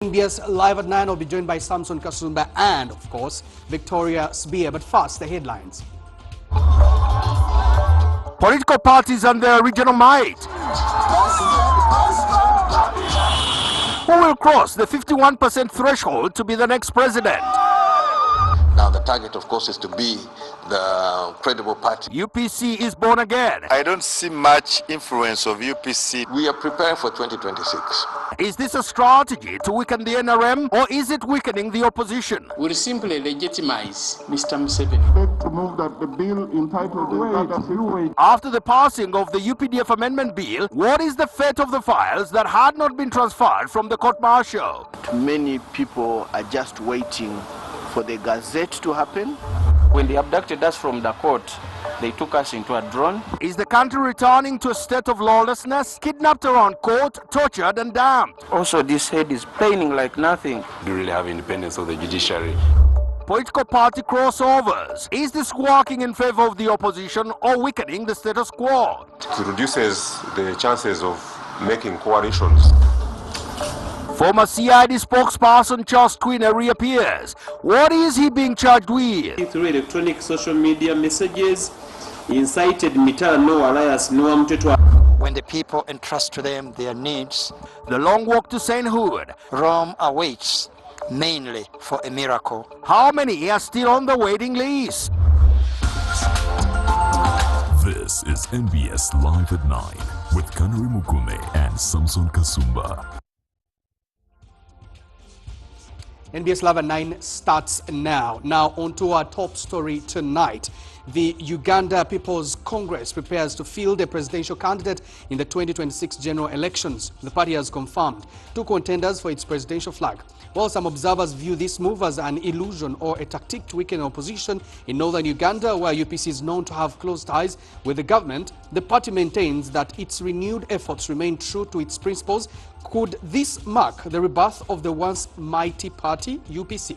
NBS Live at 9 will be joined by Samson Kasumba and, of course, Victoria Sbia. But first, the headlines. Political parties and their regional might. Who will cross the 51% threshold to be the next president? Now the target, of course, is to be the credible party. UPC is born again. I don't see much influence of UPC. We are preparing for 2026. Is this a strategy to weaken the NRM, or is it weakening the opposition? Will simply legitimize Mr. Museveni. To move that the bill entitled After the passing of the UPDF amendment bill, what is the fate of the files that had not been transferred from the court-martial? Many people are just waiting for the Gazette to happen. When they abducted us from the court, they took us into a drone. Is the country returning to a state of lawlessness? Kidnapped around court, tortured and damned. Also, this head is paining like nothing. We really have independence of the judiciary. Political party crossovers. Is this working in favor of the opposition or weakening the status quo? It reduces the chances of making coalitions. Former CID spokesperson Charles Queener reappears. What is he being charged with? Through electronic social media messages, he incited Mitala no Alliance Noam Tetwa. When the people entrust to them their needs, the long walk to sainthood. Rome awaits mainly for a miracle. How many are still on the waiting list? This is NBS Live at 9 with Kanari Mukume and Samson Kasumba. NBS Live at 9 starts now. Now on to our top story tonight. The Uganda People's Congress prepares to field a presidential candidate in the 2026 general elections. The party has confirmed 2 contenders for its presidential flag. While some observers view this move as an illusion or a tactic to weaken opposition in northern Uganda, where UPC is known to have close ties with the government, the party maintains that its renewed efforts remain true to its principles. Could this mark the rebirth of the once mighty party, UPC?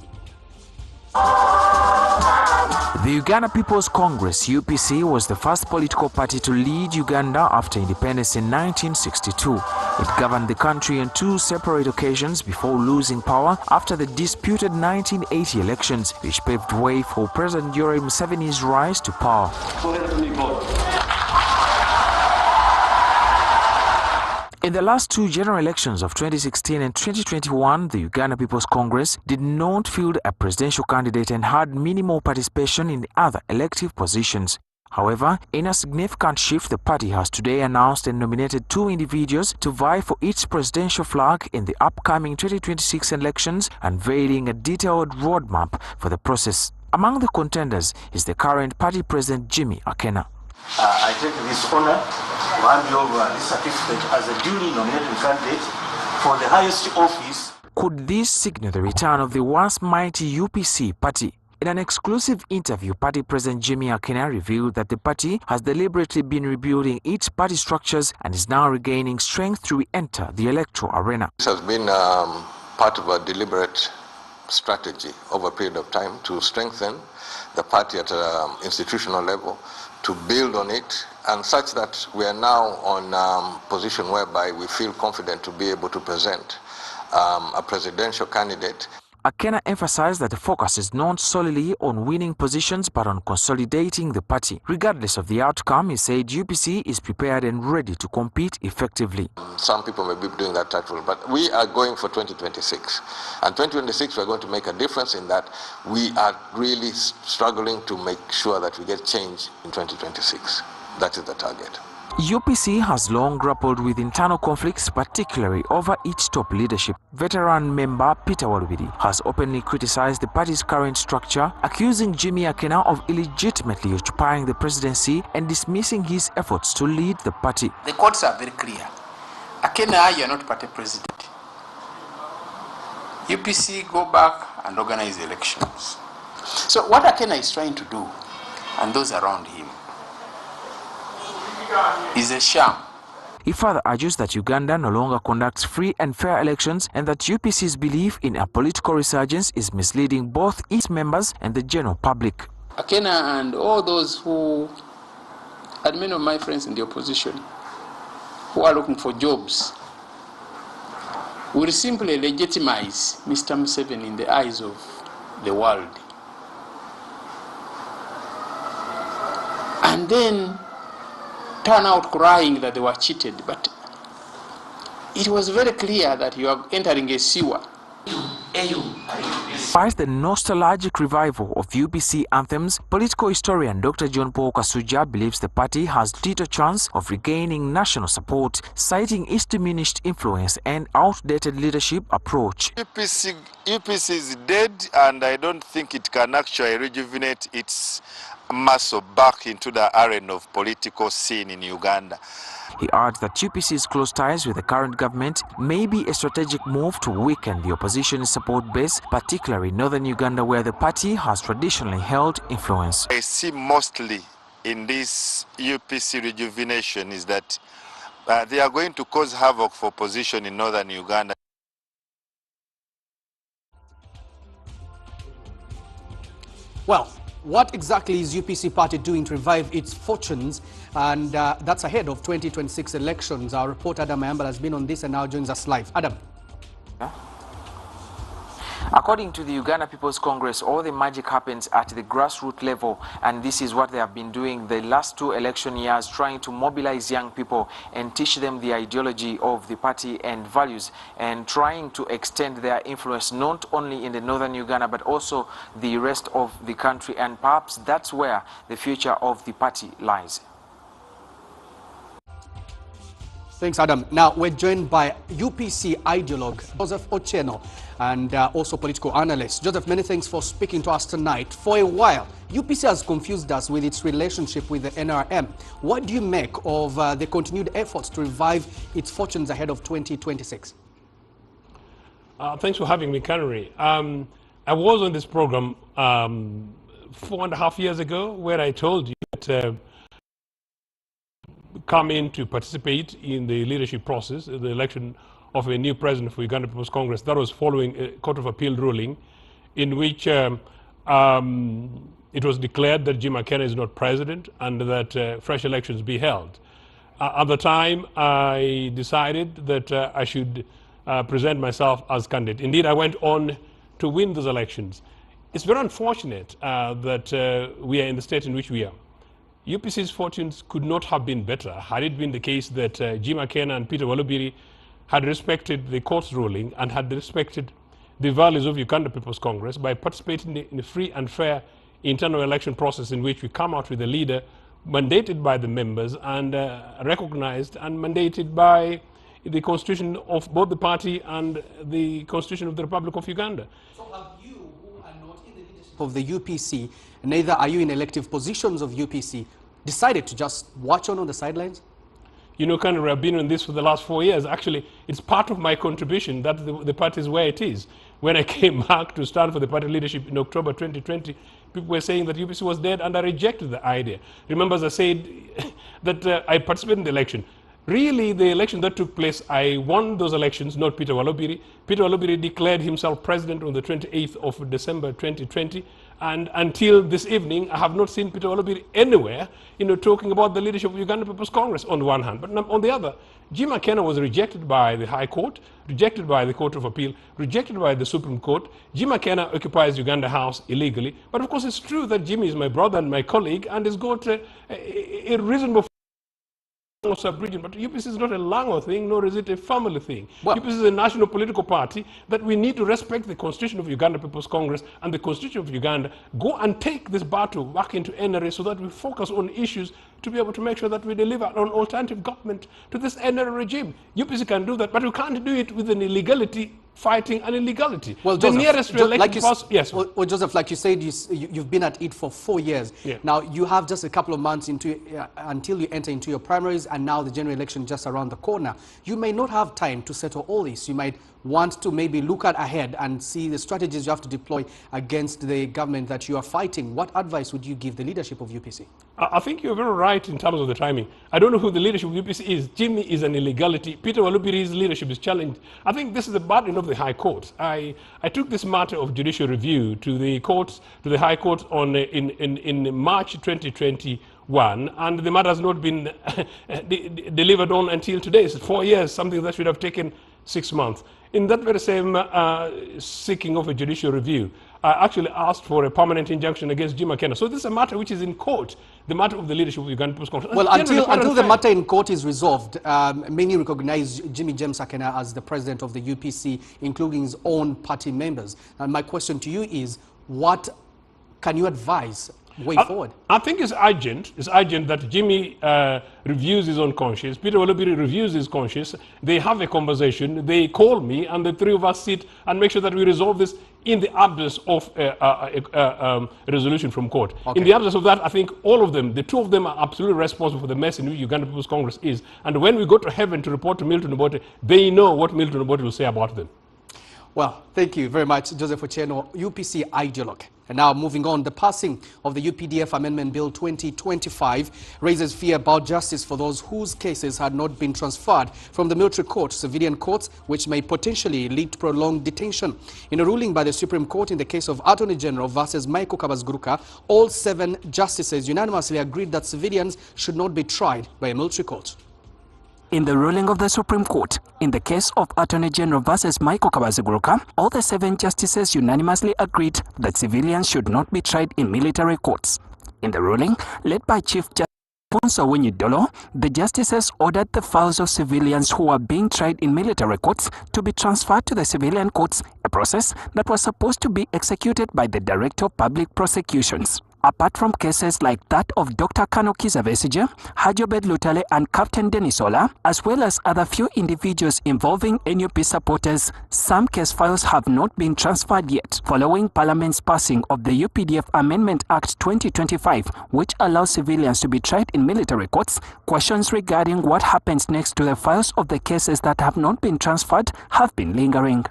The Uganda People's Congress, UPC, was the first political party to lead Uganda after independence in 1962. It governed the country on 2 separate occasions before losing power after the disputed 1980 elections, which paved way for President Yoweri Museveni's rise to power. In the last 2 general elections of 2016 and 2021, the Uganda People's Congress did not field a presidential candidate and had minimal participation in other elective positions. However, in a significant shift, the party has today announced and nominated 2 individuals to vie for each presidential flag in the upcoming 2026 elections, unveiling a detailed roadmap for the process. Among the contenders is the current party president, Jimmy Akena. I take this honor to hand over this certificate as a duly nominated candidate for the highest office. Could this signal the return of the once mighty UPC party? In an exclusive interview, party president Jimmy Akena revealed that the party has deliberately been rebuilding its party structures and is now regaining strength to re-enter the electoral arena. This has been part of a deliberate strategy over a period of time to strengthen the party at an institutional level, to build on it, and such that we are now on a position whereby we feel confident to be able to present a presidential candidate. Akena emphasized that the focus is not solely on winning positions but on consolidating the party. Regardless of the outcome, he said UPC is prepared and ready to compete effectively. Some people may be doing that title, but we are going for 2026. And 2026, we're going to make a difference in that we are really struggling to make sure that we get change in 2026. That is the target. UPC has long grappled with internal conflicts, particularly over its top leadership. Veteran member Peter Walubiri has openly criticized the party's current structure, accusing Jimmy Akena of illegitimately occupying the presidency and dismissing his efforts to lead the party. The courts are very clear. Akena, you are not party president. UPC, go back and organize the elections. So what Akena is trying to do, and those around him, is a sham. He further argues that Uganda no longer conducts free and fair elections and that UPC's belief in a political resurgence is misleading both its members and the general public. Akena and all those who, and many of my friends in the opposition, who are looking for jobs, will simply legitimize Mr. Museveni in the eyes of the world. And then turn out crying that they were cheated. But it was very clear that you are entering a sewer. Despite the nostalgic revival of UPC anthems, political historian Dr. John Paul Kasuja believes the party has little chance of regaining national support, citing its diminished influence and outdated leadership approach. UPC is dead, and I don't think it can actually rejuvenate its muscle back into the arena of political scene in Uganda. He adds that UPC's close ties with the current government may be a strategic move to weaken the opposition's support base, particularly in northern Uganda, where the party has traditionally held influence. I see mostly in this UPC rejuvenation is that they are going to cause havoc for opposition in northern Uganda. Well, what exactly is UPC party doing to revive its fortunes? And that's ahead of 2026 elections. Our reporter Adam Mayambala has been on this and now joins us live. Adam. According to the Uganda People's Congress, all the magic happens at the grassroots level, and this is what they have been doing the last 2 election years, trying to mobilize young people and teach them the ideology of the party and values, and trying to extend their influence not only in the northern Uganda but also the rest of the country, and perhaps that's where the future of the party lies. Thanks, Adam. Now, we're joined by UPC ideologue Joseph Ochieno and also political analyst. Joseph, many thanks for speaking to us tonight. For a while, UPC has confused us with its relationship with the NRM. What do you make of the continued efforts to revive its fortunes ahead of 2026? Thanks for having me, Canary. I was on this program 4.5 years ago where I told you that come in to participate in the leadership process, the election of a new president for Uganda People's Congress. That was following a Court of Appeal ruling in which it was declared that Jim McKenna is not president and that fresh elections be held. At the time, I decided that I should present myself as candidate. Indeed, I went on to win those elections. It's very unfortunate that we are in the state in which we are. UPC's fortunes could not have been better had it been the case that Jim McKenna and Peter Walubiri had respected the court's ruling and had respected the values of Uganda People's Congress by participating in a free and fair internal election process in which we come out with a leader mandated by the members and recognized and mandated by the constitution of both the party and the constitution of the Republic of Uganda. So have you, who are not in the leadership of the UPC, neither are you in elective positions of UPC, decided to just watch on the sidelines? You know, Canary, I've been on this for the last 4 years. Actually, it's part of my contribution that the party is where it is. When I came back to stand for the party leadership in October 2020, people were saying that UPC was dead, and I rejected the idea. Remember, as I said, that I participated in the election. Really, the election that took place, I won those elections, not Peter Walubiri. Peter Walubiri declared himself president on the 28th of December 2020. And until this evening, I have not seen Peter Walubiri anywhere, talking about the leadership of Uganda People's Congress on one hand. But on the other, Jim McKenna was rejected by the High Court, rejected by the Court of Appeal, rejected by the Supreme Court. Jim McKenna occupies Uganda House illegally. But of course, it's true that Jim is my brother and my colleague and has got a reasonable sub-region, but UPC is not a Lango thing, nor is it a family thing. Well, UPC is a national political party that we need to respect the Constitution of Uganda People's Congress and the Constitution of Uganda. Go and take this battle back into NRA so that we focus on issues to be able to make sure that we deliver an alternative government to this NRA regime. UPC can do that, but we can't do it with an illegality fighting an illegality. Well, the Joseph, nearest like yes. Well, Joseph, like you said, you've been at it for 4 years. Yeah. Now, you have just a couple of months into until you enter into your primaries, and now the general election just around the corner. You may not have time to settle all this. You might want to maybe look at ahead and see the strategies you have to deploy against the government that you are fighting. What advice would you give the leadership of UPC? I think you're very right in terms of the timing. I don't know who the leadership of UPC is. Jimmy is an illegality. Peter Walubiri's leadership is challenged. I think this is the burden of the High Court. I took this matter of judicial review to the courts, to the High Court in March 2021, and the matter has not been delivered on until today. It's 4 years, something that should have taken 6 months. In that very same seeking of a judicial review, I actually asked for a permanent injunction against Jim McKenna. So this is a matter which is in court, the matter of the leadership of Uganda People's Congress. Well, until the matter in court is resolved, many recognize Jimmy James Akena as the president of the UPC, including his own party members. And my question to you is, what can you advise way forward? I think it's urgent. It's urgent that Jimmy reviews his own conscience. Peter Olubiri reviews his conscience. They have a conversation. They call me, and the three of us sit and make sure that we resolve this in the absence of a resolution from court. Okay. In the absence of that, I think all of them, the two of them, are absolutely responsible for the mess in which Uganda People's Congress is. And when we go to heaven to report to Milton Obote, they know what Milton Obote will say about them. Well, thank you very much, Joseph Ochieno, UPC ideologue. And now moving on, the passing of the UPDF Amendment Bill 2025 raises fear about justice for those whose cases had not been transferred from the military court to civilian courts, which may potentially lead to prolonged detention. In a ruling by the Supreme Court in the case of Attorney General versus Michael Kabaziguruka, all 7 justices unanimously agreed that civilians should not be tried by a military court. In the ruling of the Supreme Court, in the case of Attorney General versus Michael Kabaziguruka, all the 7 justices unanimously agreed that civilians should not be tried in military courts. In the ruling, led by Chief Justice Ponso Winyidolo, the justices ordered the files of civilians who are being tried in military courts to be transferred to the civilian courts, a process that was supposed to be executed by the Director of Public Prosecutions. Apart from cases like that of Dr. Kano Kizza Besigye, Hajobed Lutale and Captain Dennis Ola, as well as other few individuals involving NUP supporters, some case files have not been transferred yet, following Parliament's passing of the UPDF Amendment Act 2025, which allows civilians to be tried in military courts. Questions regarding what happens next to the files of the cases that have not been transferred have been lingering.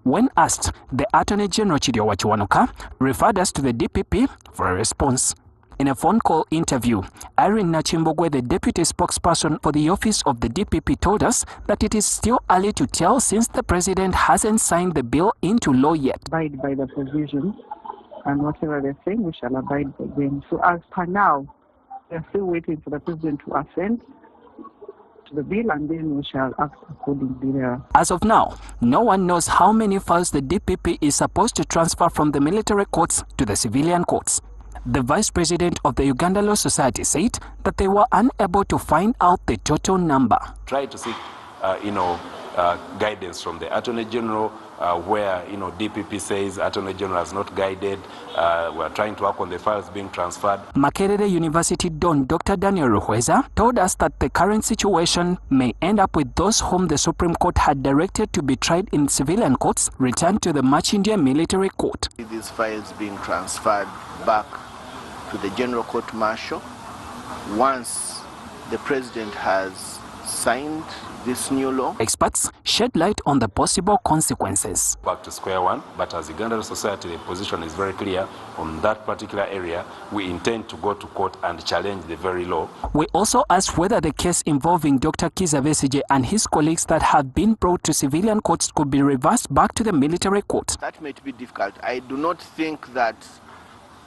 When asked, the Attorney General Chidyo Wachiwanuka referred us to the DPP for a response. In a phone call interview, Irene Nachimbogwe, the deputy spokesperson for the office of the DPP, told us that it is still early to tell since the president hasn't signed the bill into law yet. Abide by the provisions, and whatever they're saying, we shall abide by them. So as per now, we are still waiting for the president to assent the bill, and then we shall act accordingly there. As of now, no one knows how many files the DPP is supposed to transfer from the military courts to the civilian courts. The vice president of the Uganda Law Society said that they were unable to find out the total number. Try to seek, guidance from the Attorney General, where DPP says Attorney General has not guided. We're trying to work on the files being transferred. Makerere University Don Dr. Daniel Ruhweza told us that the current situation may end up with those whom the Supreme Court had directed to be tried in civilian courts returned to the Machindia Military Court. These files being transferred back to the General Court Martial once the President has signed this new law. Experts shed light on the possible consequences. Back to square one, but as Uganda Society, the position is very clear on that particular area. We intend to go to court and challenge the very law. We also asked whether the case involving Dr. Kizza Besigye and his colleagues that have been brought to civilian courts could be reversed back to the military court. That may be difficult. I do not think that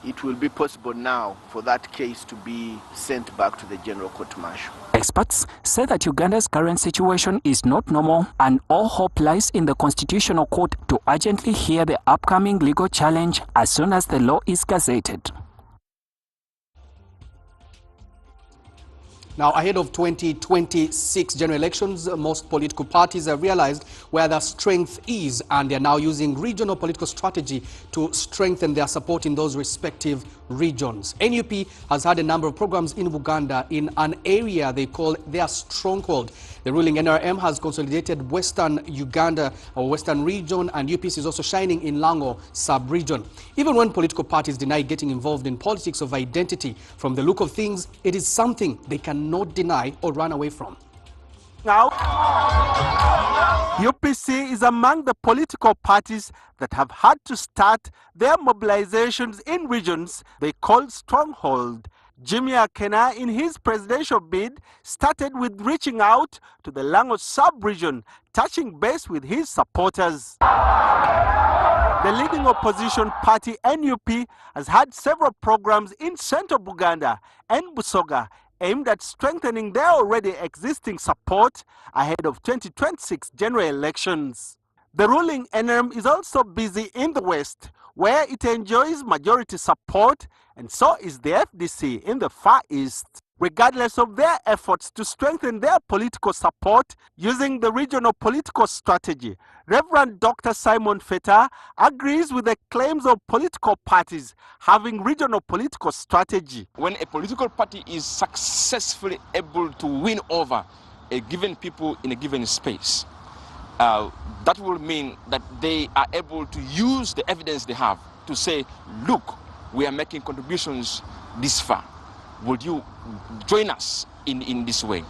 it will be possible now for that case to be sent back to the General Court Martial. Experts say that Uganda's current situation is not normal, and all hope lies in the Constitutional Court to urgently hear the upcoming legal challenge as soon as the law is gazetted. Now, ahead of 2026 general elections, most political parties have realized where their strength is, and they are now using regional political strategy to strengthen their support in those respective regions. NUP has had a number of programs in Uganda in an area they call their stronghold. The ruling NRM has consolidated Western Uganda or Western region, and UPC is also shining in Lango sub-region. Even when political parties deny getting involved in politics of identity, from the look of things, it is something they cannot deny or run away from. Now, UPC is among the political parties that have had to start their mobilizations in regions they call stronghold. Jimmy Akena, in his presidential bid, started with reaching out to the Lango sub-region, touching base with his supporters. The leading opposition party, NUP, has had several programs in central Buganda and Busoga, aimed at strengthening their already existing support ahead of 2026 general elections. The ruling NRM is also busy in the West, where it enjoys majority support, and so is the FDC in the Far East. Regardless of their efforts to strengthen their political support using the regional political strategy, Reverend Dr. Simon Feta agrees with the claims of political parties having regional political strategy. When a political party is successfully able to win over a given people in a given space, that will mean that they are able to use the evidence they have to say, look, we are making contributions this far. Would you join us in this way?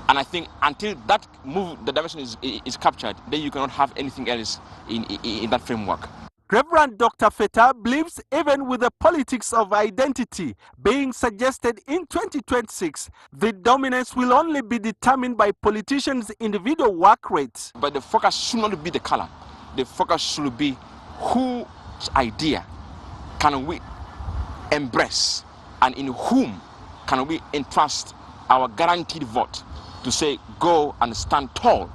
And I think until that move, the dimension is captured, then you cannot have anything else in that framework. Reverend Dr. Feta believes even with the politics of identity being suggested in 2026, the dominance will only be determined by politicians' individual work rates. But the focus should not be the color. The focus should be whose idea can we embrace and in whom can we entrust our guaranteed vote to say, go and stand tall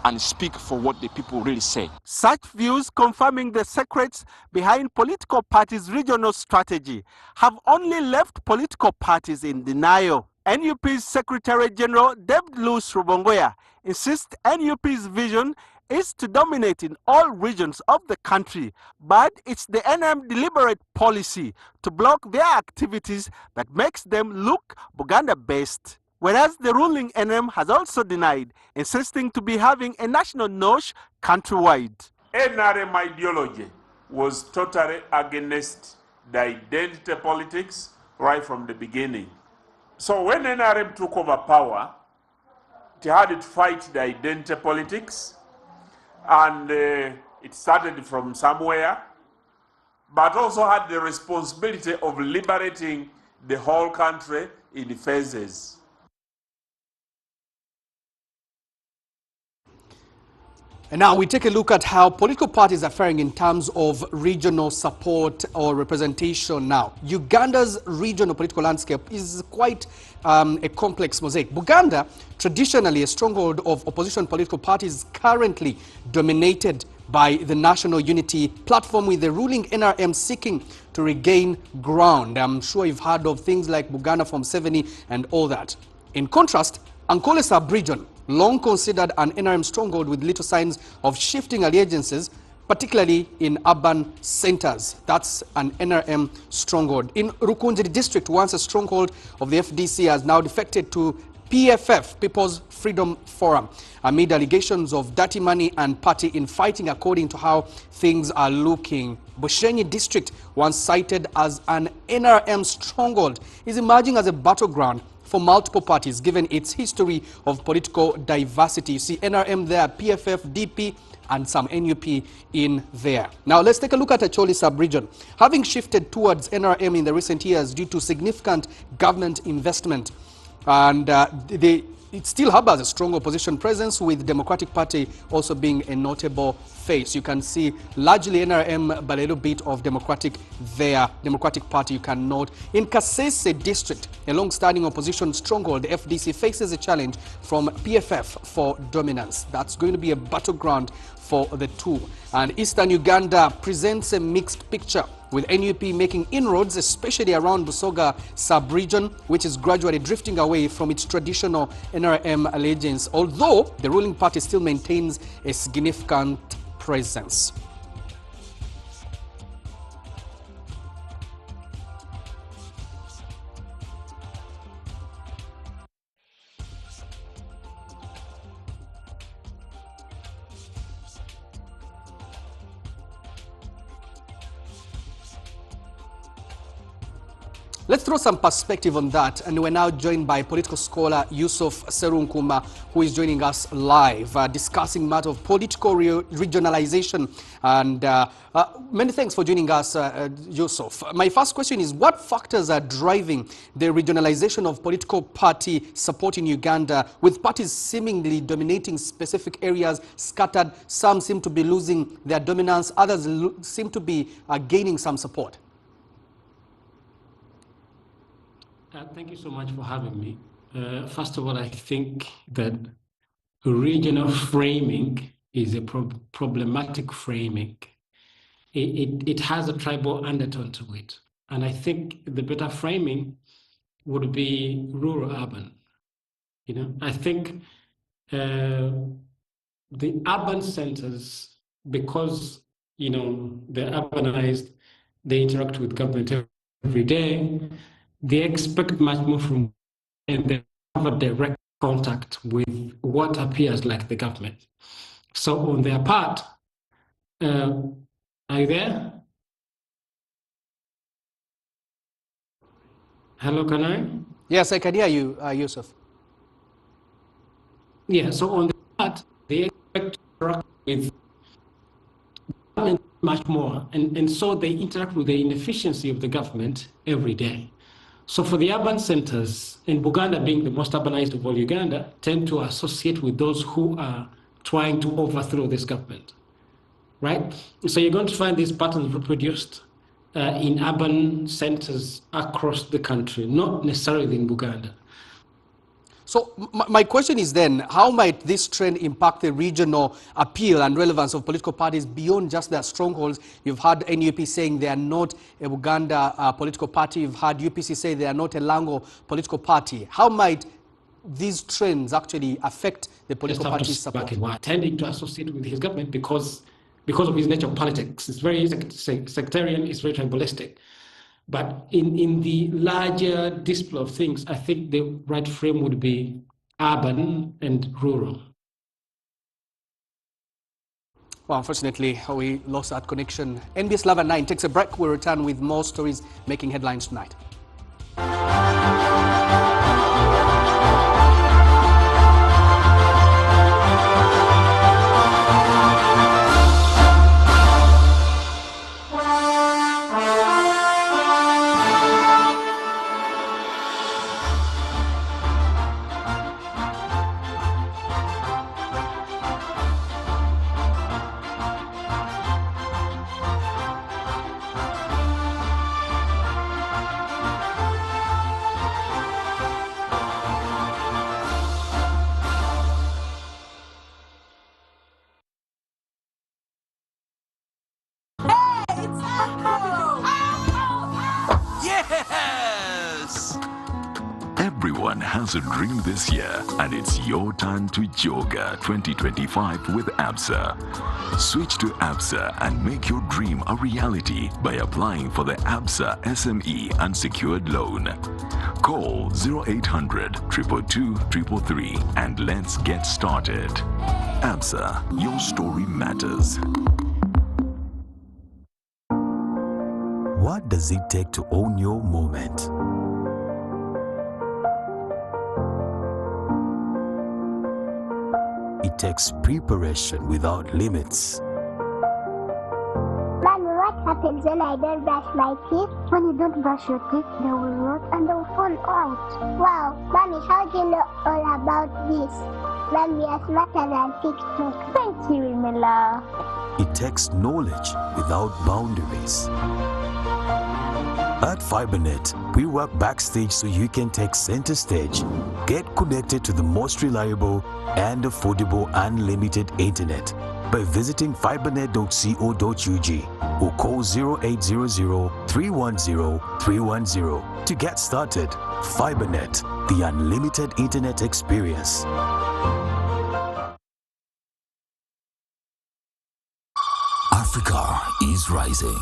and speak for what the people really say. Such views confirming the secrets behind political parties' regional strategy have only left political parties in denial. NUP's Secretary General David Louis Rubongoya insists NUP's vision is to dominate in all regions of the country, but it's the NRM deliberate policy to block their activities that makes them look Buganda-based. Whereas the ruling NRM has also denied, insisting to be having a national NOSH countrywide. NRM ideology was totally against the identity politics right from the beginning. So when NRM took over power, it had to fight the identity politics, and it started from somewhere, but also had the responsibility of liberating the whole country in phases. And now we take a look at how political parties are faring in terms of regional support or representation now. Uganda's regional political landscape is quite a complex mosaic. Buganda, traditionally a stronghold of opposition political parties, currently dominated by the National Unity Platform, with the ruling NRM seeking to regain ground. I'm sure you've heard of things like Buganda from Museveni and all that. In contrast, Ankole sub-region, long considered an NRM stronghold with little signs of shifting allegiances, particularly in urban centers. That's an NRM stronghold. In Rukunjiri district, once a stronghold of the FDC, has now defected to PFF, People's Freedom Forum, amid allegations of dirty money and party infighting, according to how things are looking. Bushenyi district, once cited as an NRM stronghold, is emerging as a battleground for multiple parties, given its history of political diversity. You see NRM there, PFF, DP, and some NUP in there. Now let's take a look at Acholi sub-region. Having shifted towards NRM in the recent years due to significant government investment, and it still harbors a strong opposition presence, with Democratic Party also being a notable face. You can see largely NRM, but a little bit of Democratic there. Democratic Party you can note. In Kasese district, a long-standing opposition stronghold, the FDC faces a challenge from PFF for dominance. That's going to be a battleground for the two. And Eastern Uganda presents a mixed picture, with NUP making inroads, especially around Busoga sub-region, which is gradually drifting away from its traditional NRM allegiance, although the ruling party still maintains a significant presence. Let's throw some perspective on that, and we're now joined by political scholar Yusuf Serunkuma, who is joining us live, discussing matter of political regionalization. And many thanks for joining us, Yusuf. My first question is, what factors are driving the regionalization of political party support in Uganda, with parties seemingly dominating specific areas scattered? Some seem to be losing their dominance, others seem to be gaining some support. Thank you so much for having me. First of all, I think that regional framing is a problematic framing. It has a tribal undertone to it. And I think the better framing would be rural-urban. I think the urban centers, because, they're urbanized, they interact with government every day, they expect much more from, and they have a direct contact with what appears like the government. So on their part, are you there? Hello, can I? Yes, I can hear you, Yusuf. Yeah, so on the part, they expect to interact with government much more, and so they interact with the inefficiency of the government every day. So for the urban centers, and Buganda being the most urbanized of all Uganda, tend to associate with those who are trying to overthrow this government, right? So you're going to find these patterns reproduced in urban centers across the country, not necessarily in Buganda. So my question is then, how might this trend impact the regional appeal and relevance of political parties beyond just their strongholds? You've heard NUP saying they are not a Buganda political party. You've heard UPC say they are not a Lango political party. How might these trends actually affect the political party's support? Tending to associate with his government because of his nature of politics. It's very sectarian, it's very tribalistic. But in the larger display of things, I think the right frame would be urban and rural. Well, unfortunately, we lost that connection. NBS Live at 9 takes a break. We'll return with more stories making headlines tonight. Everyone has a dream this year, and it's your turn to Joga 2025 with Absa. Switch to Absa and make your dream a reality by applying for the Absa SME unsecured loan. Call 0800 222 333 and let's get started. Absa, your story matters. What does it take to own your moment? It takes preparation without limits. Mommy, what happens when I don't brush my teeth? When you don't brush your teeth, they will rot and they will fall out. Wow, Mommy, how do you know all about this? Mommy, you're smarter than TikTok. Thank you, Mila. It takes knowledge without boundaries. At FiberNet, we work backstage so you can take center stage. Get connected to the most reliable and affordable unlimited internet by visiting fibernet.co.ug or call 0800-310-310 to get started. FiberNet, the unlimited internet experience. Africa is rising.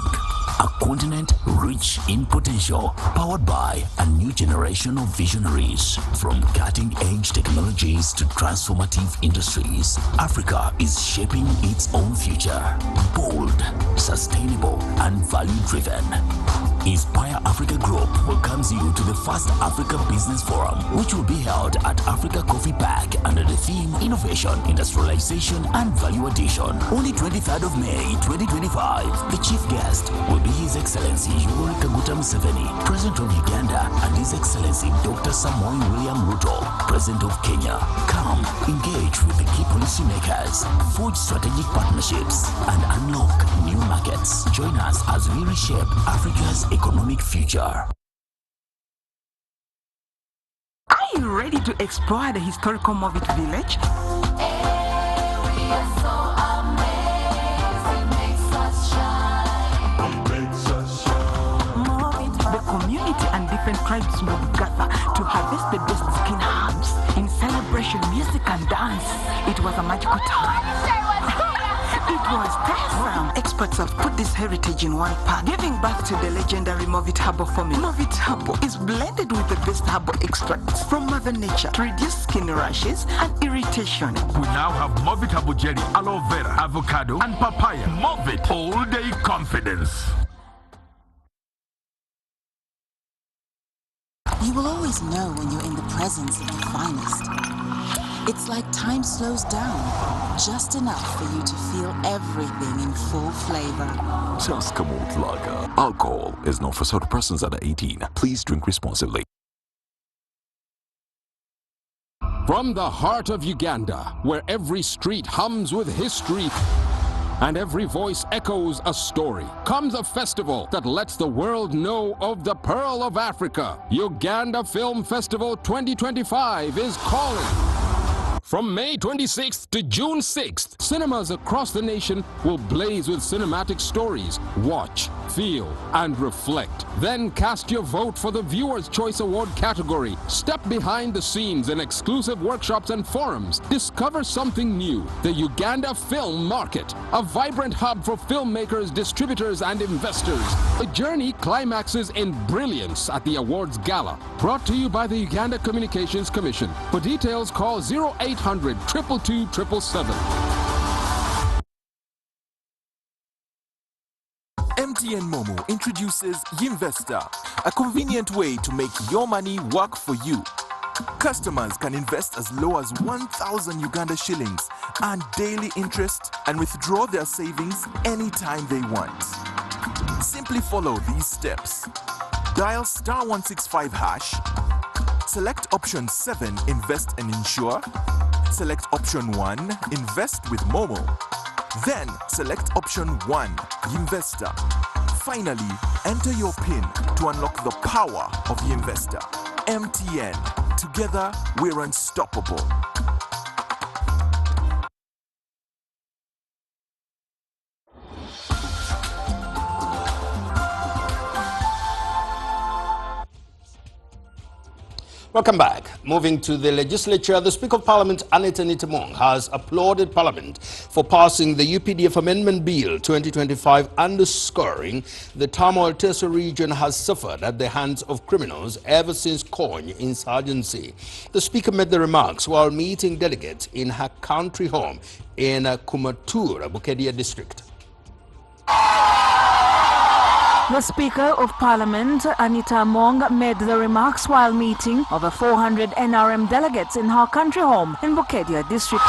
A continent rich in potential, powered by a new generation of visionaries. From cutting-edge technologies to transformative industries, Africa is shaping its own future. Bold, sustainable, and value-driven. Inspire Africa Group welcomes you to the first Africa Business Forum, which will be held at Africa Coffee Park under the theme Innovation, Industrialization, and Value Addition. On the 23rd of May, 2025, the chief guest will be His Excellency Yoweri Kaguta Museveni, President of Uganda, and His Excellency Dr. Samoei William Ruto, President of Kenya. Come, engage with the key policymakers, forge strategic partnerships, and unlock new markets. Join us as we reshape Africa's economic future. Are you you ready to explore the historical Movit village? The community and different tribes will gather to harvest the best skin herbs in celebration, music and dance. It was a magical time. It was awesome. Experts have put this heritage in one pot, giving birth to the legendary Movit Herbal formula. Movit Herbal is blended with the best herbal extracts from Mother Nature to reduce skin rashes and irritation. We now have Movit Herbal Jelly, aloe vera, avocado, and papaya. Movit All Day Confidence. You will always know when you're in the presence of the finest. It's like time slows down, just enough for you to feel everything in full flavor. Tusker Malt Lager. Alcohol is not for sober persons under 18. Please drink responsibly. From the heart of Uganda, where every street hums with history and every voice echoes a story, comes a festival that lets the world know of the Pearl of Africa. Uganda Film Festival 2025 is calling. From May 26th to June 6th, cinemas across the nation will blaze with cinematic stories. Watch, feel, and reflect. Then cast your vote for the Viewer's Choice Award category. Step behind the scenes in exclusive workshops and forums. Discover something new. The Uganda Film Market, a vibrant hub for filmmakers, distributors, and investors. The journey climaxes in brilliance at the awards gala. Brought to you by the Uganda Communications Commission. For details, call 0800 222 777. MTN Momo introduces Yinvesta, a convenient way to make your money work for you. Customers can invest as low as 1,000 Uganda shillings, earn daily interest, and withdraw their savings anytime they want. Simply follow these steps. Dial *165#, select option 7, Invest and Insure. Select option 1, Invest with Momo. Then select option 1, Yinvesta. Finally, enter your PIN to unlock the power of Yinvesta. MTN. Together, we're unstoppable. Welcome back. Moving to the legislature, the Speaker of Parliament, Anita Nitamong, has applauded Parliament for passing the UPDF Amendment Bill 2025, underscoring the turmoil Teso region has suffered at the hands of criminals ever since Kony insurgency. The Speaker made the remarks while meeting delegates in her country home in Kumatura, Bukedia district. The Speaker of Parliament, Anita Among, made the remarks while meeting over 400 NRM delegates in her country home in Bukedia district.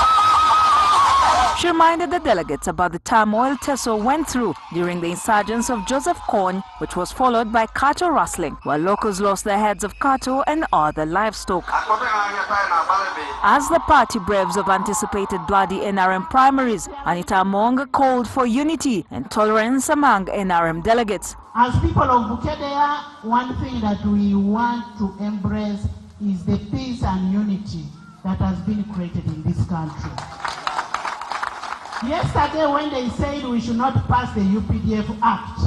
She reminded the delegates about the turmoil Teso went through during the insurgence of Joseph Kony, which was followed by cattle rustling, where locals lost their heads of cattle and other livestock. As the party braves of anticipated bloody NRM primaries, Anita Among called for unity and tolerance among NRM delegates. As people of Bukedia, one thing that we want to embrace is the peace and unity that has been created in this country. Yesterday, when they said we should not pass the UPDF Act,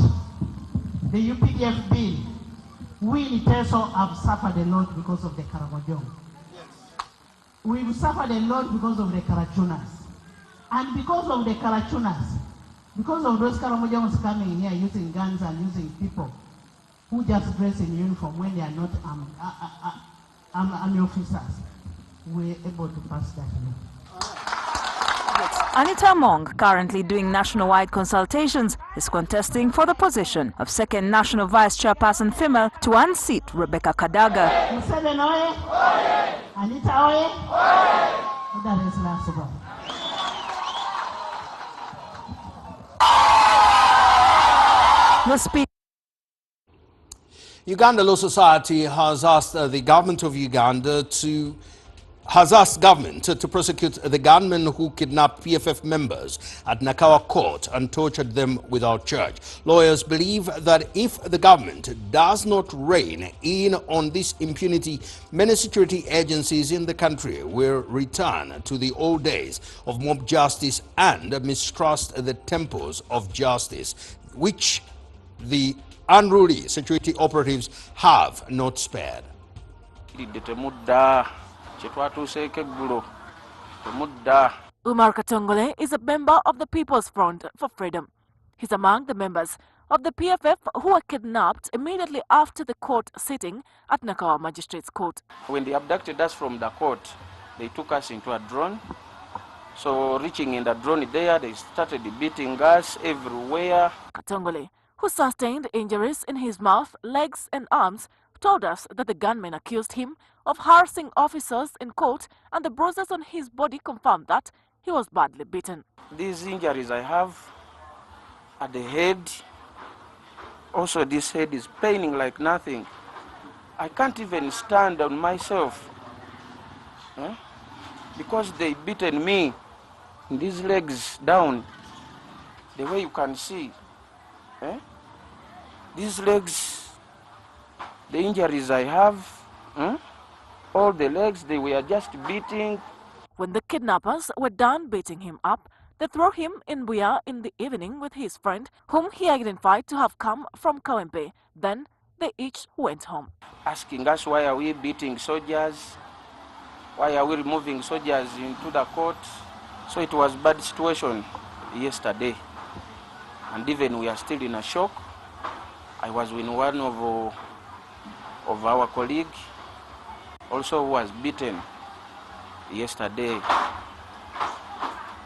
the UPDF bill, we in Teso have suffered a lot because of the Karamojong. We've suffered a lot because of the Karachunas. And because of the Karachunas, because of those Karamojongs coming here using guns and using people who just dress in uniform when they are not army officers, we're able to pass that law. Anita Among, currently doing national-wide consultations, is contesting for the position of second national vice chairperson female to unseat Rebecca Kadaga. Museveni oye! Anita oye! That is last one. The Speaker. Uganda Law Society has asked the government of Uganda to has asked government to prosecute the gunmen who kidnapped PFF members at Nakawa Court and tortured them without charge. Lawyers believe that if the government does not rein in on this impunity, many security agencies in the country will return to the old days of mob justice and mistrust the temples of justice, which the unruly security operatives have not spared. Umar Katongole is a member of the People's Front for Freedom. He's among the members of the PFF who were kidnapped immediately after the court sitting at Nakawa Magistrates Court. When they abducted us from the court, they took us into a drone. So reaching in the drone there, they started beating us everywhere. Katongole, who sustained injuries in his mouth, legs and arms, told us that the gunmen accused him of harassing officers in court, and the bruises on his body confirmed that he was badly beaten. These injuries I have at the head, also this head is paining like nothing. I can't even stand on myself because they beaten me, these legs down, the way you can see. These legs, the injuries I have, all the legs, they were just beating. When the kidnappers were done beating him up, they threw him in Buya in the evening with his friend, whom he identified to have come from Kawempe. Then they each went home. Asking us, why are we beating soldiers? Why are we removing soldiers into the court? So it was a bad situation yesterday. And even we are still in a shock. I was with one of our colleagues, also who was beaten yesterday.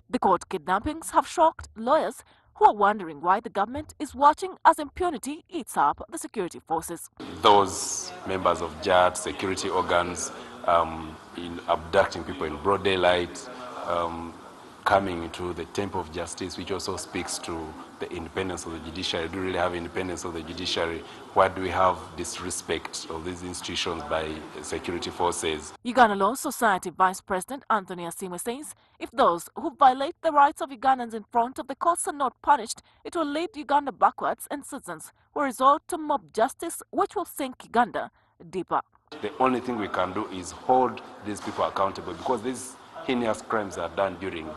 The court kidnappings have shocked lawyers who are wondering why the government is watching as impunity eats up the security forces. Those members of JAT, security organs, in abducting people in broad daylight, coming into the temple of justice, which also speaks to the independence of the judiciary. Do we really have independence of the judiciary? Why do we have disrespect of these institutions by security forces? Uganda Law Society Vice President Anthony Asimwe says if those who violate the rights of Ugandans in front of the courts are not punished, it will lead Uganda backwards and citizens will resort to mob justice, which will sink Uganda deeper. The only thing we can do is hold these people accountable, because these heinous crimes are done during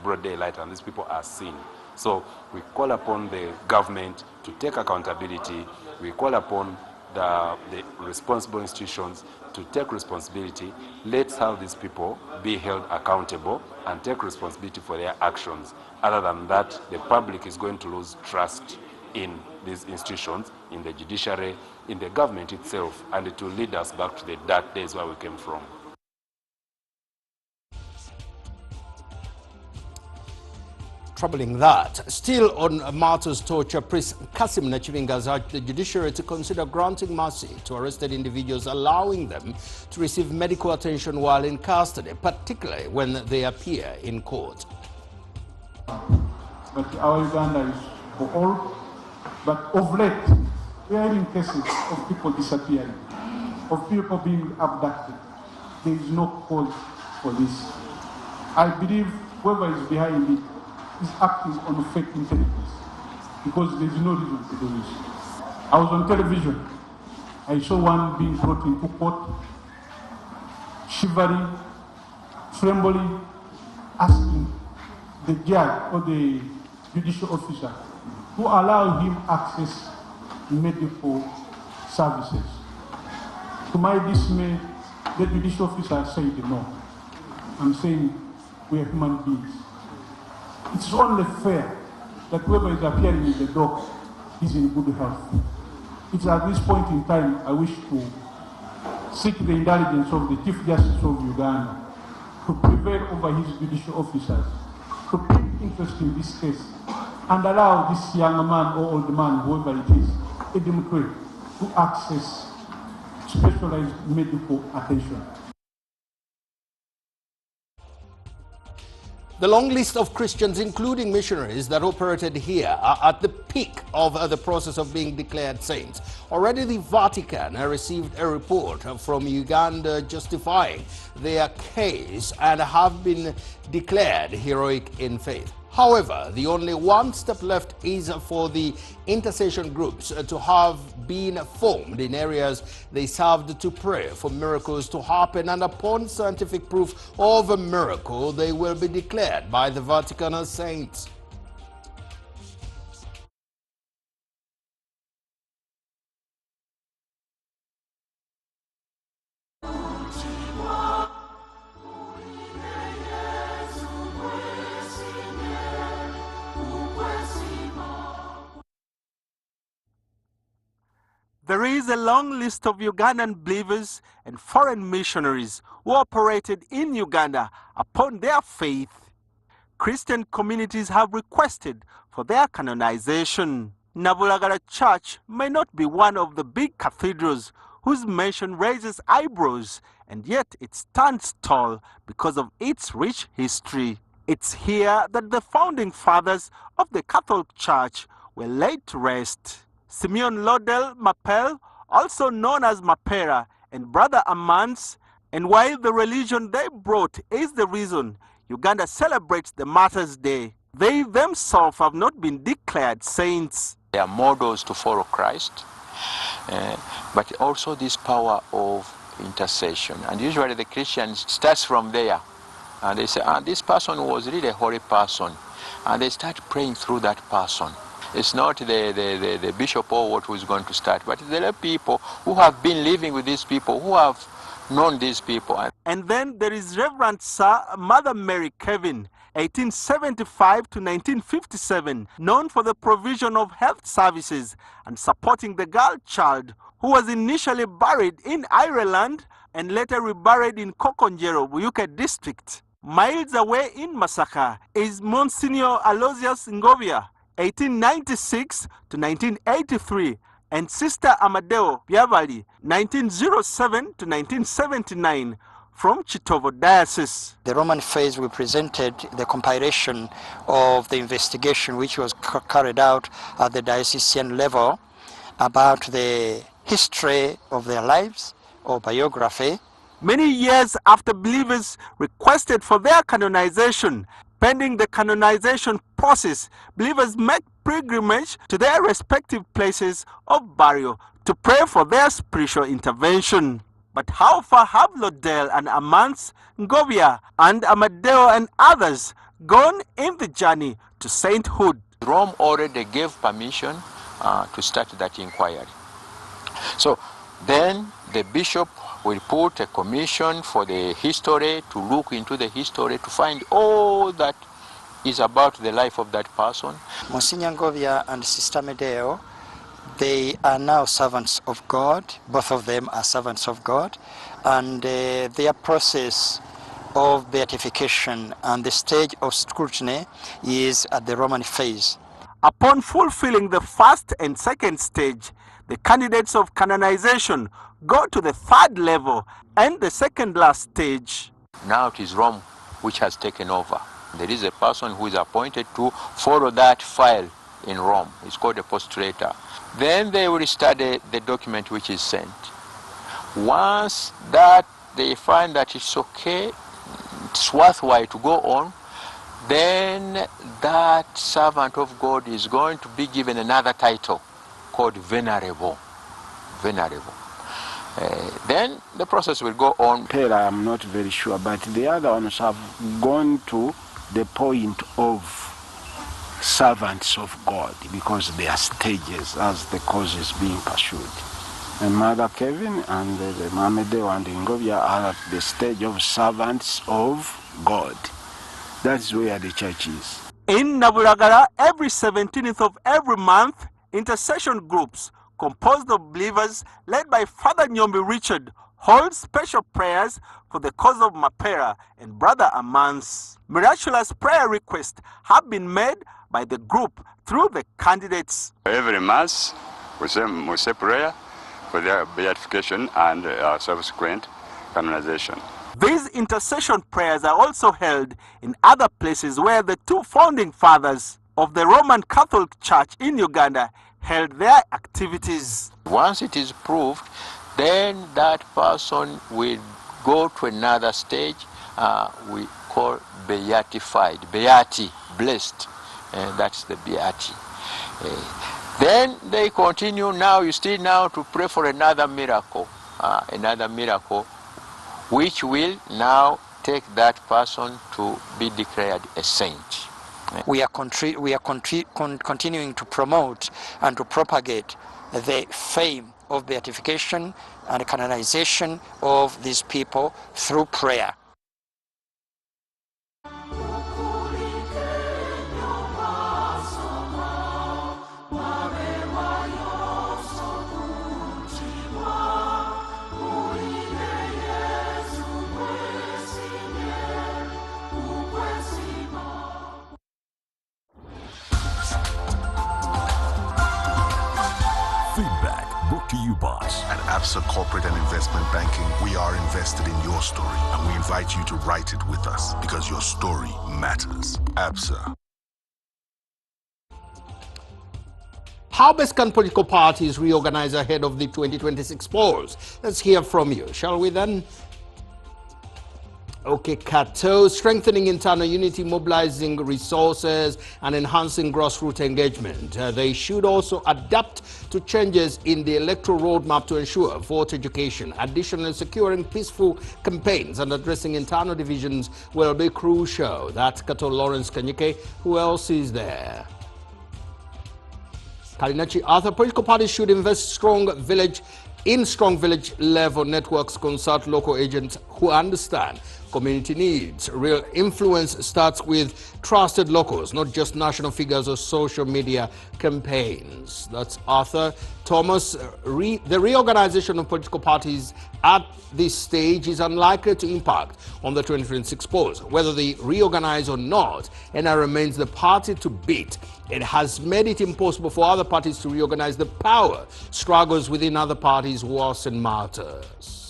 broad daylight, and these people are seen. So we call upon the government to take accountability. We call upon the responsible institutions to take responsibility. Let's have these people be held accountable and take responsibility for their actions. Other than that, the public is going to lose trust in these institutions, in the judiciary, in the government itself, and it will lead us back to the dark days where we came from. Troubling that. Still on Martyr's torture, Priest Kasim Nachivinga has urged the judiciary to consider granting mercy to arrested individuals, allowing them to receive medical attention while in custody, particularly when they appear in court. But our Uganda is for all. But of late, we are in cases of people disappearing, of people being abducted. There is no cause for this. I believe whoever is behind it is acting on fake intelligence, because there is no reason to do this. I was on television. I saw one being brought into court, shivering, trembling, asking the judge or the judicial officer to allow him access to medical services. To my dismay, the judicial officer said no. I'm saying we are human beings. It's only fair that whoever is appearing in the dock is in good health. It's at this point in time I wish to seek the indulgence of the Chief Justice of Uganda to prevail over his judicial officers, to take interest in this case and allow this young man or old man, whoever it is, Edem Kwe, to access specialized medical attention. The long list of Christians, including missionaries that operated here, are at the peak of the process of being declared saints. Already the Vatican received a report from Uganda justifying their case and have been declared heroic in faith. However, the only one step left is for the intercession groups to have been formed in areas they served to pray for miracles to happen, and upon scientific proof of a miracle, they will be declared by the Vatican as saints. There is a long list of Ugandan believers and foreign missionaries who operated in Uganda upon their faith. Christian communities have requested for their canonization. Nabulagala Church may not be one of the big cathedrals whose mention raises eyebrows, and yet it stands tall because of its rich history. It's here that the founding fathers of the Catholic Church were laid to rest. Simeon Lodel Mapel, also known as Mapera, and Brother Amans, and while the religion they brought is the reason Uganda celebrates the Martyrs' Day, they themselves have not been declared saints. They are models to follow Christ, but also this power of intercession. And usually the Christians starts from there, and they say, this person was really a holy person, and they start praying through that person. It's not the bishop or what who's going to start, but there are people who have been living with these people, who have known these people. And then there is Reverend Sir Mother Mary Kevin, 1875 to 1957, known for the provision of health services and supporting the girl child, who was initially buried in Ireland and later reburied in Kokonjero, Buyuke district. Miles away in Masaka is Monsignor Aloysius Ngovia, 1896 to 1983, and Sister Amadeo Biavali, 1907 to 1979, from Chitovo Diocese. The Roman phase represented the compilation of the investigation which was carried out at the diocesan level about the history of their lives or biography. Many years after believers requested for their canonization, pending the canonization process, believers make pilgrimage to their respective places of burial to pray for their spiritual intervention. But how far have Lodel and Amans, Ngovia and Amadeo and others gone in the journey to sainthood? Rome already gave permission to start that inquiry. So then the bishop will put a commission for the history to look into the history to find all that is about the life of that person. Monsignor Ngovia and Sister Medeo, they are now servants of God. Both of them are servants of God, and their process of beatification and the stage of scrutiny is at the Roman phase. Upon fulfilling the first and second stage, the candidates of canonization go to the third level and the second last stage. Now it is Rome which has taken over. There is a person who is appointed to follow that file in Rome. It's called a postulator. Then they will study the document which is sent. Once that they find that it's okay, it's worthwhile to go on, then that servant of God is going to be given another title called venerable. Venerable. Then the process will go on. I'm not very sure, but the other ones have gone to the point of servants of God because they are stages as the cause is being pursued. And Mother Kevin and the Amadeo and Ngovia are at the stage of servants of God. That's where the church is. In Nabulagala, every 17th of every month, intercession groups composed of believers led by Father Nyombi Richard hold special prayers for the cause of Mapera and Brother Amans. Miraculous prayer requests have been made by the group through the candidates. Every Mass, we say prayer for their beatification and subsequent canonization. These intercession prayers are also held in other places where the two founding fathers of the Roman Catholic Church in Uganda held their activities. Once it is proved, then that person will go to another stage we call beatified, beati, blessed, and that's the beati. Then they continue now, you still now to pray for another miracle, which will now take that person to be declared a saint. We are continuing to promote and to propagate the fame of beatification and canonization of these people through prayer. Feedback brought to you by At ABSA Corporate and Investment Banking, we are invested in your story, and we invite you to write it with us because your story matters. ABSA. How best can political parties reorganize ahead of the 2026 polls? Let's hear from you, shall we then? Okay, Kato, strengthening internal unity, mobilizing resources, and enhancing grassroots engagement. They should also adapt to changes in the electoral roadmap to ensure voter education. Additionally, securing peaceful campaigns and addressing internal divisions will be crucial. That's Kato Lawrence Kanyike. Who else is there? Kalinachi Arthur, political parties should invest strong village level networks, consult local agents who understand community needs. Real influence starts with trusted locals, not just national figures or social media campaigns. That's Arthur. Thomas, the reorganization of political parties at this stage is unlikely to impact on the 2026 polls. Whether they reorganize or not, NR remains the party to beat. It has made it impossible for other parties to reorganize. The power struggles within other parties worsen matters.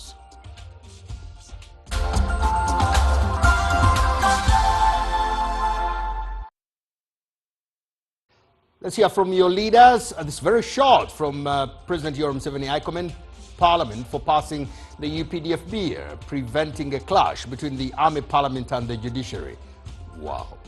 Let's hear from your leaders. This is very short from President Yoweri Museveni. I commend Parliament for passing the UPDF bill, preventing a clash between the Army Parliament and the judiciary. Wow.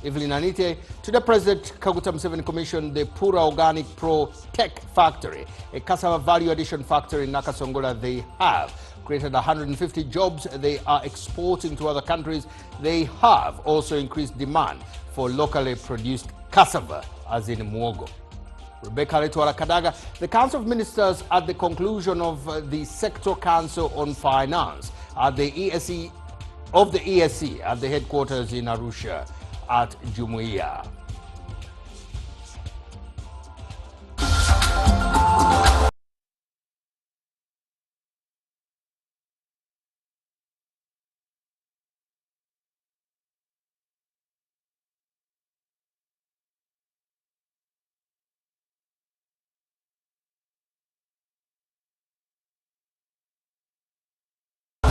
Evelyn Anite, today President Kaguta Museveni commissioned the Pura Organic Pro Tech Factory, a cassava value addition factory in Nakasongola. They have created 150 jobs they are exporting to other countries. They have also increased demand for locally produced cassava, as in muogo. Rebecca Letwala Kadaga, the Council of Ministers at the conclusion of the Sector Council on Finance at the ESE at the headquarters in Arusha at Jumuiya.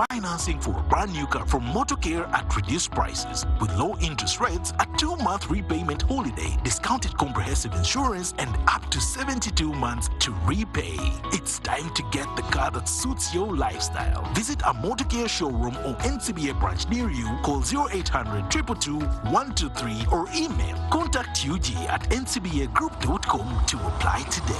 Financing for a brand new car from Motocare at reduced prices with low interest rates, a 2-month repayment holiday, discounted comprehensive insurance, and up to 72 months to repay. It's time to get the car that suits your lifestyle. Visit a Motocare showroom or NCBA branch near you. Call 0800 222 123 or email contact UG at ncbagroup.com to apply today.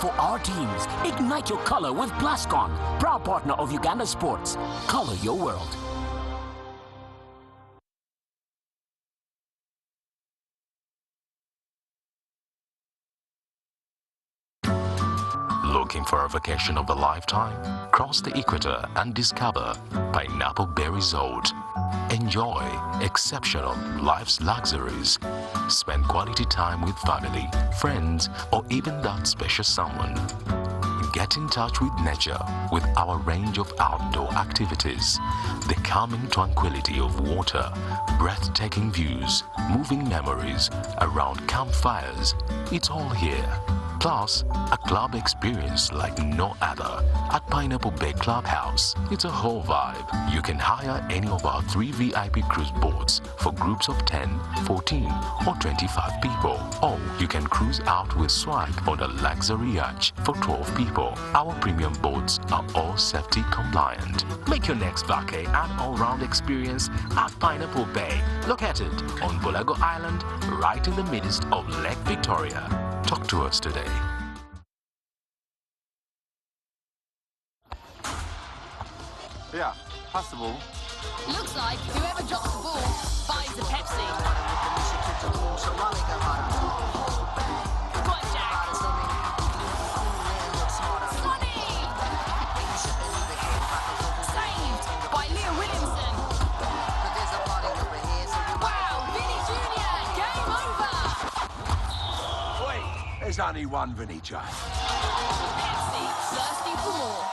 For our teams, ignite your color with Plascon, proud partner of Uganda Sports. Color your world. Looking for a vacation of a lifetime? Cross the equator and discover Pineapple Bay Resort. Enjoy exceptional life's luxuries. Spend quality time with family, friends, or even that special someone. Get in touch with nature with our range of outdoor activities. The calming tranquility of water, breathtaking views, moving memories around campfires. It's all here. Plus, a club experience like no other at Pineapple Bay Clubhouse. It's a whole vibe. You can hire any of our 3 VIP cruise boats for groups of 10, 14, or 25 people. Or you can cruise out with swag on a luxury yacht for 12 people. Our premium boats are all safety compliant. Make your next vacay an all-round experience at Pineapple Bay, located on Bolago Island, right in the midst of Lake Victoria. Talk to us today. Yeah, possible. Looks like whoever drops the ball buys the Pepsi. Go on, Jack. Sonny! Saved by Leah Williamson. Wow, Vinny Jr. Game over. Wait, there's only one Vinny J. Pepsi, thirsty for more.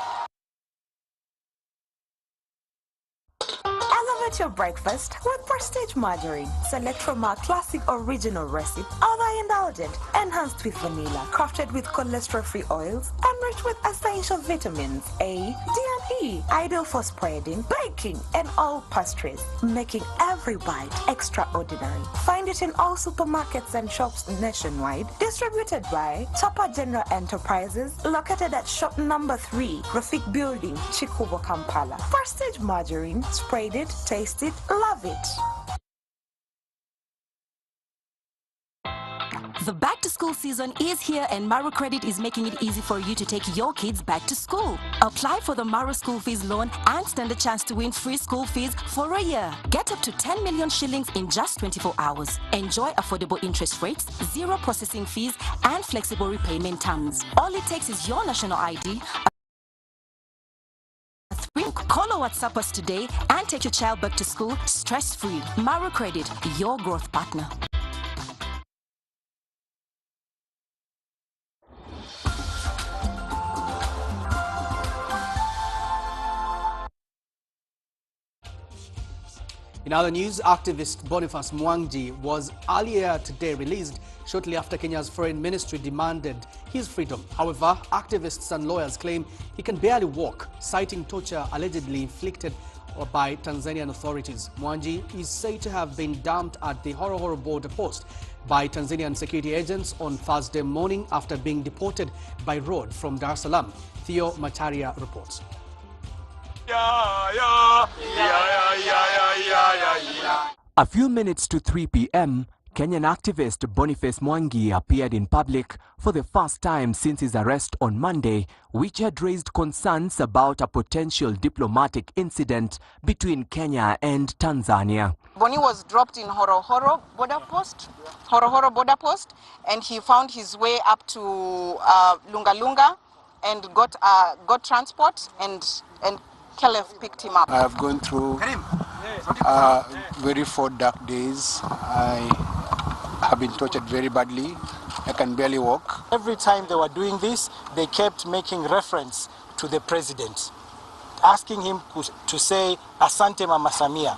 Elevate your breakfast with Prestige Margarine. Select from our classic original recipe, other indulgent, enhanced with vanilla, crafted with cholesterol-free oils, enriched with essential vitamins A, D, and E, ideal for spreading, baking, and all pastries, making every bite extraordinary. Find it in all supermarkets and shops nationwide, distributed by Topper General Enterprises, located at shop number 3, Rafik Building, Chikubo, Kampala. Prestige Margarine, sprayed it, taste it, love it. The back-to-school season is here and Maro Credit is making it easy for you to take your kids back to school. Apply for the Maro School Fees Loan and stand a chance to win free school fees for a year. Get up to 10 million shillings in just 24 hours. Enjoy affordable interest rates, zero processing fees, and flexible repayment terms. All it takes is your national ID, call or WhatsApp us today and take your child back to school stress-free. Maro Credit, your growth partner. In other news, activist Boniface Mwangi was earlier today released shortly after Kenya's foreign ministry demanded his freedom. However, activists and lawyers claim he can barely walk, citing torture allegedly inflicted by Tanzanian authorities. Mwangi is said to have been dumped at the Horohoro border post by Tanzanian security agents on Thursday morning after being deported by road from Dar es Salaam. Theo Macharia reports. A few minutes to 3 p.m., Kenyan activist Boniface Mwangi appeared in public for the first time since his arrest on Monday, which had raised concerns about a potential diplomatic incident between Kenya and Tanzania. Boni was dropped in Horohoro border post, and he found his way up to Lunga Lunga and got transport, and Caleb picked him up. I have gone through very 4 dark days. I have been tortured very badly. I can barely walk. Every time they were doing this, they kept making reference to the president, asking him to say Asante Mama Samia,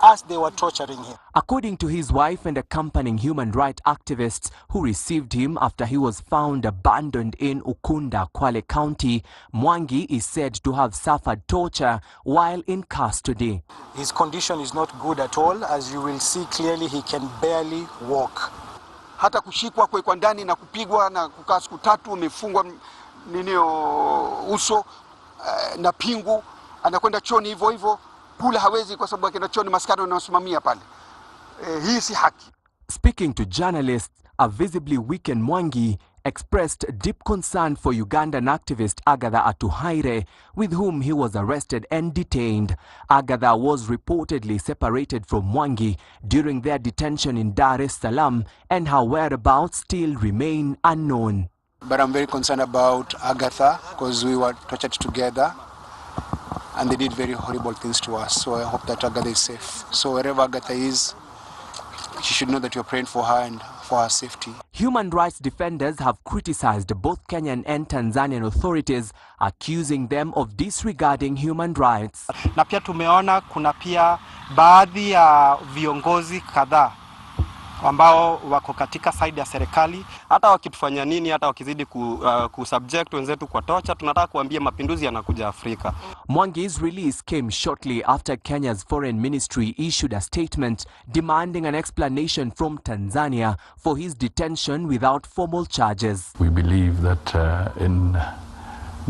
as they were torturing him. According to his wife and accompanying human rights activists who received him after he was found abandoned in Ukunda, Kwale County, Mwangi is said to have suffered torture while in custody. His condition is not good at all. As you will see clearly, he can barely walk. Hata kushikwa kuwekwa ndani na kupigwa na kukaa siku 3 umefungwa uso na pingu, anakwenda choni hivyo hivyo, kula hawezi kwa sababu akienda choni maskari wanaosimamia pale. Hii si haki. Speaking to journalists, a visibly weakened Mwangi expressed deep concern for Ugandan activist Agatha Atuhaire, with whom he was arrested and detained. Agatha was reportedly separated from Mwangi during their detention in Dar es Salaam, and her whereabouts still remain unknown. But I'm very concerned about Agatha because we were tortured together and they did very horrible things to us. So I hope that Agatha is safe. So wherever Agatha is, she should know that you're praying for her and for her safety. Human rights defenders have criticized both Kenyan and Tanzanian authorities, accusing them of disregarding human rights. Na pia tumeona kuna pia baadhi ya viongozi kadhaa ambao wako katika side ya serikali, hata wakitufanya nini, hata wakizidi kusubject wenzetu kwa torture, tunataka kuambia mapinduzi yanakuja Afrika. Mwangi's release came shortly after Kenya's foreign ministry issued a statement demanding an explanation from Tanzania for his detention without formal charges. We believe that in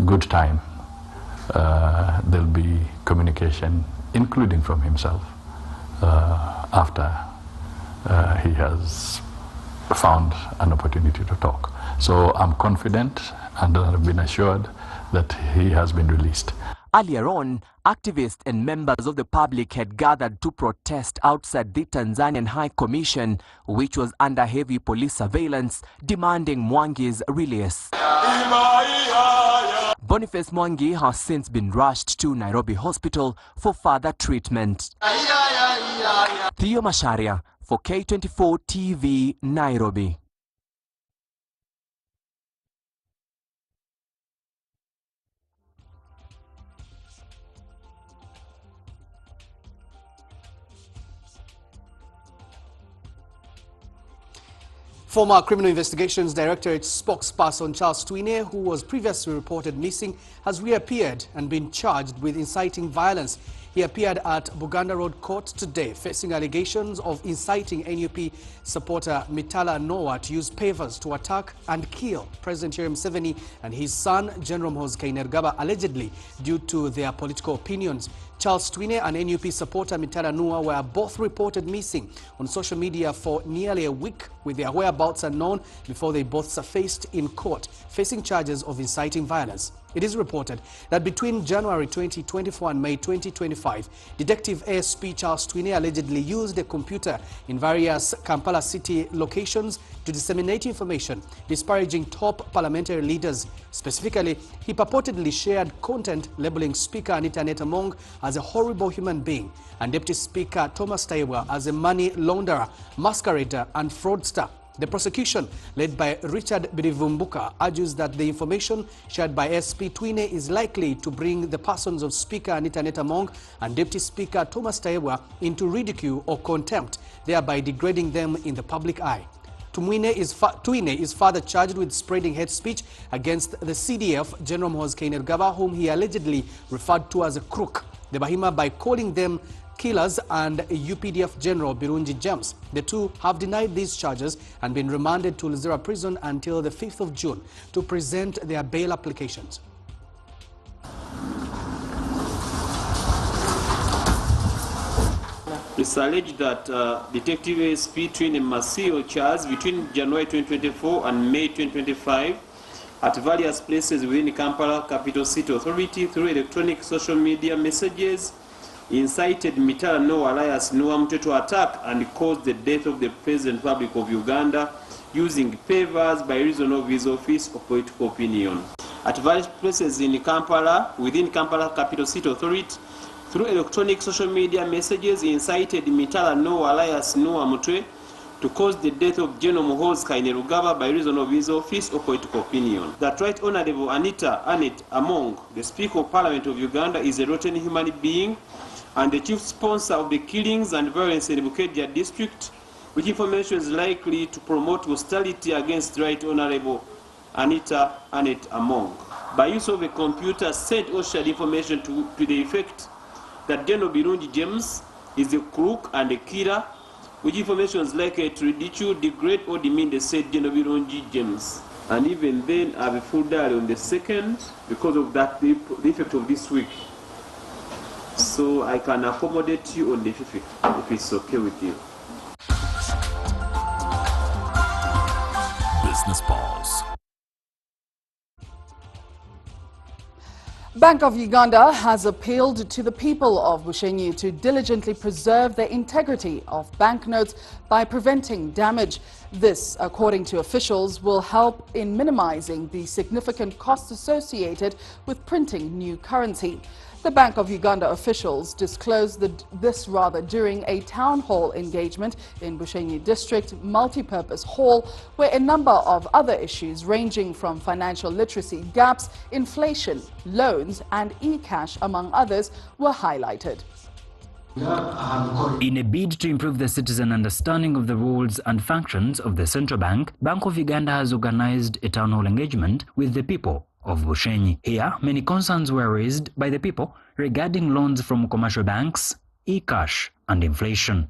good time there'll be communication, including from himself, after he has found an opportunity to talk. So I'm confident and I've been assured that he has been released. Earlier on, activists and members of the public had gathered to protest outside the Tanzanian High Commission, which was under heavy police surveillance, demanding Mwangi's release. Boniface Mwangi has since been rushed to Nairobi Hospital for further treatment. Theo Masharia for K24 TV, Nairobi. Former Criminal Investigations Directorate spokesperson Charles Twine, who was previously reported missing, has reappeared and been charged with inciting violence. He appeared at Buganda Road Court today, facing allegations of inciting NUP supporter Mitala Noah to use pavers to attack and kill President Yoweri Museveni and his son, General Muhoozi Kainerugaba, allegedly due to their political opinions. Charles Twine and NUP supporter Mitala Noah were both reported missing on social media for nearly a week, with their whereabouts unknown before they both surfaced in court, facing charges of inciting violence. It is reported that between January 2024 and May 2025, Detective ASP Charles Twine allegedly used a computer in various Kampala city locations to disseminate information disparaging top parliamentary leaders. Specifically, he purportedly shared content labeling Speaker Anita Among as a horrible human being and Deputy Speaker Thomas Taiwa as a money launderer, masquerader and fraudster. The prosecution, led by Richard Birivumbuka, argues that the information shared by SP Twine is likely to bring the persons of Speaker Anita Among and Deputy Speaker Thomas Taiwa into ridicule or contempt, thereby degrading them in the public eye. Twine is further charged with spreading hate speech against the CDF, General Muhoozi Kainerugaba, whom he allegedly referred to as a crook, the Bahima, by calling them killers, and UPDF General Birungi James. The two have denied these charges and been remanded to Luzira prison until the 5th of June to present their bail applications. It's alleged that Detective ASP Twine Masio charged between January 2024 and May 2025 at various places within Kampala Capital City Authority through electronic social media messages incited Mitala Noah alias Noah Mutwe to attack and cause the death of the President Republic of Uganda using pavers by reason of his office or political opinion. At various places in Kampala, within Kampala Capital City Authority, through electronic social media messages, incited Mitala Noah alias Noah Mutwe to cause the death of General Muhoozi Kainerugaba by reason of his office or political opinion. That Right Honorable Anita Among, the Speaker of Parliament of Uganda, is a rotten human being and the chief sponsor of the killings and violence in the Bukedja district, which information is likely to promote hostility against Right Honorable Anita Among. By use of a computer, sent or shared information to the effect that General Birungi James is a crook and a killer, which information is likely to ridicule, degrade or demean the said General Birungi James. And even then, I have a full diary on the 2nd because of that, the effect of this week. So I can accommodate you on the 5th, if it's okay with you. Business Pulse. Bank of Uganda has appealed to the people of Bushenyi to diligently preserve the integrity of banknotes by preventing damage. This, according to officials, will help in minimizing the significant costs associated with printing new currency. The Bank of Uganda officials disclosed this during a town hall engagement in Bushenyi District Multipurpose Hall, where a number of other issues ranging from financial literacy gaps, inflation, loans and e-cash, among others, were highlighted. In a bid to improve the citizen understanding of the roles and functions of the central bank, Bank of Uganda has organized a town hall engagement with the people of Bushenyi. Here, many concerns were raised by the people regarding loans from commercial banks, e-cash and inflation.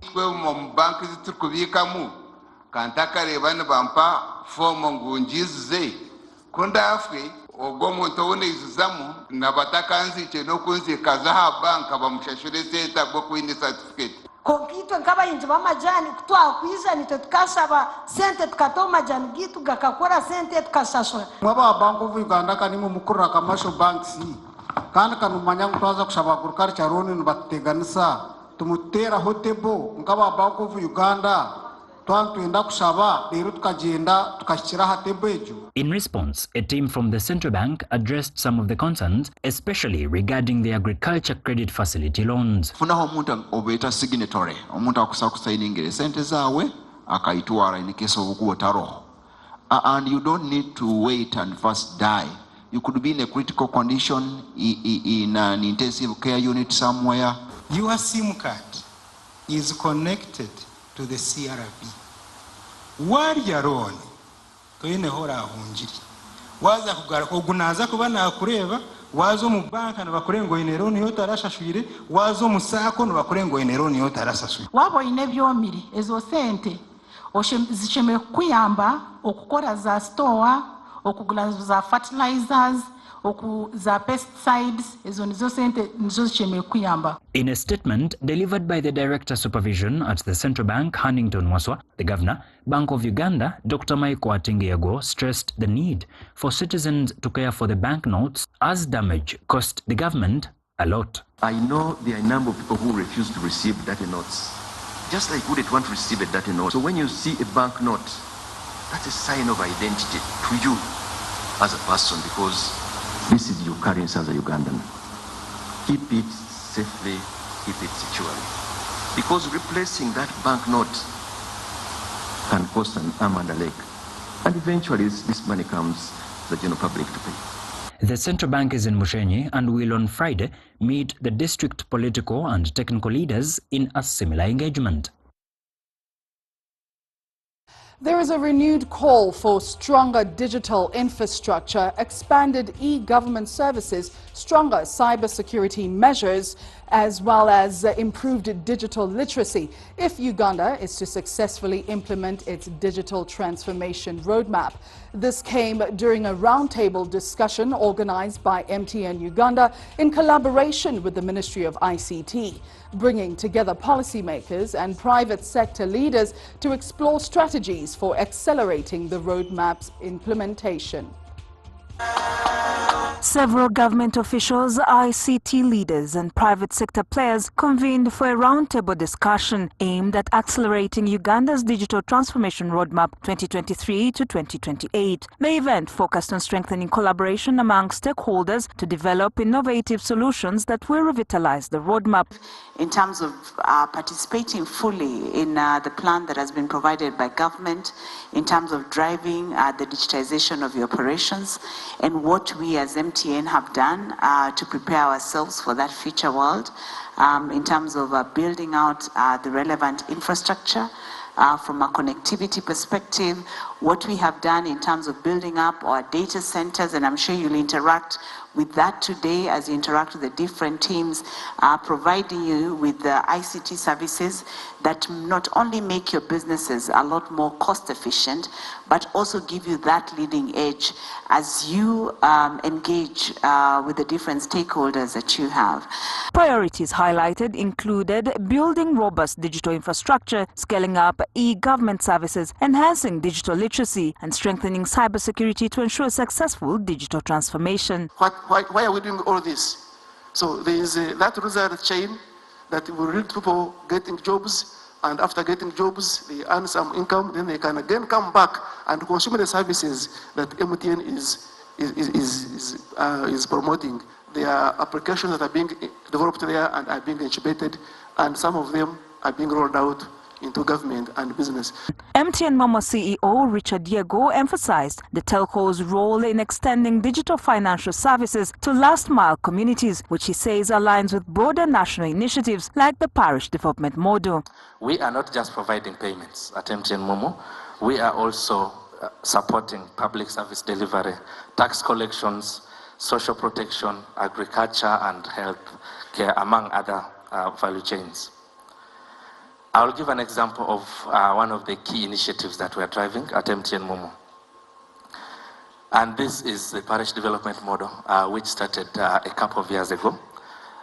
Kompito nkaba yinji bamajani kutwa kwiza nitetukasaba sente tukato majani gitu gakakora sente tukasasura mwaba Bank of Uganda kanimu mukura commercial banks kandi kanumanya kutwaza kushaba agriculture loan nibateganisa tumutera hotebo nkaba Bank of Uganda. In response, a team from the central bank addressed some of the concerns, especially regarding the agriculture credit facility loans. Funaho omuntu obeta signatory, omuntu akusa kusainingira sente zawe akaitwara in case of okuwotaro. And you don't need to wait and first die. You could be in a critical condition in an intensive care unit somewhere. Your SIM card is connected to the CRB. Wariyaroni toine hora hunjiri waza kugarako ogunaza kuba nakureba wazo mu banka nabakurengo ineroni yotarashashwire wazo musako nabakurengo ineroni yotarasashwire wabo inebyomiri ezo sente zisheme kuyamba okukora za store okugula za fertilizers za pesticides ezo nizo sente nizo zisheme kuyamba. In a statement delivered by the Director Supervision at the Central Bank, Hannington Waswa, the Governor, Bank of Uganda, Dr. Michael Atingiago, stressed the need for citizens to care for the banknotes as damage cost the government a lot. I know there are a number of people who refuse to receive dirty notes, just like wouldn't want to receive a dirty note. So when you see a banknote, that's a sign of identity to you as a person, because this is your currency as a Ugandan. Keep it safely, keep it securely. Because replacing that banknote can cost an arm and a leg. And eventually this money comes to the general public to pay. The central bank is in Bushenyi and will on Friday meet the district political and technical leaders in a similar engagement. There is a renewed call for stronger digital infrastructure, expanded e-government services, stronger cybersecurity measures, as well as improved digital literacy if Uganda is to successfully implement its digital transformation roadmap. This came during a roundtable discussion organized by MTN Uganda in collaboration with the Ministry of ICT, bringing together policymakers and private sector leaders to explore strategies for accelerating the roadmap's implementation. Several government officials, ICT leaders and private sector players convened for a roundtable discussion aimed at accelerating Uganda's digital transformation roadmap 2023 to 2028. The event focused on strengthening collaboration among stakeholders to develop innovative solutions that will revitalize the roadmap. In terms of participating fully in the plan that has been provided by government, in terms of driving the digitization of the operations, and what we as MTN have done to prepare ourselves for that future world, in terms of building out the relevant infrastructure, from a connectivity perspective, what we have done in terms of building up our data centers, and I'm sure you'll interact with that today as you interact with the different teams, providing you with the ICT services that not only make your businesses a lot more cost efficient, but also give you that leading edge as you engage with the different stakeholders that you have. Priorities highlighted included building robust digital infrastructure, scaling up e-government services, enhancing digital literacy and strengthening cybersecurity to ensure successful digital transformation. Why are we doing all this? So there is that result chain that will lead people getting jobs, and after getting jobs, they earn some income, then they can again come back and consume the services that MTN is promoting. There are applications that are being developed there and are being incubated, and some of them are being rolled out into government and business. MTN Momo CEO Richard Diego emphasized the telco's role in extending digital financial services to last-mile communities, which he says aligns with broader national initiatives like the parish development model. We are not just providing payments at MTN Momo, we are also supporting public service delivery, tax collections, social protection, agriculture and health care, among other value chains. I'll give an example of one of the key initiatives that we are driving at MTN Momo. And this is the parish development model, which started a couple of years ago.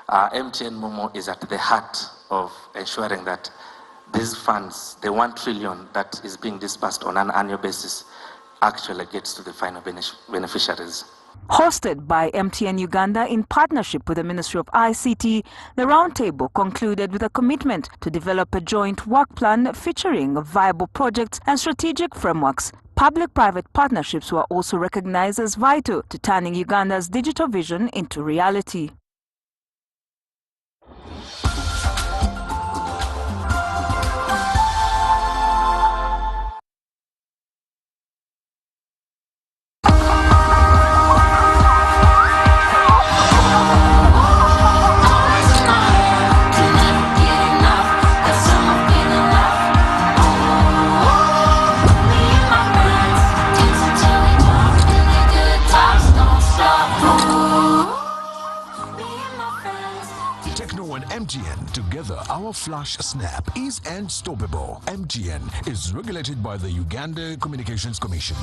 MTN Momo is at the heart of ensuring that these funds, the 1 trillion that is being disbursed on an annual basis, actually gets to the final beneficiaries. Hosted by MTN Uganda in partnership with the Ministry of ICT, the roundtable concluded with a commitment to develop a joint work plan featuring viable projects and strategic frameworks. Public-private partnerships were also recognized as vital to turning Uganda's digital vision into reality. MTN, together our flash snap is unstoppable. MTN is regulated by the Uganda Communications Commission.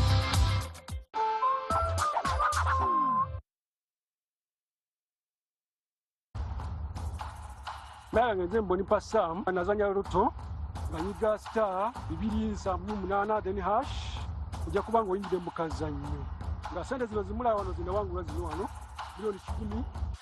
Nze Mbonipa Sam nazanya Ruto nganyiga star 278 then hash ujja kuba ngo oyingire mu kazannyo nga sente zino zimula wano zina wangu lazino wano milioni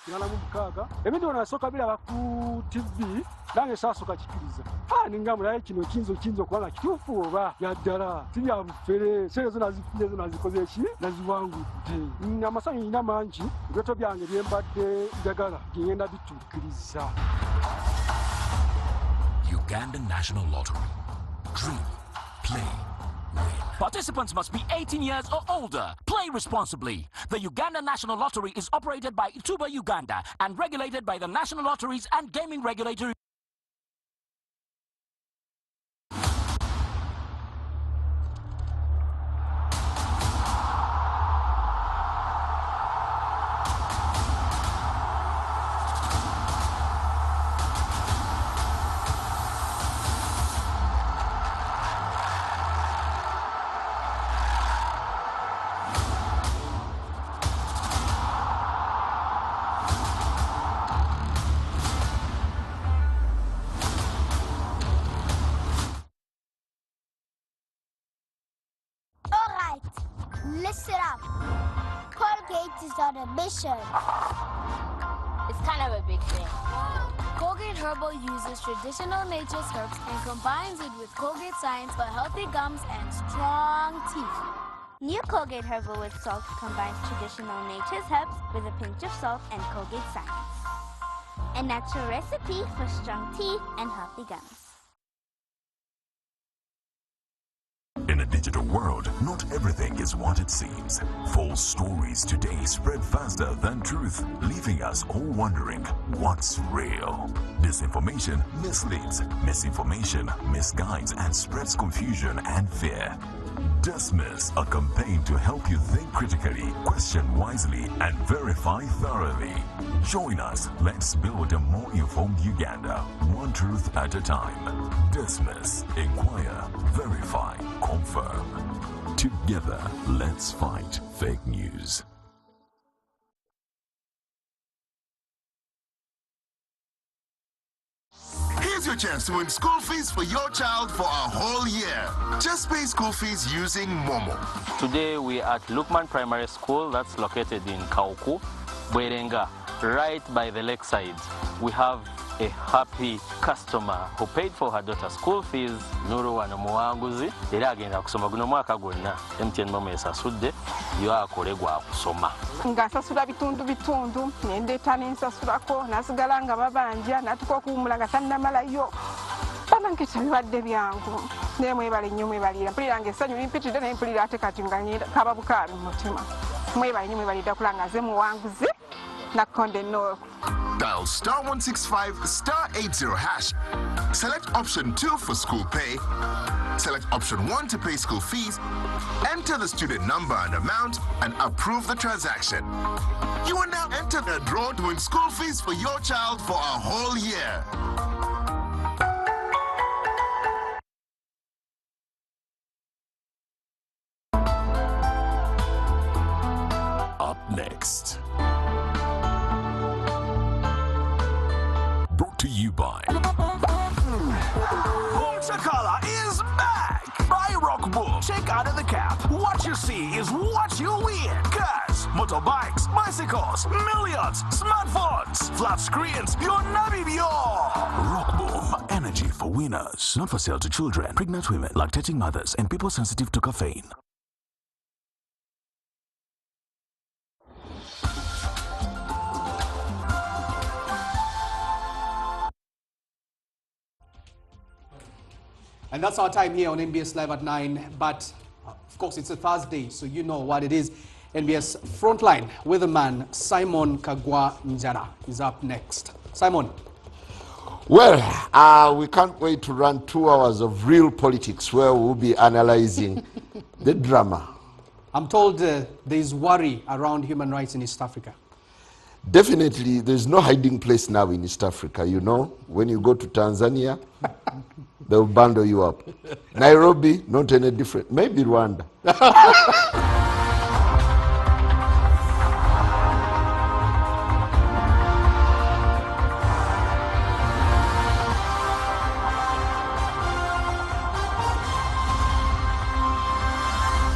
10 ebintu nasooka biraba ku TV nange saasoka kikiriza ninga mulaye kino kinzo kubanga kituufu oba yaddala tibya bufere sente zona zikoze ki naziwangudde amasanyu nina mangi ebyoto byange byembadde njagala genda bituukiriza. Uganda National Lottery. Dream, play, win. Participants must be 18 years or older. Play responsibly. The Uganda National Lottery is operated by Ituba Uganda and regulated by the National Lotteries and Gaming Regulatory. Listen up. Colgate is on a mission. It's kind of a big thing. Colgate Herbal uses traditional nature's herbs and combines it with Colgate Science for healthy gums and strong teeth. New Colgate Herbal with Salt combines traditional nature's herbs with a pinch of salt and Colgate Science. A natural recipe for strong teeth and healthy gums. In a digital world, not everything is what it seems. False stories today spread faster than truth, leaving us all wondering what's real. Disinformation misleads, misinformation misguides and spreads confusion and fear. Dismiss, a campaign to help you think critically, question wisely, and verify thoroughly. Join us. Let's build a more informed Uganda, one truth at a time. Dismiss, inquire, verify, confirm. Together, let's fight fake news. Here's your chance to win school fees for your child for a whole year. Just pay school fees using Momo. Today we are at Lukman Primary School that's located in Kauku, Bwerenga, right by the lakeside. We have a happy customer who paid for her daughter's school fees. Nuru wano muwanguzi era agenda kusoma guno mwaka gwonna. MTN Momo esasudde yo akolegwa kusoma. Ngasasula bitundu nendeta nensasulako nasigala nga babanja natuka okuwumula nga tannamalayo bananketa bibadde byangu naye mwebale nnyo mwebalira mpulira ng'essanyu limpitidde naye mpulira ate kati nga kaba bukaabi mu mutima mwebale nnyo mwebalira kula nga ze muwanguzi nakonde nnoo. Dial *165 *80 hash. Select option 2 for school pay. Select option 1 to pay school fees. Enter the student number and amount and approve the transaction. You are now entered a draw to win school fees for your child for a whole year. Up next. Brought to you by Watercolor is back by Rockbull. Check out of the cap. What you see is what you win. Cars, motorbikes, bicycles, millions, smartphones, flat screens, your Navibio. Rockboom, energy for winners. Not for sale to children, pregnant women, lactating mothers, and people sensitive to caffeine. And that's our time here on NBS Live at 9. But, of course, it's a Thursday, so you know what it is. NBS Frontline weatherman Simon Kagwa Njara is up next. Simon. Well, we can't wait to run 2 hours of real politics where we'll be analyzing the drama. I'm told there is worry around human rights in East Africa. Definitely, there's no hiding place now in East Africa, you know. When you go to Tanzania, they'll bundle you up. Nairobi, not any different. Maybe Rwanda.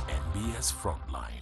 NBS Frontline.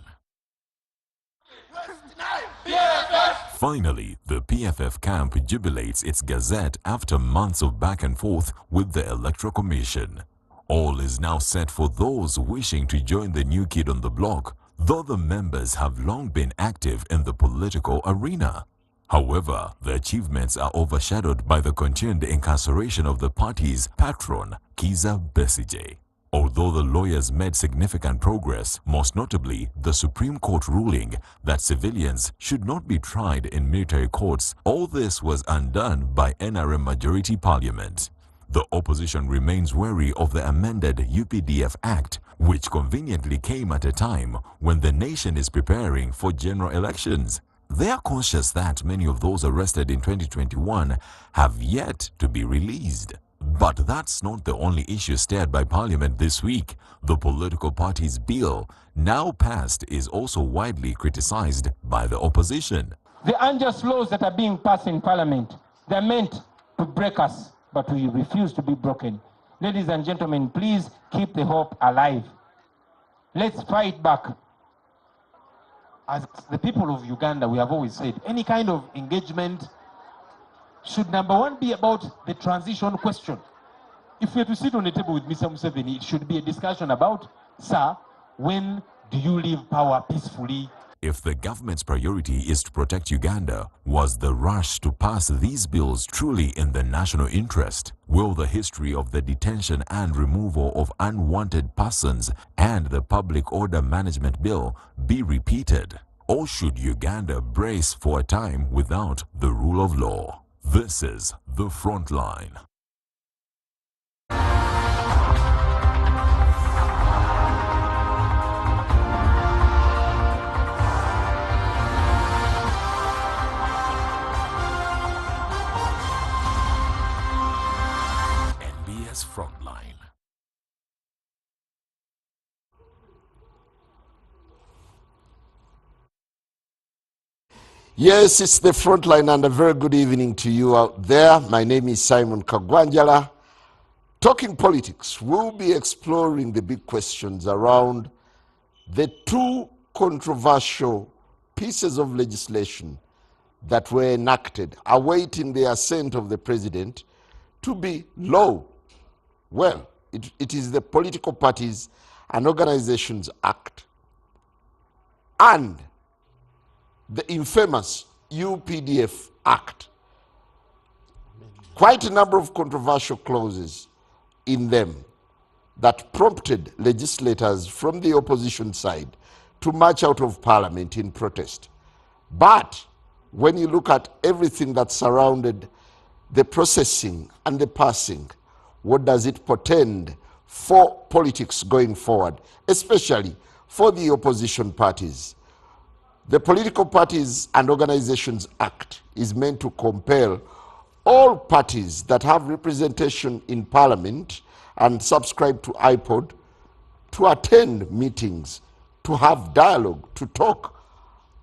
Finally, the PFF camp jubilates its gazette after months of back and forth with the Electoral Commission. All is now set for those wishing to join the new kid on the block, though the members have long been active in the political arena. However, the achievements are overshadowed by the continued incarceration of the party's patron, Kizza Besigye. Although the lawyers made significant progress, most notably the Supreme Court ruling that civilians should not be tried in military courts, all this was undone by NRM majority parliament. The opposition remains wary of the amended UPDF Act, which conveniently came at a time when the nation is preparing for general elections. They are conscious that many of those arrested in 2021 have yet to be released. But that's not the only issue stirred by Parliament this week. The political party's bill, now passed, is also widely criticized by the opposition. The unjust laws that are being passed in Parliament, they're meant to break us, but we refuse to be broken. Ladies and gentlemen, please keep the hope alive. Let's fight back. As the people of Uganda, we have always said, any kind of engagement should, number one, be about the transition question. If we are to sit on the table with Mr. Museveni, it should be a discussion about, sir, when do you leave power peacefully? If the government's priority is to protect Uganda, was the rush to pass these bills truly in the national interest? Will the history of the detention and removal of unwanted persons and the Public Order Management Bill be repeated? Or should Uganda brace for a time without the rule of law? This is The Frontline. NBS Frontline. Yes, it's the Frontline, and a very good evening to you out there. My name is Simon Kagwanjala. Talking politics, we'll be exploring the big questions around the two controversial pieces of legislation that were enacted, awaiting the assent of the president to be law. Well, it is the Political Parties and Organizations Act and the infamous UPDF Act. Quite a number of controversial clauses in them that prompted legislators from the opposition side to march out of parliament in protest. But when you look at everything that surrounded the processing and the passing, what does it portend for politics going forward, especially for the opposition parties? The Political Parties and Organizations Act is meant to compel all parties that have representation in Parliament and subscribe to IPOD to attend meetings, to have dialogue, to talk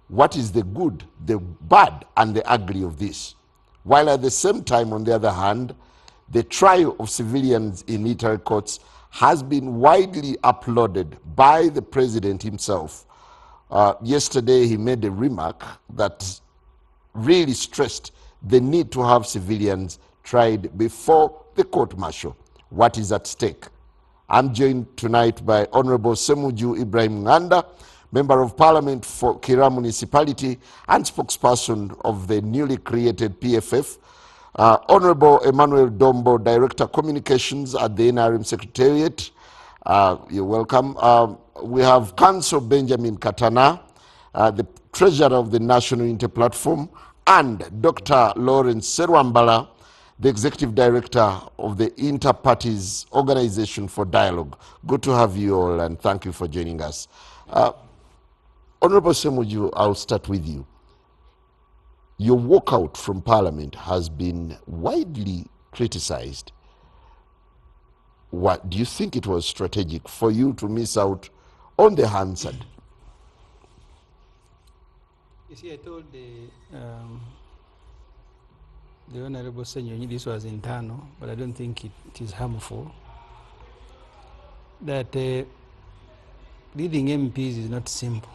what is the good, the bad, and the ugly of this. While at the same time, on the other hand, the trial of civilians in military courts has been widely applauded by the president himself. Yesterday, he made a remark that really stressed the need to have civilians tried before the court-martial. What is at stake? I'm joined tonight by Honorable Semuju Ibrahim Nganda, Member of Parliament for Kira Municipality and spokesperson of the newly created PFF. Honorable Emmanuel Dombo, Director Communications at the NRM Secretariat. You're welcome. We have Council Benjamin Katana, the Treasurer of the National Inter-Platform, and Dr. Lawrence Serwambala, the Executive Director of the Inter-Parties Organization for Dialogue. Good to have you all, and thank you for joining us. Honorable Semuju, I'll start with you. Your walkout from Parliament has been widely criticized. What do you think it was strategic for you to miss out on the Hansard? You see, I told the Honorable Senyonyi this was internal, but I don't think it is harmful. That leading MPs is not simple.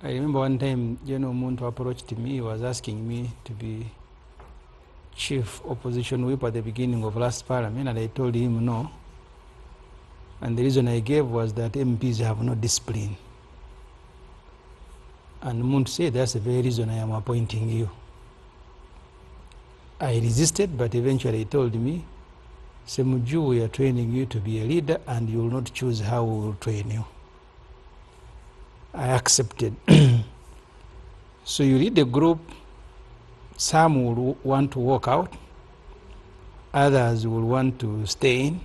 I remember one time General Muntu approached me, he was asking me to be chief opposition whip at the beginning of last parliament, and I told him no. And the reason I gave was that MPs have no discipline. And Muntu said, that's the very reason I am appointing you. I resisted, but eventually he told me, Semuju, we are training you to be a leader, and you will not choose how we will train you. I accepted. So you lead the group, some will want to walk out, others will want to stay in.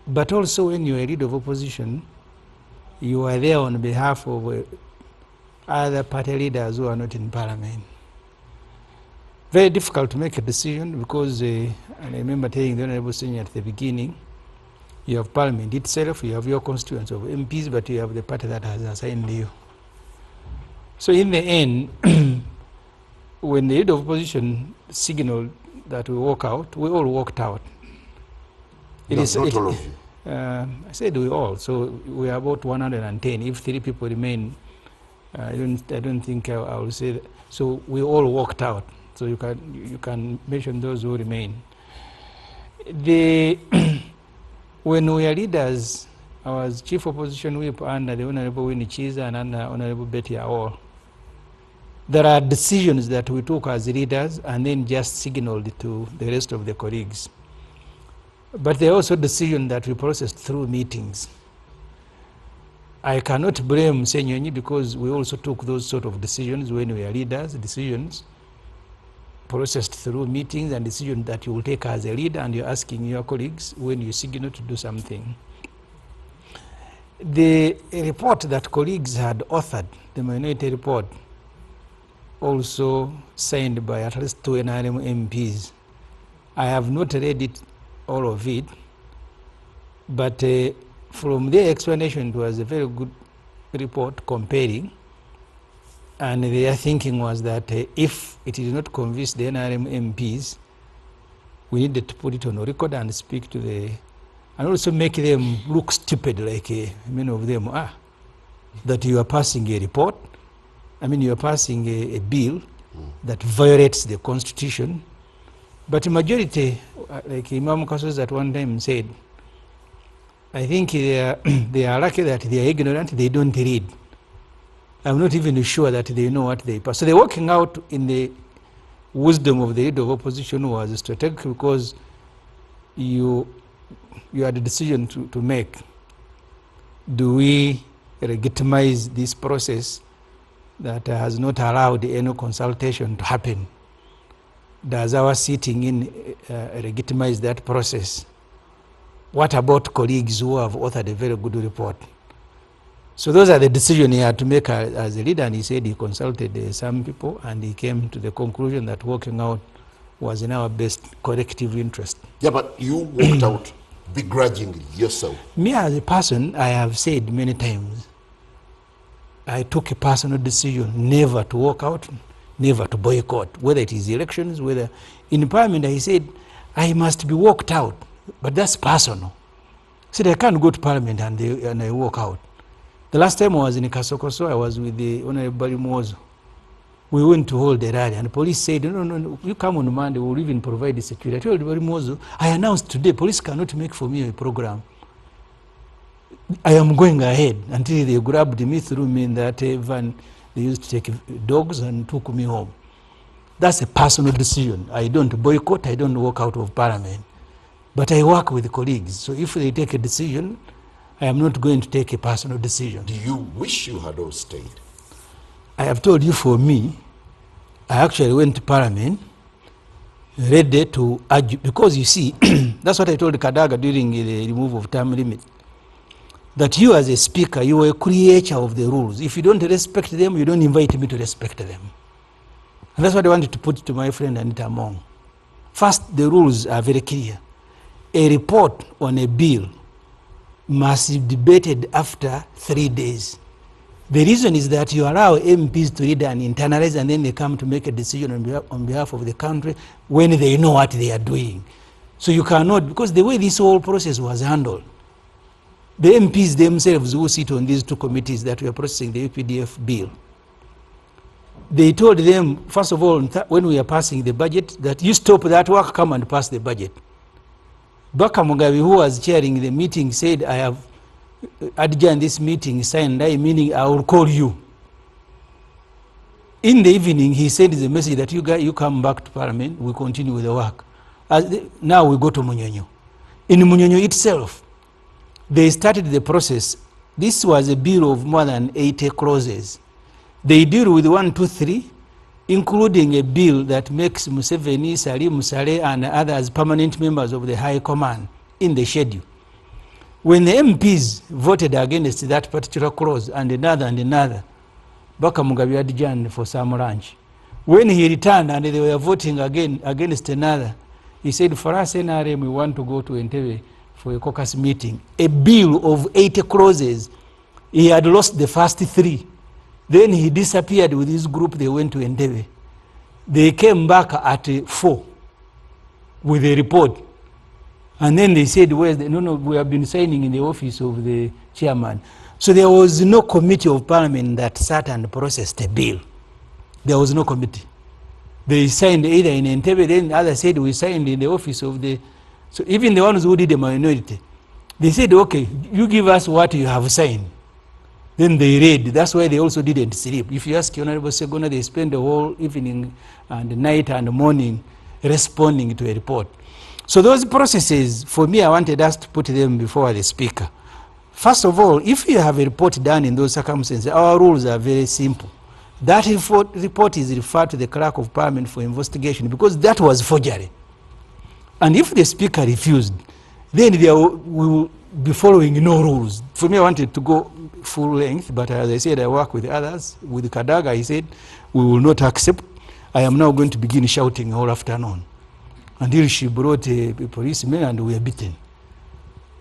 But also when you're a leader of opposition, you are there on behalf of other party leaders who are not in parliament. Very difficult to make a decision because, and I remember telling the Honorable Senior at the beginning, you have parliament itself, you have your constituents of MPs, but you have the party that has assigned you. So in the end, when the leader of opposition signaled that we walk out, we all walked out. Not all of you. I said we all, so we are about 110. If 3 people remain, I don't think I will say that. So we all walked out. So you can mention those who remain. When we are leaders, I was chief opposition whip under the Honorable Winnie Chiza and under Honorable Betty Aol. There are decisions that we took as leaders and then just signaled to the rest of the colleagues. But there are also decisions that we processed through meetings. I cannot blame Senyonyi because we also took those sort of decisions when we are leaders, decisions processed through meetings and decisions that you will take as a leader, and you're asking your colleagues when you signal to do something. The report that colleagues had authored, the minority report, also signed by at least 2 NRM MPs. I have not read it, all of it, but from their explanation, it was a very good report comparing And their thinking was that if it did not convince the NRM MPs, we needed to put it on record and speak to the, and also make them look stupid, like many of them are, that you are passing a report, you are passing a bill that violates the Constitution. But the majority, like Imam Kasos at one time said, I think they are lucky that they are ignorant, they don't read. I'm not even sure that they know what they pass. So they're working out in the wisdom of the leader of opposition was strategic, because you had a decision to make. Do we legitimize this process that has not allowed any consultation to happen? Does our sitting in legitimize that process? What about colleagues who have authored a very good report? So those are the decisions he had to make as a leader, and he said he consulted some people, and he came to the conclusion that working out was in our best collective interest. Yeah, but you walked out begrudgingly yourself. Me as a person, I have said many times, I took a personal decision never to walk out, never to boycott, whether it is elections, whether in Parliament I said I must be walked out, but that's personal. I said I can't go to Parliament and I walk out. The last time I was in Kasokoso, I was with the Honorable Barimozo. We went to hold a rally, and the police said, no, you come on Monday, we'll even provide the security. I told Barimozo, I announced today, police cannot make for me a program. I am going ahead, until they grabbed me, threw me in that van. They used to take dogs and took me home. That's a personal decision. I don't boycott, I don't walk out of Parliament. But I work with colleagues, so if they take a decision, I am not going to take a personal decision. Do you wish you had all stayed? I have told you, for me, I actually went to Parliament ready to argue, because you see, that's what I told Kadaga during the removal of term limit, that you as a speaker, you are a creator of the rules. If you don't respect them, you don't invite me to respect them. And that's what I wanted to put to my friend Anita Among. First, the rules are very clear. A report on a bill must be debated after 3 days. The reason is that you allow MPs to read and internalize, and then they come to make a decision on behalf of the country when they know what they are doing. So you cannot, because the way this whole process was handled, the MPs themselves who sit on these two committees that we are processing the UPDF bill, they told them, first of all, when we are passing the budget, that you stop that work, come and pass the budget. Baka Mugabe, who was chairing the meeting, said, I have adjourned this meeting, signed, meaning I will call you. In the evening, he sent the message that you come back to Parliament, we continue with the work. Now we go to Munyonyo. In Munyonyo itself, they started the process. This was a bill of more than 80 clauses. They deal with 1, 2, 3, including a bill that makes Museveni, Salim Saleh, and others permanent members of the High Command in the schedule. When the MPs voted against that particular clause and another, Baka Mugabe adjourned for some lunch. When he returned and they were voting again against another, he said, for us NRM, we want to go to Entebbe for a caucus meeting. A bill of 80 clauses. He had lost the first 3. Then he disappeared with his group, they went to Entebbe. They came back at 4 with a report. And then they said, no, we have been signing in the office of the chairman. So there was no committee of Parliament that sat and processed a bill. There was no committee. They signed either in Entebbe, then others said we signed in the office of the... So even the ones who did the minority, they said, okay, you give us what you have signed. Then they read. That's why they also didn't sleep. If you ask Honorable Segona, they spend the whole evening and night and morning responding to a report. So those processes, for me, I wanted us to put them before the Speaker. First of all, if you have a report done in those circumstances, our rules are very simple. That report is referred to the Clerk of Parliament for investigation, because that was forgery. And if the Speaker refused, then we will be following no rules. For me, I wanted to go full length, but as I said, I work with others. With Kadaga, I said, we will not accept. I am now going to begin shouting all afternoon, until she brought a policeman and we were beaten.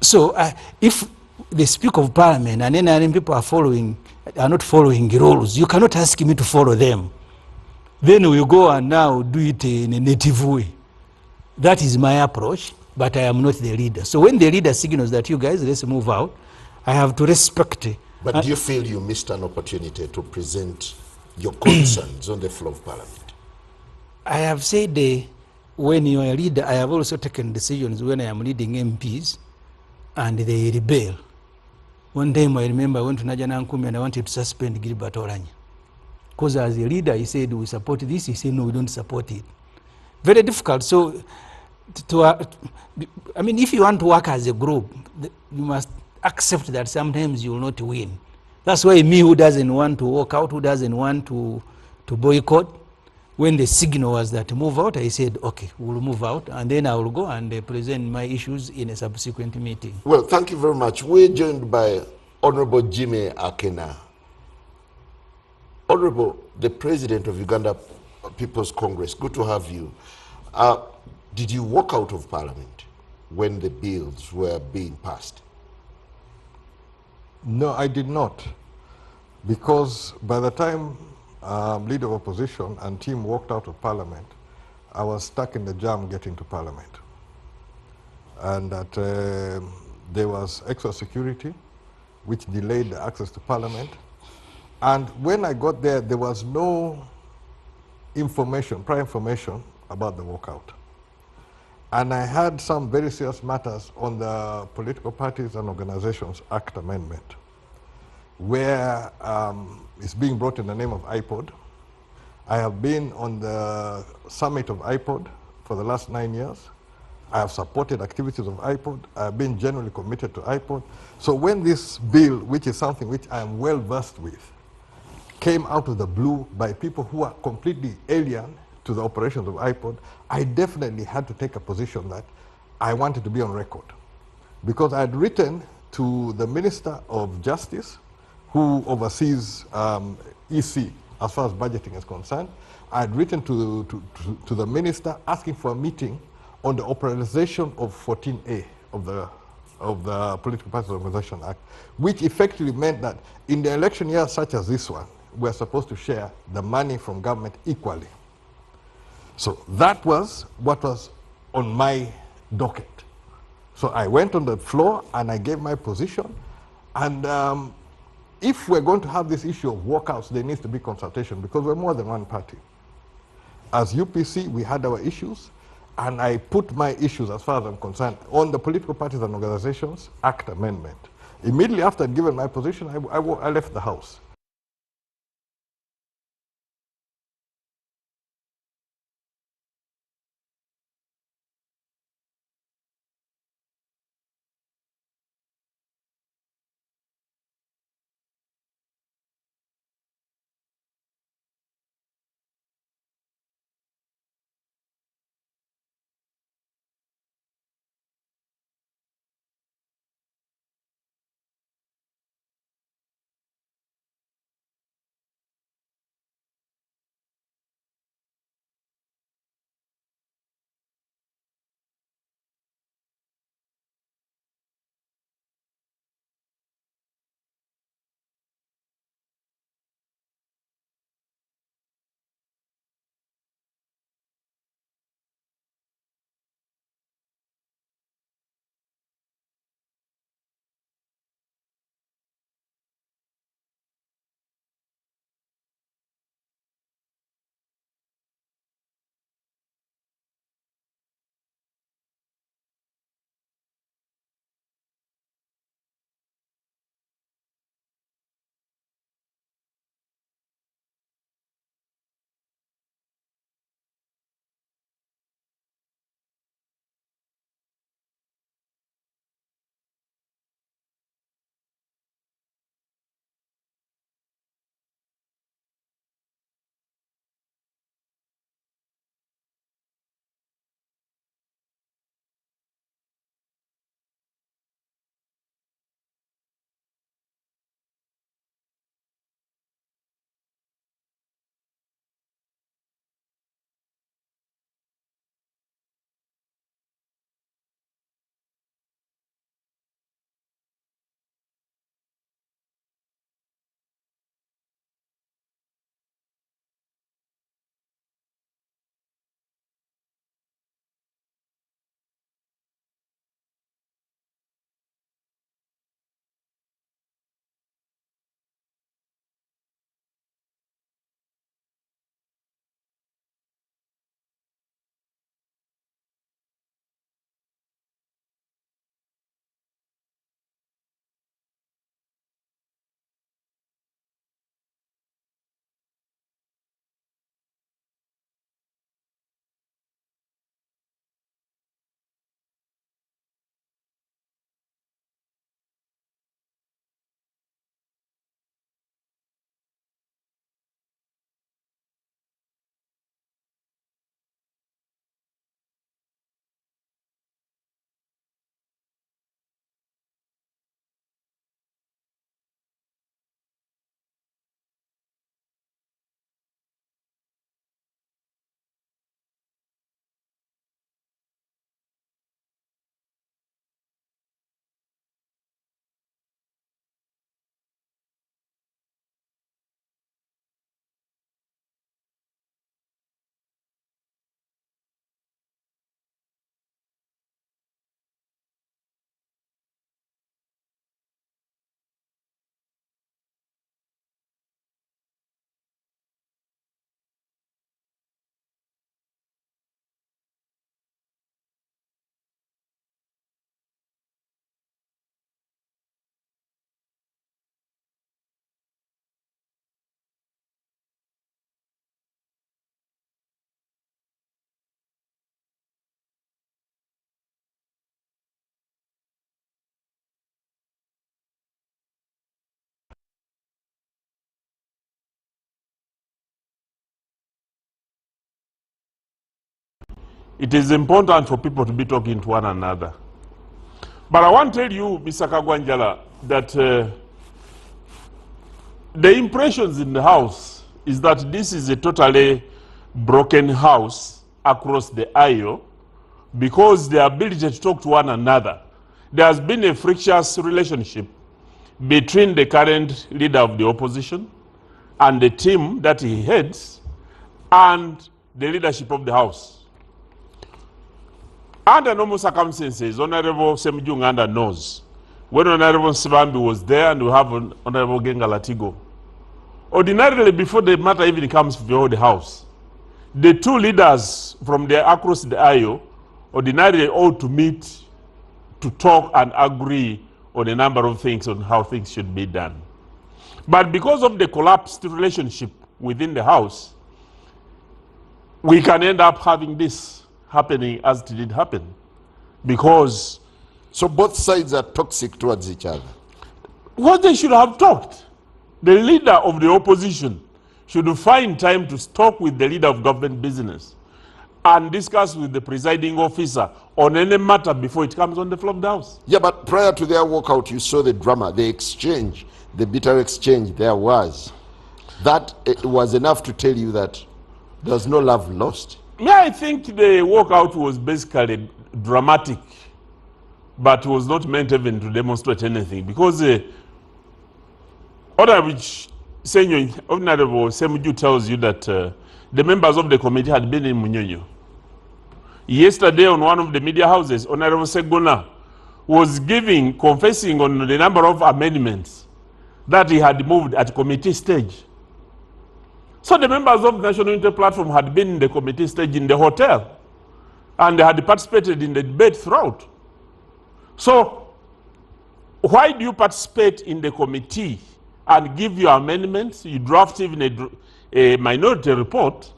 So if the Speaker of Parliament and NRM people are following are not following rules. You cannot ask me to follow them. Then we go and now do it in a native way. That is my approach, but I am not the leader. So when the leader signals that you guys, let's move out, I have to respect. But do you feel you missed an opportunity to present your concerns on the floor of Parliament? I have said when you are a leader, I have also taken decisions when I am leading MPs and they rebel. One time I remember I went to Najana Nkumi and I wanted to suspend Gilbert Oranya. Because as a leader, he said, we support this. He said, no, we don't support it. Very difficult. So, I mean, if you want to work as a group, you must accept that sometimes you will not win. That's why me, who doesn't want to walk out, who doesn't want to boycott, when the signal was that move out, I said, okay, we'll move out, and then I will go and present my issues in a subsequent meeting. Well, thank you very much. We're joined by Honorable Jimmy Akena. Honorable, the President of Uganda People's Congress, good to have you. Did you walk out of Parliament when the bills were being passed? No, I did not. Because by the time Leader of Opposition and team walked out of Parliament, I was stuck in the jam getting to Parliament. And that there was extra security, which delayed the access to Parliament. And when I got there, there was no information, prior information about the walkout. And I had some very serious matters on the Political Parties and Organizations Act amendment, where it's being brought in the name of IPOD. I have been on the summit of IPOD for the last 9 years. I have supported activities of IPOD. I have been generally committed to IPOD. So when this bill, which is something which I am well versed with, came out of the blue by people who are completely alien to the operations of IPOD, I definitely had to take a position that I wanted to be on record. Because I had written to the Minister of Justice, who oversees EC as far as budgeting is concerned. I had written to the Minister asking for a meeting on the operationalization of 14A of the Political Parties Organization Act, which effectively meant that in the election years such as this one, we're supposed to share the money from government equally. So that was what was on my docket. So I went on the floor and I gave my position. And if we're going to have this issue of walkouts, there needs to be consultation because we're more than one party. As UPC, we had our issues, and I put my issues, as far as I'm concerned, on the Political Parties and Organizations Act amendment. Immediately after I'd given my position, I left the House. it is important for people to be talking to one another. But I want to tell you, Mr. Kagwanjala, that the impressions in the house is that this is a totally broken house across the aisle because the ability to talk to one another. There has been a frictious relationship between the current leader of the opposition and the team that he heads and the leadership of the house. Under normal circumstances, Honorable Semju Nganda knows. When Honorable Sivambi was there and we have Honorable Genga Latigo, ordinarily before the matter even comes before the house, the two leaders from there across the aisle ordinarily ought to meet to talk and agree on a number of things on how things should be done. But because of the collapsed relationship within the house, we can end up having this happening as it did happen. Because... So both sides are toxic towards each other? What they should have talked. The leader of the opposition should find time to talk with the leader of government business and discuss with the presiding officer on any matter before it comes on the floor of the house. Yeah, but prior to their walkout, you saw the drama, the exchange, the bitter exchange there was. That it was enough to tell you that there's no love lost. Yeah, I think the walkout was basically dramatic, but was not meant even to demonstrate anything, because order which Honorable Semju tells you that the members of the committee had been in Munyonyo. Yesterday on one of the media houses, Honorable Segona was confessing on the number of amendments that he had moved at committee stage. So the members of the National Unity Platform had been in the committee stage in the hotel, and they had participated in the debate throughout. So why do you participate in the committee and give your amendments, you draft even a minority report,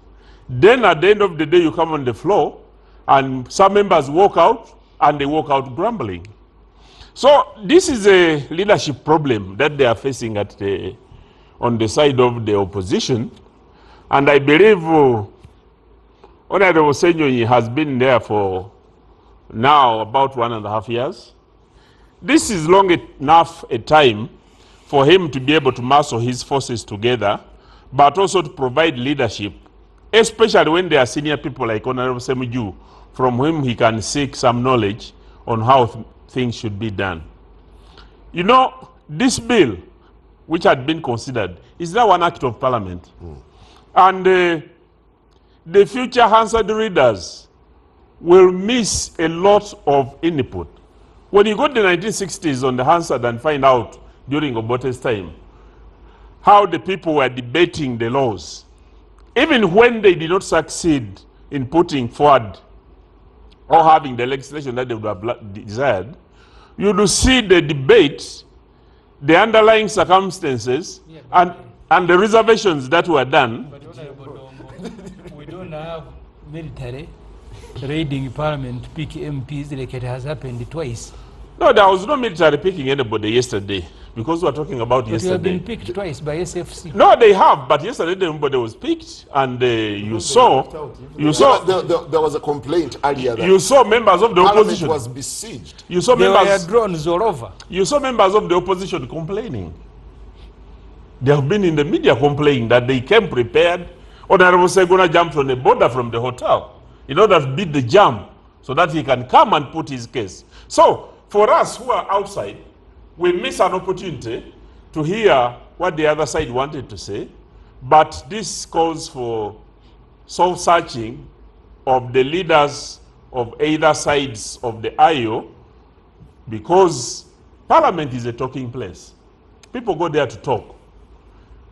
then at the end of the day you come on the floor and some members walk out and they walk out grumbling. So this is a leadership problem that they are facing on the side of the opposition. And I believe Honorable Senyoyi has been there for now about 1.5 years. This is long enough a time for him to be able to muscle his forces together, but also to provide leadership, especially when there are senior people like Honorable Semju, from whom he can seek some knowledge on how things should be done. You know, this bill, which had been considered, is now an act of parliament. And the future Hansard readers will miss a lot of input. When you go to the 1960s on the Hansard and find out during Obote's time how the people were debating the laws, even when they did not succeed in putting forward or having the legislation that they would have desired, you will see the debate, the underlying circumstances, and the reservations that were done. We don't have military raiding parliament to pick MPs like it has happened twice. No, there was no military picking anybody yesterday, because we are talking about yesterday. You have been picked twice by SFC. No, they have, but yesterday nobody was picked, and you saw. There was a complaint earlier that you saw members of the opposition was besieged. You saw there members. were drones all over. You saw members of the opposition complaining. They have been in the media complaining that they came prepared. Honorable Segona jumped on a border from the hotel in order to beat the jam so that he can come and put his case. So, for us who are outside, we miss an opportunity to hear what the other side wanted to say, but this calls for soul-searching of the leaders of either sides of the aisle, because Parliament is a talking place. People go there to talk.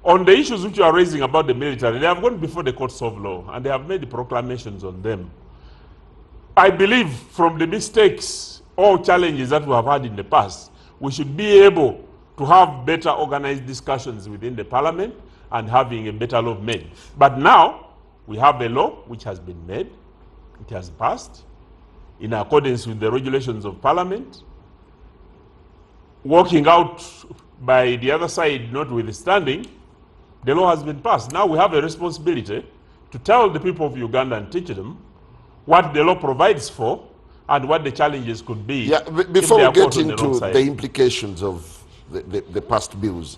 On the issues which you are raising about the military, they have gone before the courts of law and they have made proclamations on them. I believe from the mistakes or challenges that we have had in the past, we should be able to have better organized discussions within the parliament and having a better law made. But now, we have a law which has been made, it has passed, in accordance with the regulations of parliament, working out by the other side notwithstanding, the law has been passed. Now we have a responsibility to tell the people of Uganda and teach them what the law provides for and what the challenges could be. Yeah, before we get into the implications of the past bills,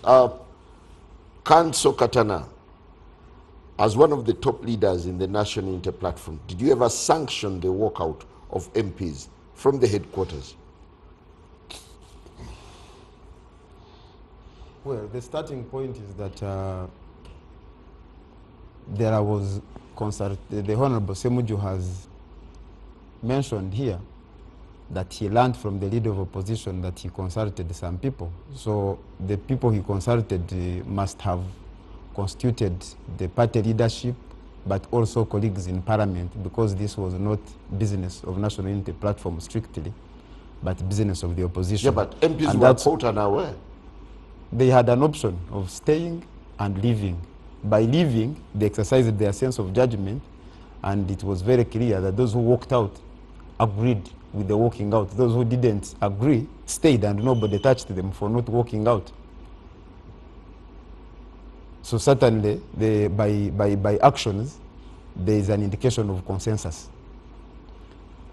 Kanso Katana, as one of the top leaders in the National Unity Platform, did you ever sanction the walkout of MPs from the headquarters? Well, the starting point is that there was the Honorable Semuju has mentioned here that he learned from the leader of opposition that he consulted some people. So the people he consulted must have constituted the party leadership, but also colleagues in parliament, because this was not business of National Unity Platform strictly, but business of the opposition. Yeah, but MPs were caught unaware. They had an option of staying and leaving. By leaving, they exercised their sense of judgment, and it was very clear that those who walked out agreed with the walking out. Those who didn't agree stayed, and nobody touched them for not walking out. So certainly, by actions, there is an indication of consensus.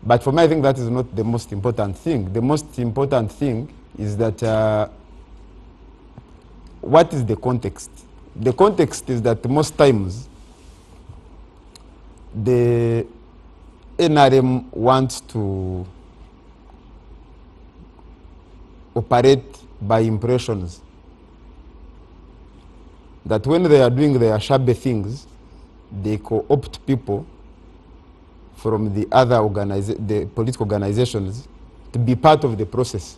But for me, I think that is not the most important thing. The most important thing is that what is the context? The context is that most times the NRM wants to operate by impressions. That when they are doing their shabby things, they co-opt people from the other the political organizations to be part of the process.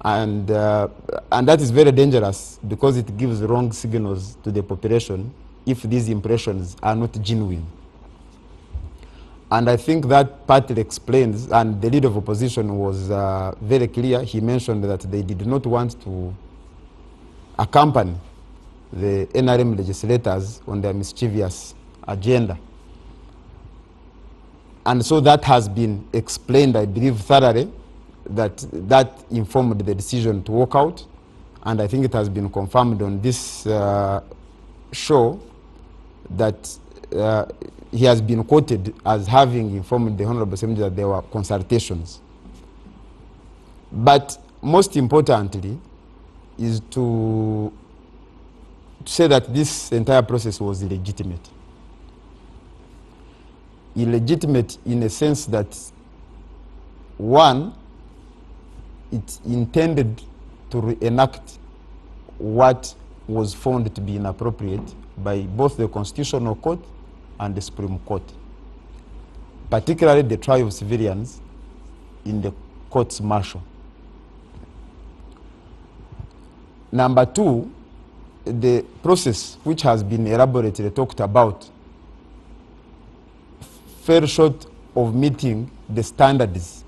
And that is very dangerous because it gives wrong signals to the population if these impressions are not genuine. And I think that partly explains, and the leader of opposition was very clear. He mentioned that they did not want to accompany the NRM legislators on their mischievous agenda. And so that has been explained, I believe, thoroughly, that informed the decision to walk out. And I think it has been confirmed on this show that he has been quoted as having informed the Honorable Assembly that there were consultations. But most importantly is to say that this entire process was illegitimate. Illegitimate in a sense that, one, it intended to reenact what was found to be inappropriate by both the Constitutional Court and the Supreme Court, particularly the trial of civilians in the courts martial. Number two, the process which has been elaborately talked about fell short of meeting the standards.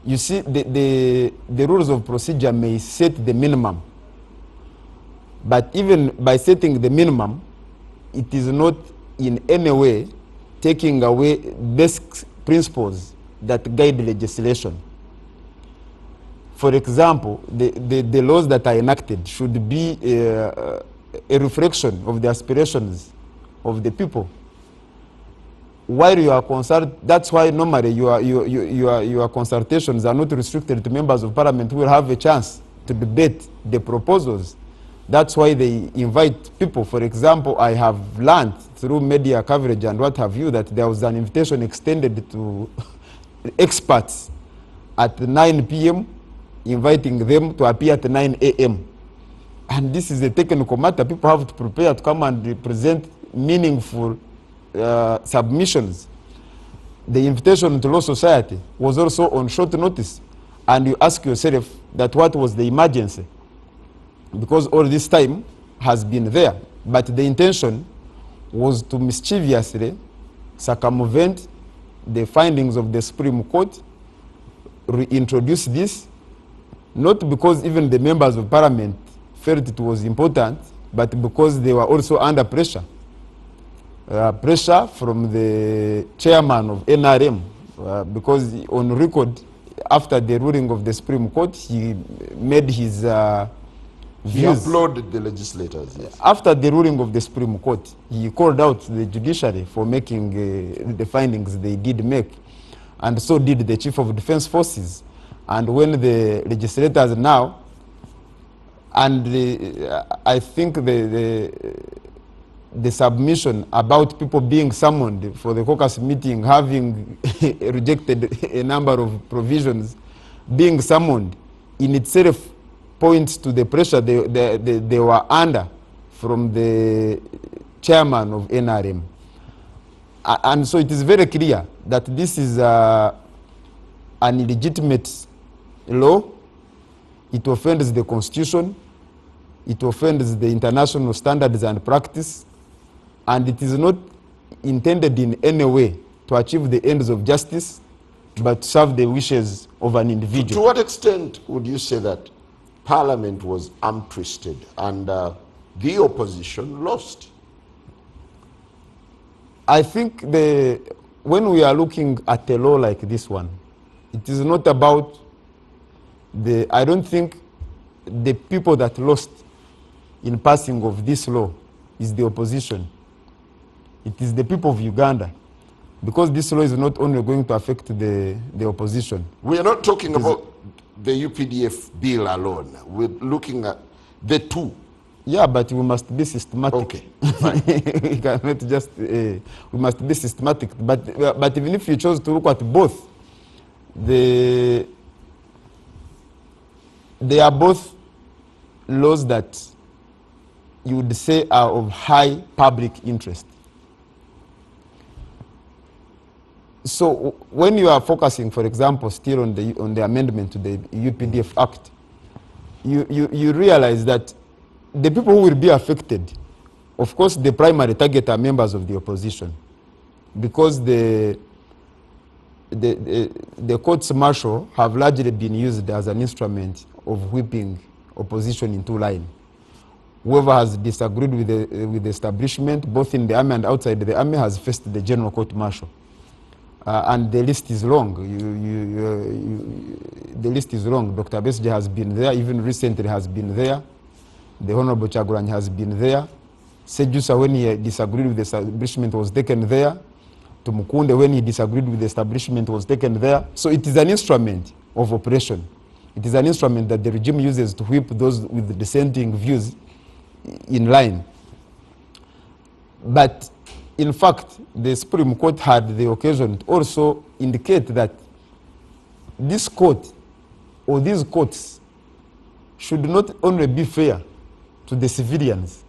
You see, the rules of procedure may set the minimum, but even by setting the minimum, it is not in any way taking away basic principles that guide legislation. For example, the laws that are enacted should be a reflection of the aspirations of the people. While you are concerned, that's why normally your consultations are not restricted to members of parliament who will have a chance to debate the proposals. That's why they invite people. For example, I have learned through media coverage and what have you that there was an invitation extended to experts at 9 p.m. inviting them to appear at 9 a.m. And this is a technical matter. People have to prepare to come and present meaningful submissions. The invitation to Law Society was also on short notice. And you ask yourself that what was the emergency? Because all this time has been there. But the intention was to mischievously circumvent the findings of the Supreme Court, reintroduce this, not because even the members of parliament felt it was important, but because they were also under pressure. Pressure from the chairman of NRM, because on record, after the ruling of the Supreme Court, he made his He applauded the legislators, yes. After the ruling of the Supreme Court, he called out the judiciary for making the findings they did make, and so did the Chief of Defense Forces. And when the legislators now, and I think the submission about people being summoned for the caucus meeting, having rejected a number of provisions, being summoned in itself points to the pressure they were under from the chairman of NRM. And so it is very clear that this is an illegitimate law. It offends the Constitution, it offends the international standards and practice, and it is not intended in any way to achieve the ends of justice, but to serve the wishes of an individual. To what extent would you say that Parliament was arm-twisted and the opposition lost? I think when we are looking at a law like this one, it is not about I don't think the people that lost in passing of this law is the opposition. It is the people of Uganda, because this law is not only going to affect the opposition. We are not talking about the UPDF bill alone. We're looking at the two. Yeah, but we must be systematic. Okay, we cannot just, we must be systematic. But even if you chose to look at both, they are both laws that you would say are of high public interest. So when you are focusing, for example, still on the amendment to the UPDF Act, you realize that the people who will be affected, of course, the primary target are members of the opposition, because the courts martial have largely been used as an instrument of whipping opposition into line. Whoever has disagreed with the establishment, both in the army and outside the army, has faced the general court martial. And the list is long. The list is long. Dr. Besigye has been there, even recently has been there. The Honorable Kyagulanyi has been there. Sejusa, when he disagreed with the establishment, was taken there. Tumukunde, when he disagreed with the establishment, was taken there. So it is an instrument of oppression. It is an instrument that the regime uses to whip those with dissenting views in line. But in fact, the Supreme Court had the occasion to also indicate that this court or these courts should not only be fair to the civilians,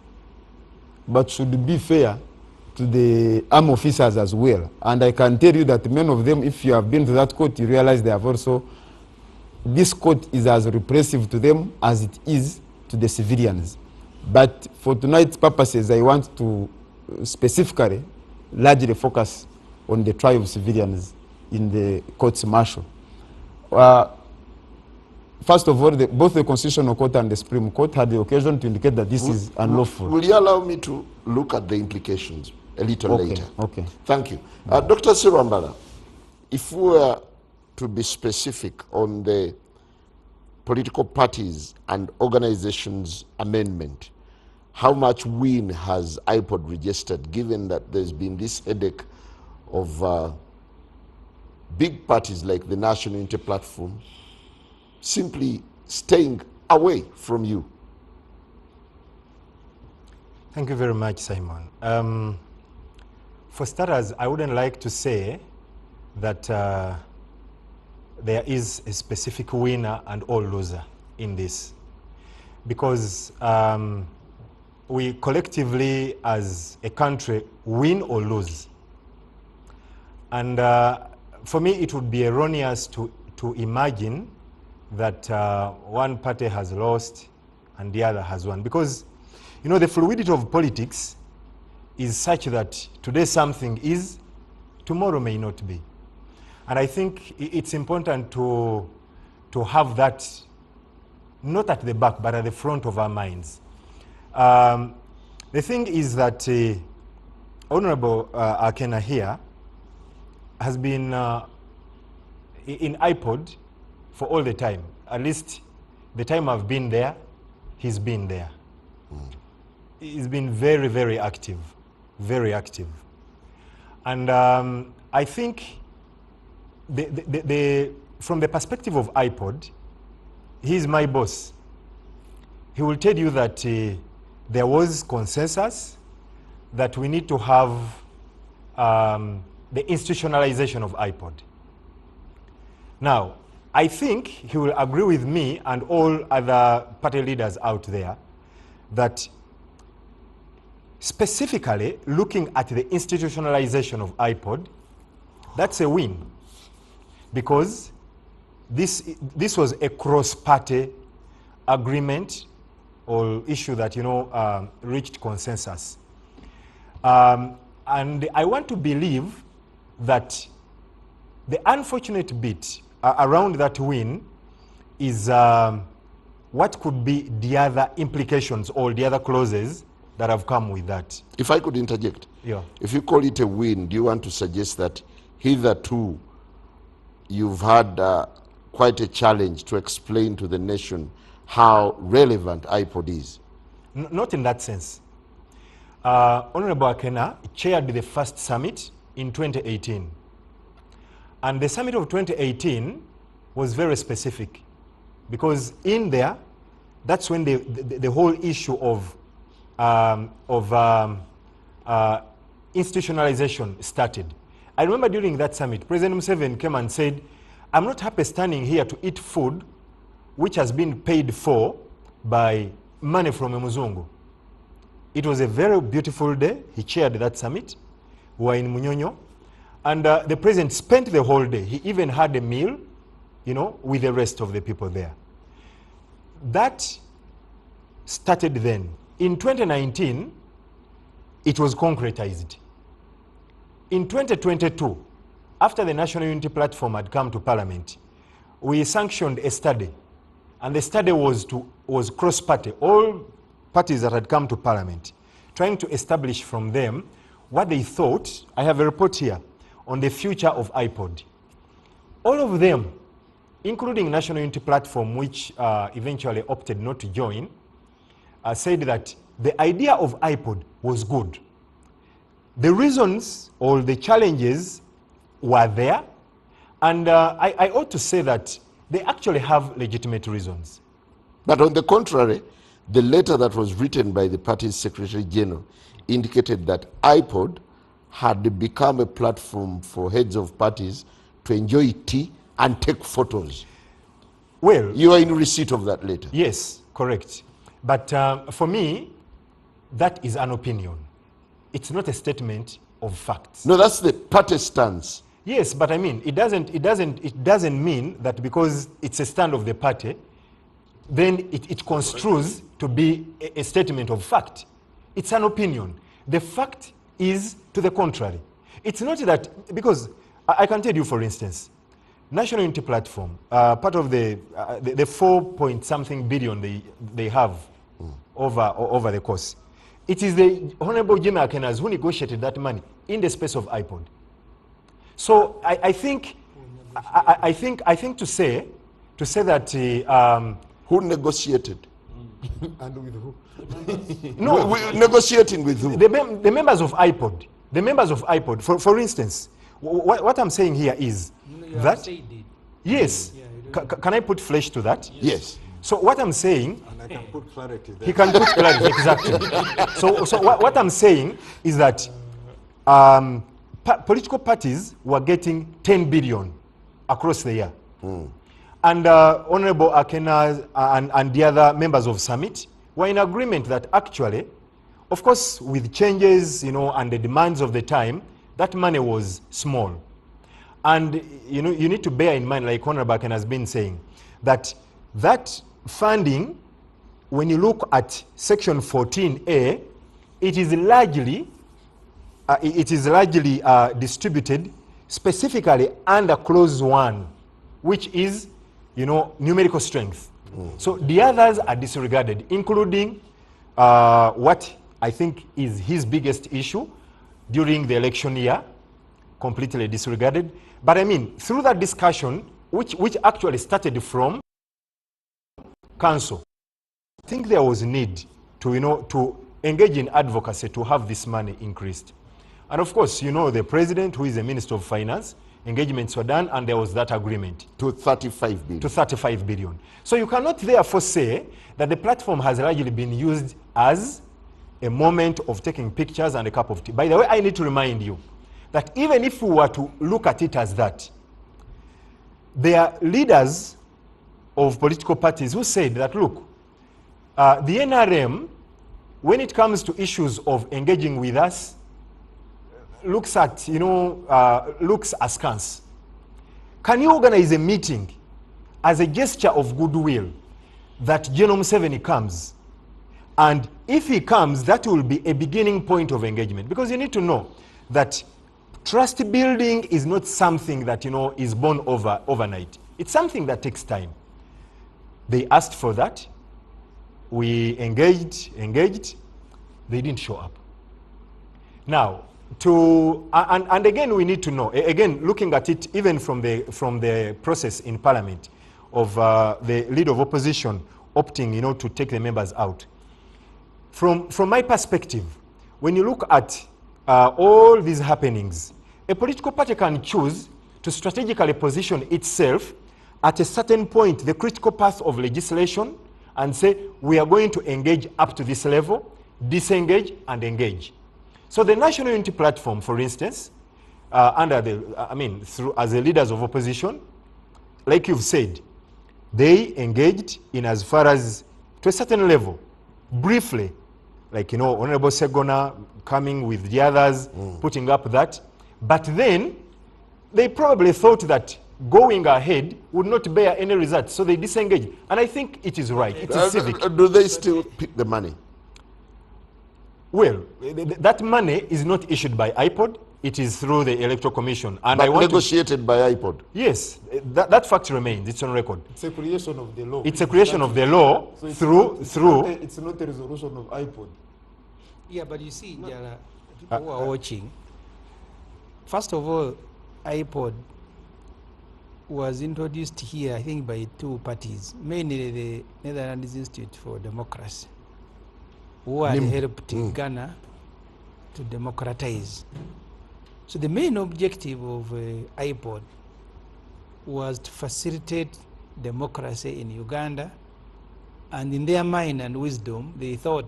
but should be fair to the armed officers as well. And I can tell you that many of them, if you have been to that court, you realize they have also, this court is as repressive to them as it is to the civilians. But for tonight's purposes, I want to specifically largely focus on the trial of civilians in the courts martial. First of all, both the Constitutional Court and the Supreme Court had the occasion to indicate that this is unlawful. Will you allow me to look at the implications a little later? Okay. Thank you. Dr. Sirwambala, if we were to be specific on the political parties and organizations amendment, how much win has IPOD registered, given that there's been this headache of big parties like the National Unity Platform simply staying away from you? Thank you very much, Simon. For starters, I wouldn't like to say that there is a specific winner and all loser in this, because we collectively as a country win or lose. And for me, it would be erroneous to imagine that one party has lost and the other has won. Because, you know, the fluidity of politics is such that today something is, tomorrow may not be. And I think it's important to have that not at the back, but at the front of our minds. The thing is that Honorable Akena here has been in IPOD for all the time. At least the time I've been there, he's been there. He's been very, very active, very active. And I think from the perspective of IPOD, he's my boss. He will tell you that there was consensus that we need to have the institutionalization of IPOD. Now, I think he will agree with me and all other party leaders out there that specifically looking at the institutionalization of IPOD, that's a win, because this was a cross-party agreement or issue that reached consensus. And I want to believe that the unfortunate bit around that win is what could be the other implications or the other clauses that have come with that. If I could interject. Yeah. If you call it a win, do you want to suggest that hitherto you've had quite a challenge to explain to the nation how relevant IPOD is? Not in that sense. Honorable Akena chaired the first summit in 2018. And the summit of 2018 was very specific, because in there, that's when the whole issue of institutionalization started. I remember during that summit, President Museveni came and said, I'm not happy standing here to eat food which has been paid for by money from a Muzungu. It was a very beautiful day. He chaired that summit. We were in Munyonyo. And the president spent the whole day. He even had a meal, with the rest of the people there. That started then. In 2019, it was concretized. In 2022, after the National Unity Platform had come to Parliament, we sanctioned a study. And the study was cross-party, all parties that had come to Parliament, trying to establish from them what they thought. I have a report here on the future of IPOD. All of them, including National Unity Platform, which eventually opted not to join, said that the idea of IPOD was good. The reasons or the challenges were there, and I ought to say that they actually have legitimate reasons. But on the contrary, the letter that was written by the party's Secretary General indicated that IPOD had become a platform for heads of parties to enjoy tea and take photos. Well, you are in receipt of that letter. Yes, correct. But for me, that is an opinion. It's not a statement of facts. No, that's the party stance. Yes, but I mean, it doesn't mean that because it's a stand of the party, then it construes to be a statement of fact. It's an opinion. The fact is to the contrary. It's not that, because I can tell you, for instance, National Unity Platform, part of the 4-point-something billion they have over the course, it is the Honorable Jimmy Akenas who negotiated that money in the space of IPOD. So I think to say that who negotiated? And with who? No, we're negotiating with who? The members of IPOD. The members of IPOD. For instance, what I'm saying here is that yes. Can I put flesh to that? Yes. So what I'm saying, and I can put clarity there. He can put clarity, exactly. So what I'm saying is that political parties were getting 10 billion across the year. And Honorable Akena and the other members of Summit were in agreement that actually, of course, with changes, and the demands of the time, that money was small. And you need to bear in mind, like Honorable Akena has been saying, that funding, when you look at Section 14A, it is largely distributed specifically under Clause 1, which is, numerical strength. So the others are disregarded, including what I think is his biggest issue during the election year, completely disregarded. But I mean, through that discussion, which actually started from Council, I think there was need to, to engage in advocacy to have this money increased. And of course, the president, who is the Minister of Finance, engagements were done, and there was that agreement. To 35 billion. To 35 billion. So you cannot therefore say that the platform has largely been used as a moment of taking pictures and a cup of tea. By the way, I need to remind you that even if we were to look at it as that, there are leaders of political parties who said that, look, the NRM, when it comes to issues of engaging with us, looks at, looks askance. Can you organize a meeting as a gesture of goodwill that General Museveni comes? And if he comes, that will be a beginning point of engagement. Because you need to know that trust building is not something that, is born overnight. It's something that takes time. They asked for that. We engaged. They didn't show up. Now, and again, we need to know, again, looking at it even from the process in Parliament of the leader of opposition opting, to take the members out. From my perspective, when you look at all these happenings, a political party can choose to strategically position itself at a certain point, the critical path of legislation, and say, we are going to engage up to this level, disengage and engage. So the National Unity Platform, for instance, as the leaders of opposition, like you've said, they engaged in as far as, to a certain level, briefly, like, Honorable Segona coming with the others, putting up that. But then, they probably thought that going ahead would not bear any results, so they disengaged. And I think it is right. It is civic. Do they still pick the money? Well, that money is not issued by IPOD. It is through the Electoral Commission. And but negotiated by IPOD? Yes, that fact remains. It's on record. It's a creation of the law. It's a creation of the law through... It's not a resolution of IPOD. Yeah, but you see, Jala, people who are watching, first of all, IPOD was introduced here, I think, by two parties, mainly the Netherlands Institute for Democracy, who had helped Ghana to democratize. So the main objective of IPOD was to facilitate democracy in Uganda, and in their mind and wisdom, they thought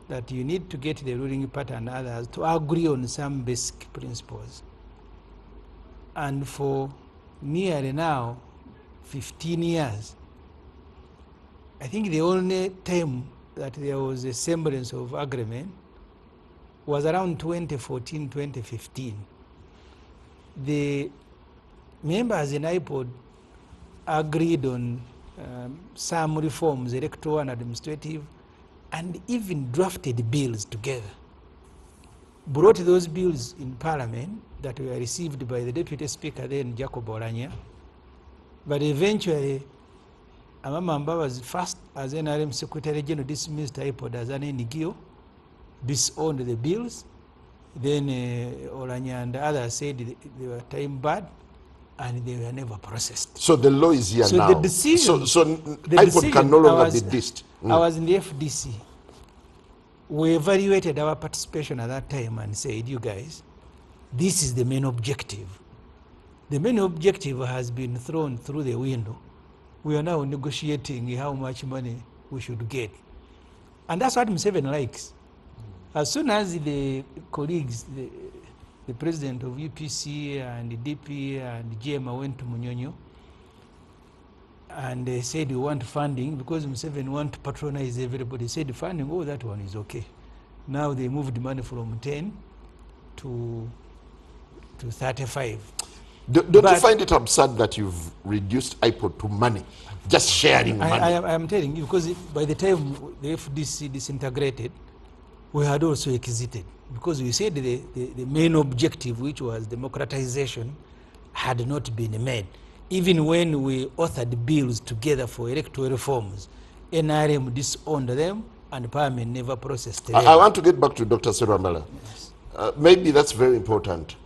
that you need to get the ruling party and others to agree on some basic principles. And for nearly now 15 years, I think the only time that there was a semblance of agreement was around 2014, 2015. The members in IPOD agreed on some reforms, electoral and administrative, and even drafted bills together. Brought those bills in Parliament that were received by the Deputy Speaker then, Jacob Oranya. But eventually, Amama was first as NRM Secretary General dismissed IPOD as an NGO, disowned the bills. Then Oranya and others said they were time bad and they were never processed. So the law is here now. The decision, IPOD can no longer be dissed. I was in the FDC. We evaluated our participation at that time and said, you guys, this is the main objective. The main objective has been thrown through the window. We are now negotiating how much money we should get. And that's what Museveni likes. As soon as the colleagues, the president of UPC and the DP and the GMA went to Munyonyo, and they said we want funding because Museveni want to patronize everybody. They said funding, oh, that one is okay. Now they moved money from 10 to 35. Don't you find it absurd that you've reduced IPOD to money, just sharing money? I am telling you, because by the time the FDC disintegrated, we had also exited, because we said the main objective, which was democratization, had not been made. Even when we authored bills together for electoral reforms, NRM disowned them and Parliament never processed them. I want to get back to Dr. Serwambala. Yes. Maybe that's very important.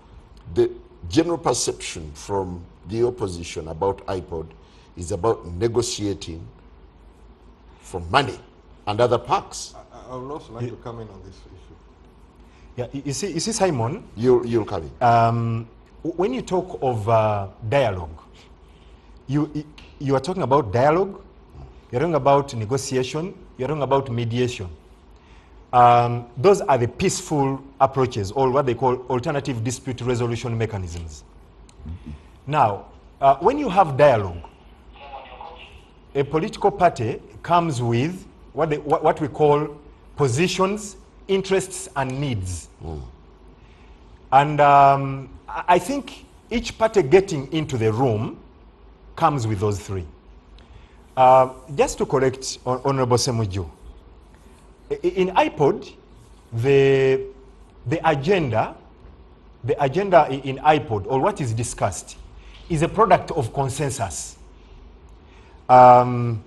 The general perception from the opposition about IPOD is about negotiating from money and other perks. I would also like to come in on this issue. Yeah, you see, Simon. You'll come in. When you talk of dialogue, you are talking about dialogue, you're talking about negotiation, you're talking about mediation. Those are the peaceful approaches, or what they call alternative dispute resolution mechanisms. Now, when you have dialogue, a political party comes with what we call positions, interests, and needs. And I think each party getting into the room comes with those three. Just to correct Honorable Semuju, in IPOD, the agenda in IPOD, or what is discussed, is a product of consensus. The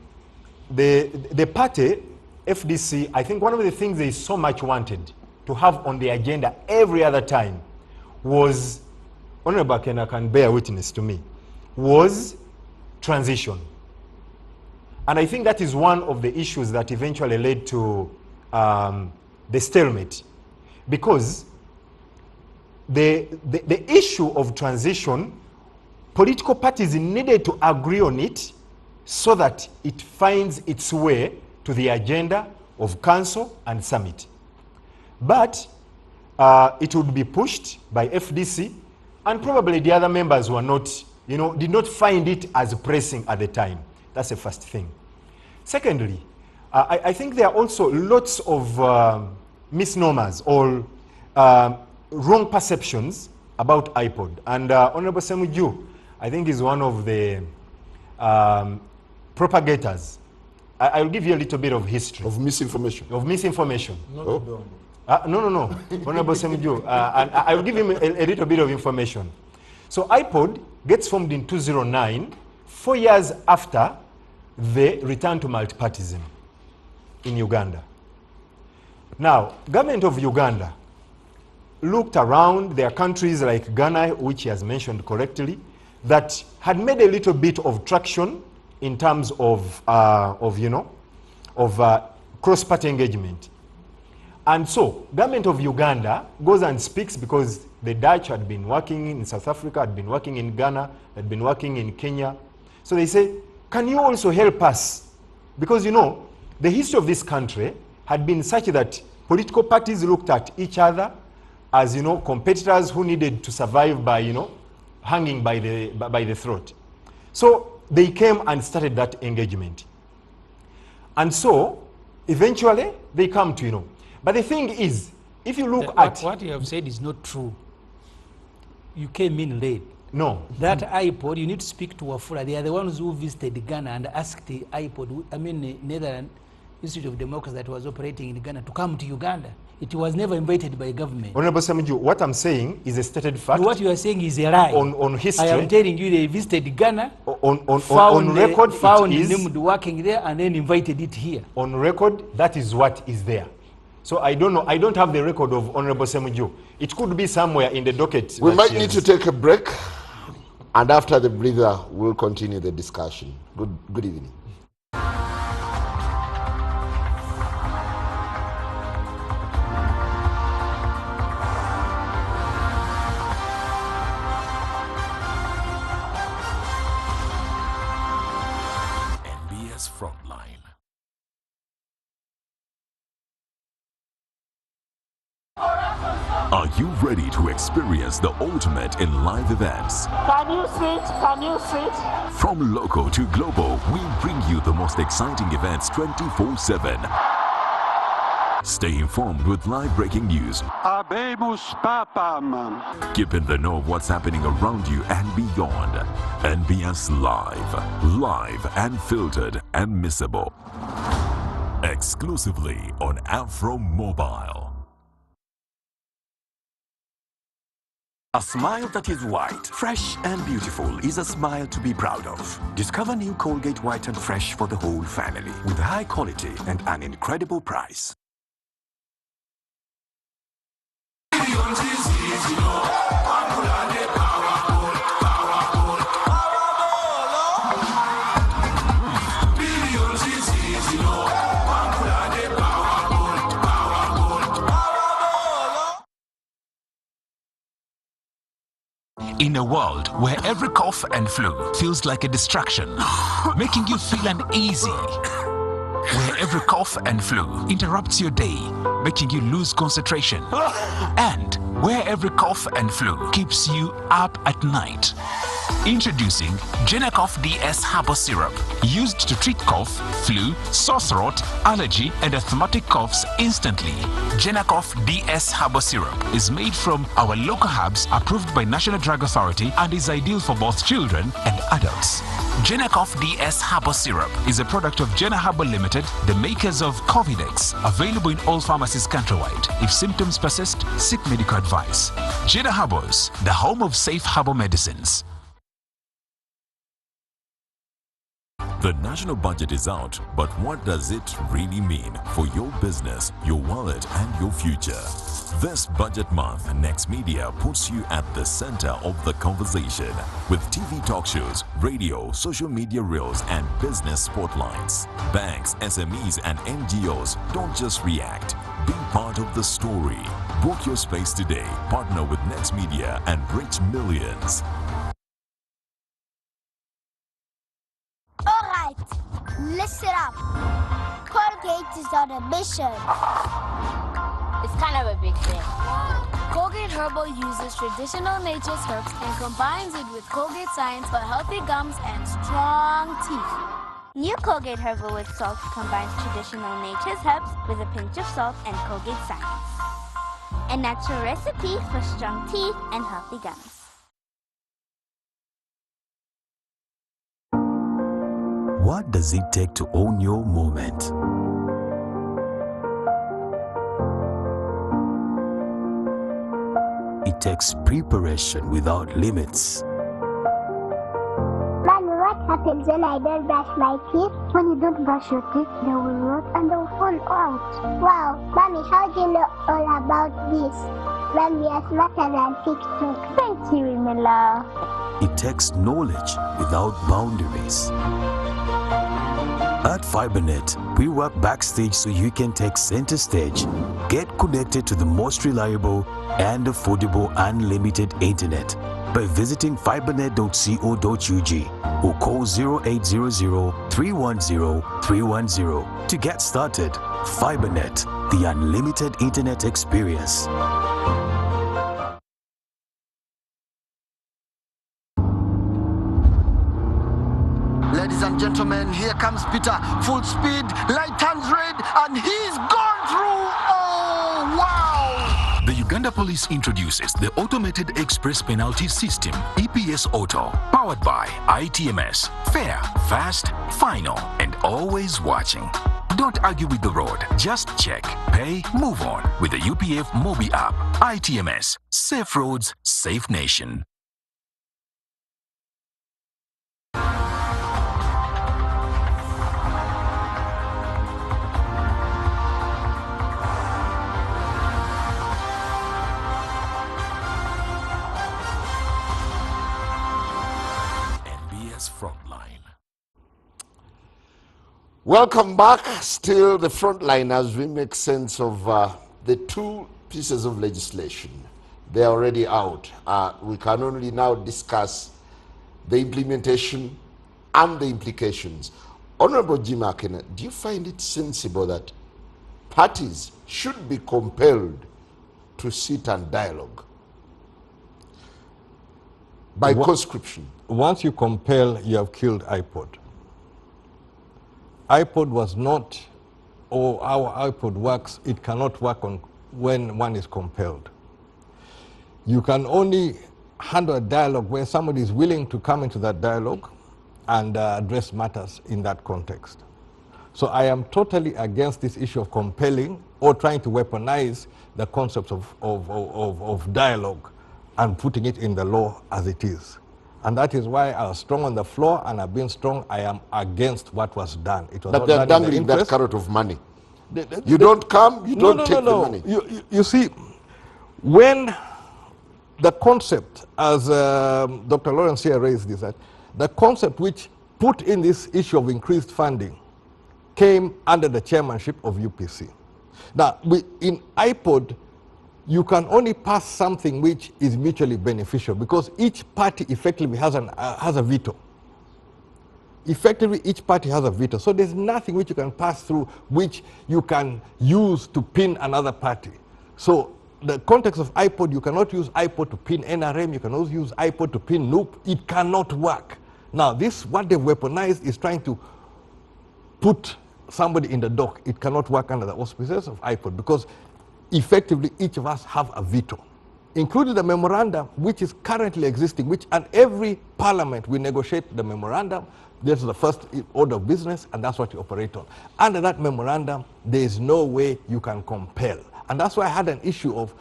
party, FDC, I think one of the things they so much wanted to have on the agenda every other time was, Honorable Kena can bear witness to me, was transition. And I think that is one of the issues that eventually led to the stalemate. Because the issue of transition, political parties needed to agree on it so that it finds its way to the agenda of council and summit. But it would be pushed by FDC, and probably the other members were not, did not find it as pressing at the time. That's the first thing. Secondly, I think there are also lots of misnomers or wrong perceptions about IPOD. And Honorable Semuju, I think, is one of the propagators. I'll give you a little bit of history. Of misinformation? Of misinformation. No. Honorable Semuju, and I will give him a little bit of information. So IPOD gets formed in 2009, 4 years after the return to multipartyism in Uganda. Now, government of Uganda looked around. There are countries like Ghana, which he has mentioned correctly, that had made a little bit of traction in terms of cross-party engagement. And so, government of Uganda goes and speaks, because the Dutch had been working in South Africa, had been working in Ghana, had been working in Kenya. So they say, can you also help us? Because, the history of this country had been such that political parties looked at each other as, competitors who needed to survive by, hanging by the throat. So they came and started that engagement. And so, eventually, they come to, But the thing is, if you look at... What you have said is not true. You came in late. No. That IPOD, you need to speak to Wafula. They are the ones who visited Ghana and asked the IPOD, Netherlands Institute of Democracy that was operating in Ghana, to come to Uganda. It was never invited by government. Honorable Semuju, what I'm saying is a stated fact. What you are saying is a lie. On history. I am telling you, they visited Ghana, on record, found Nimud working there, and then invited it here. On record, that is what is there. So I don't know. I don't have the record of Honorable Semuju. It could be somewhere in the docket. We might need to take a break, and after the breather, we'll continue the discussion. Good evening. NBS Frontline. Are you ready to experience the ultimate in live events? Can you sit? Can you sit? From local to global, we bring you the most exciting events 24/7. Stay informed with live breaking news. Habemus Papam. Keep in the know of what's happening around you and beyond. NBS Live and filtered and missable. Exclusively on Afro Mobile. A smile that is white, fresh and beautiful is a smile to be proud of. Discover new Colgate White and Fresh for the whole family with high quality and an incredible price. In a world where every cough and flu feels like a distraction, making you feel uneasy, where every cough and flu interrupts your day, making you lose concentration, and where every cough and flu keeps you up at night. Introducing Genacough DS Herbal Syrup, used to treat cough, flu, sore throat, allergy, and asthmatic coughs instantly. Genacough DS Herbal Syrup is made from our local herbs approved by National Drug Authority and is ideal for both children and adults. Genacough DS Herbal Syrup is a product of Gena Herbal Limited, the makers of Covidex, available in all pharmacies countrywide. If symptoms persist, seek medical advice. Gena Herbals, the home of safe herbal medicines. The national budget is out, but what does it really mean for your business, your wallet, and your future? This budget month, Next Media puts you at the center of the conversation with TV talk shows, radio, social media reels, and business spotlights. Banks, SMEs, and NGOs don't just react. Be part of the story. Book your space today. Partner with Next Media and reach millions. Alright, listen up. Colgate is on a mission. It's kind of a big thing. Colgate Herbal uses traditional nature's herbs and combines it with Colgate Science for healthy gums and strong teeth. New Colgate Herbal with Salt combines traditional nature's herbs with a pinch of salt and Colgate Science. A natural recipe for strong teeth and healthy gums. What does it take to own your moment? It takes preparation without limits. Mommy, what happens when I don't brush my teeth? When you don't brush your teeth, they will rot and they will fall out. Wow, Mommy, how do you know all about this? Mommy, are smarter than TikTok. Thank you, Imela. It takes knowledge without boundaries. At FiberNet, we work backstage so you can take center stage. Get connected to the most reliable and affordable unlimited internet by visiting fibernet.co.ug or call 0800-310-310 to get started. FiberNet, the unlimited internet experience. Ladies and gentlemen, here comes Peter, full speed, light turns red, and he's gone through. Oh, wow! The Uganda Police introduces the Automated Express Penalty System, EPS Auto, powered by ITMS. Fair, fast, final, and always watching. Don't argue with the road, just check, pay, move on with the UPF Mobi app. ITMS, safe roads, safe nation. Frontline. Welcome back. Still the Frontline as we make sense of the two pieces of legislation. They are already out. We can only now discuss the implementation and the implications. Honorable Jim Akena, do you find it sensible that parties should be compelled to sit and dialogue by conscription? Once you compel, you have killed iPod. iPod was not, or our iPod works, it cannot work on when one is compelled. You can only handle a dialogue where somebody is willing to come into that dialogue and address matters in that context. So I am totally against this issue of compelling or trying to weaponize the concept of dialogue and putting it in the law as it is. And that is why I was strong on the floor, and I've been strong. I am against what was done. It was but not they're done dangling in the that carrot of money. You don't come, you don't take the money. You see, when the concept, as Dr. Lawrence here raised this, that the concept which put in this issue of increased funding came under the chairmanship of UPC. Now, in iPod, you can only pass something which is mutually beneficial, because each party effectively has a veto. Effectively, each party has a veto. So there's nothing which you can pass through which you can use to pin another party. So the context of IPOD, you cannot use IPOD to pin NRM, you cannot use IPOD to pin NUP. It cannot work. Now this, what they've weaponized is trying to put somebody in the dock. It cannot work under the auspices of IPOD, because effectively each of us have a veto, including the memorandum which is currently existing, which, and every parliament we negotiate the memorandum. This is the first order of business, and that's what you operate on. Under that memorandum, there is no way you can compel. And that's why I had an issue of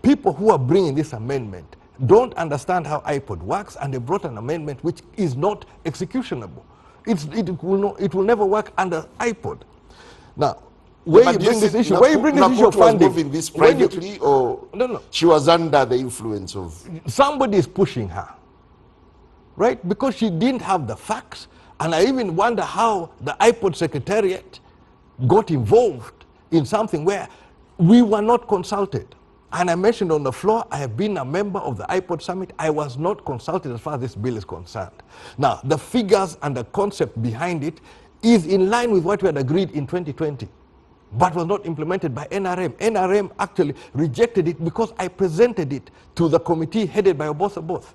people who are bringing this amendment don't understand how IPOD works, and they brought an amendment which is not executionable. It will never work under IPOD. Now, where you bring this issue, of funding, moving this privately, or no, she was under the influence of somebody is pushing her, right? Because she didn't have the facts, and I even wonder how the IPOD secretariat got involved in something where we were not consulted. And I mentioned on the floor, I have been a member of the IPOD summit. I was not consulted as far as this bill is concerned. Now, the figures and the concept behind it is in line with what we had agreed in 2020, but was not implemented by NRM. NRM actually rejected it because I presented it to the committee headed by Oboth Oboth.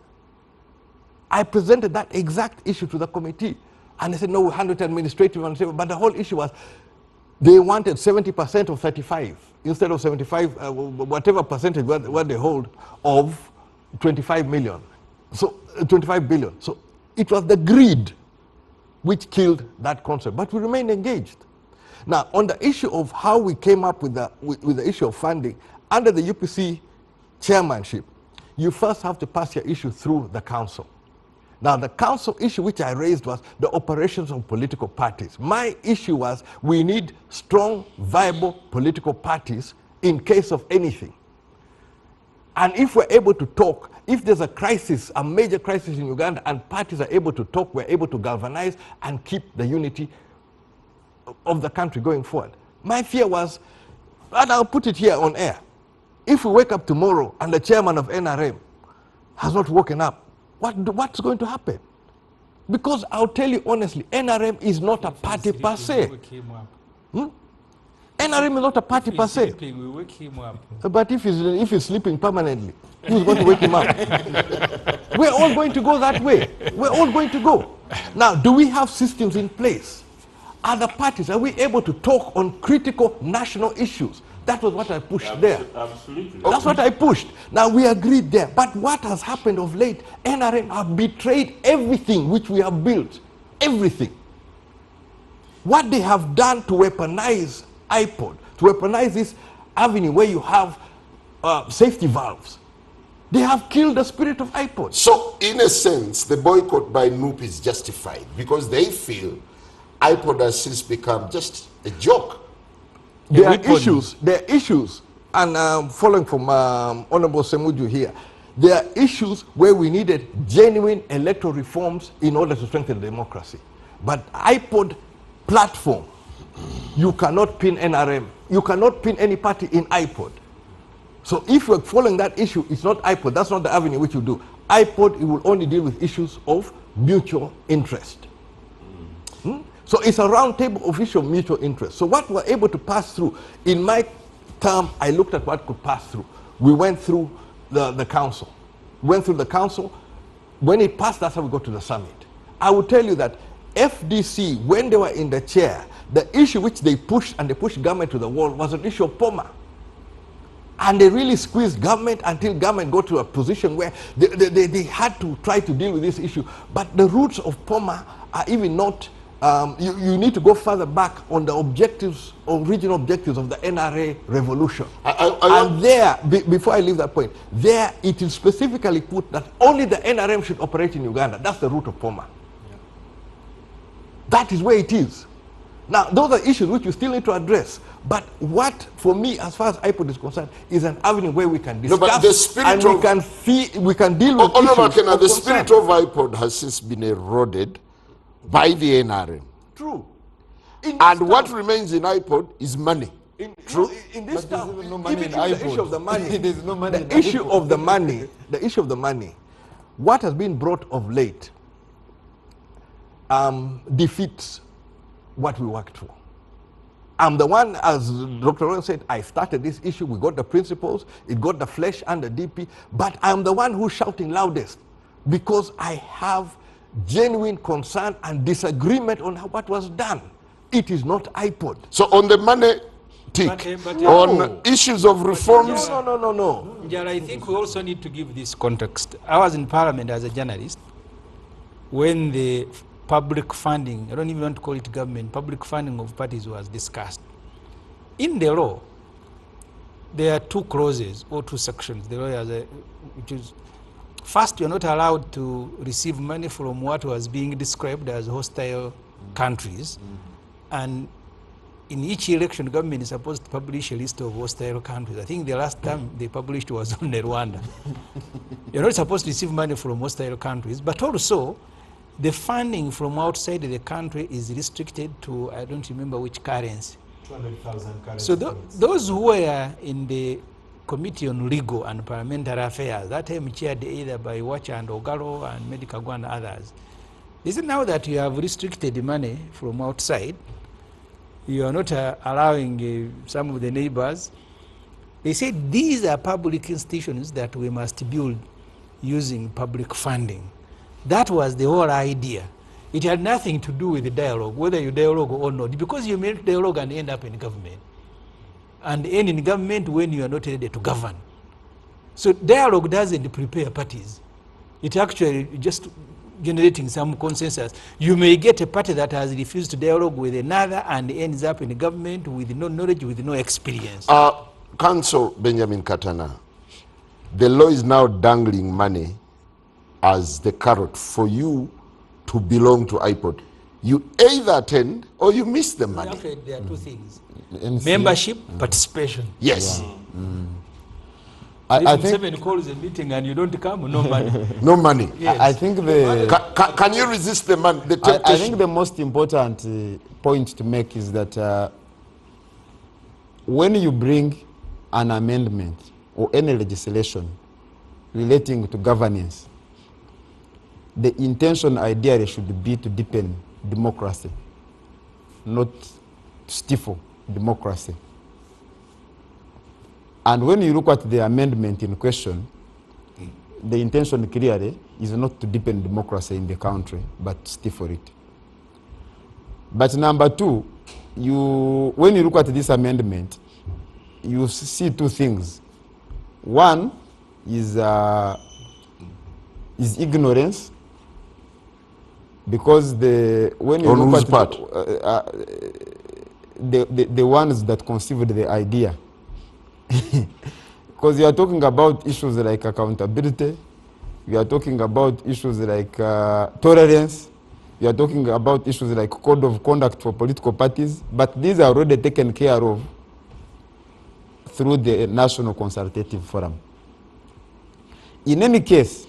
I presented that exact issue to the committee, and they said, no, we handle it administrative, but the whole issue was they wanted 70% of 35 instead of 75, whatever percentage what they hold of 25 million, so 25 billion. So it was the greed which killed that concept, but we remain engaged. Now, on the issue of how we came up with the issue of funding, under the UPC chairmanship, you first have to pass your issue through the council. Now, the council issue which I raised was the operations of political parties. My issue was we need strong, viable political parties in case of anything. And if we're able to talk, if there's a crisis, a major crisis in Uganda, and parties are able to talk, we're able to galvanize and keep the unity of the country going forward. My fear was, and I'll put it here on air, if we wake up tomorrow and the chairman of NRM has not woken up, what's going to happen? Because I'll tell you honestly, NRM is not a party per se. NRM is not a party per se. But if he's sleeping permanently, who's going to wake him up? We're all going to go that way. We're all going to go. Now, do we have systems in place? Other parties, are we able to talk on critical national issues? That was what I pushed there. Absolutely. That's what I pushed. Now, we agreed there. But what has happened of late, NRM have betrayed everything which we have built. Everything. What they have done to weaponize IPOD, to weaponize this avenue where you have safety valves, they have killed the spirit of IPOD. So, in a sense, the boycott by NUP is justified because they feel IPOD has since become just a joke. There are issues, and following from Honorable Semuju here, there are issues where we needed genuine electoral reforms in order to strengthen democracy. But IPOD platform, you cannot pin NRM, you cannot pin any party in IPOD. So if we're following that issue, it's not IPOD, that's not the avenue which you do. IPOD, it will only deal with issues of mutual interest. So it's a round table of issue of mutual interest. So what we're able to pass through, in my term, I looked at what could pass through. We went through the council. Went through the council. When it passed, that's how we got to the summit. I will tell you that FDC, when they were in the chair, the issue which they pushed, and they pushed government to the wall, was an issue of POMA. And they really squeezed government until government got to a position where they had to try to deal with this issue. But the roots of POMA are even not, you need to go further back on the objectives, original objectives of the NRA revolution. And there, before I leave that point, there it is specifically put that only the NRM should operate in Uganda. That's the root of POMA. Yeah. That is where it is. Now, those are issues which we still need to address. But what, for me, as far as IPOD is concerned, is an avenue where we can discuss, but the spirit and we can deal with issues. The spirit of IPOD has since been eroded by the NRM. True. And what remains in IPOD is money. True. In this town, even no money even in the iPod. issue of the money, There's no money in the issue iPod. of the money, the issue of the money, what has been brought of late defeats what we worked for. I'm the one, as Dr. Roy said, I started this issue, we got the principles, it got the flesh and the DP, but I'm the one who's shouting loudest because I have genuine concern and disagreement on what was done. It is not iPod. So on the money tick, on issues of reforms. No. Njala, I think we also need to give this context. I was in Parliament as a journalist when the public funding, I don't even want to call it government, public funding of parties was discussed. In the law, there are two clauses or two sections. The law has which is, first, you're not allowed to receive money from what was being described as hostile countries. And in each election, government is supposed to publish a list of hostile countries. I think the last time they published was on Rwanda. You're not supposed to receive money from hostile countries, but also the funding from outside the country is restricted to, I don't remember which currency. 200,000 currency. So those who were in the Committee on Legal and Parliamentary Affairs, that time chaired either by Wacha and Ogalo and Medikagwa and others, they said now that you have restricted the money from outside, you are not allowing some of the neighbors. They said these are public institutions that we must build using public funding. That was the whole idea. It had nothing to do with the dialogue, whether you dialogue or not, because you may dialogue and end up in government. And end in government when you are not ready to govern. So dialogue doesn't prepare parties. It actually just generating some consensus. You may get a party that has refused to dialogue with another and ends up in government with no knowledge, with no experience. Council Benjamin Katana, the law is now dangling money as the carrot for you to belong to iPod. You either attend or you miss the money. Actually, there are two things. Membership, participation. Yes. I think 7 calls a meeting and you don't come, no money. No money. Yes. I think can you resist the money? The temptation? I think the most important point to make is that when you bring an amendment or any legislation relating to governance, the intention ideally should be to deepen democracy, not stifle democracy. And when you look at the amendment in question, the intention clearly is not to deepen democracy in the country, but stifle it. But number two, when you look at this amendment, you see two things. One is ignorance, because when you look at the ones that conceived the idea, because you are talking about issues like accountability, you are talking about issues like tolerance, you are talking about issues like code of conduct for political parties, but these are already taken care of through the National Consultative Forum. In any case,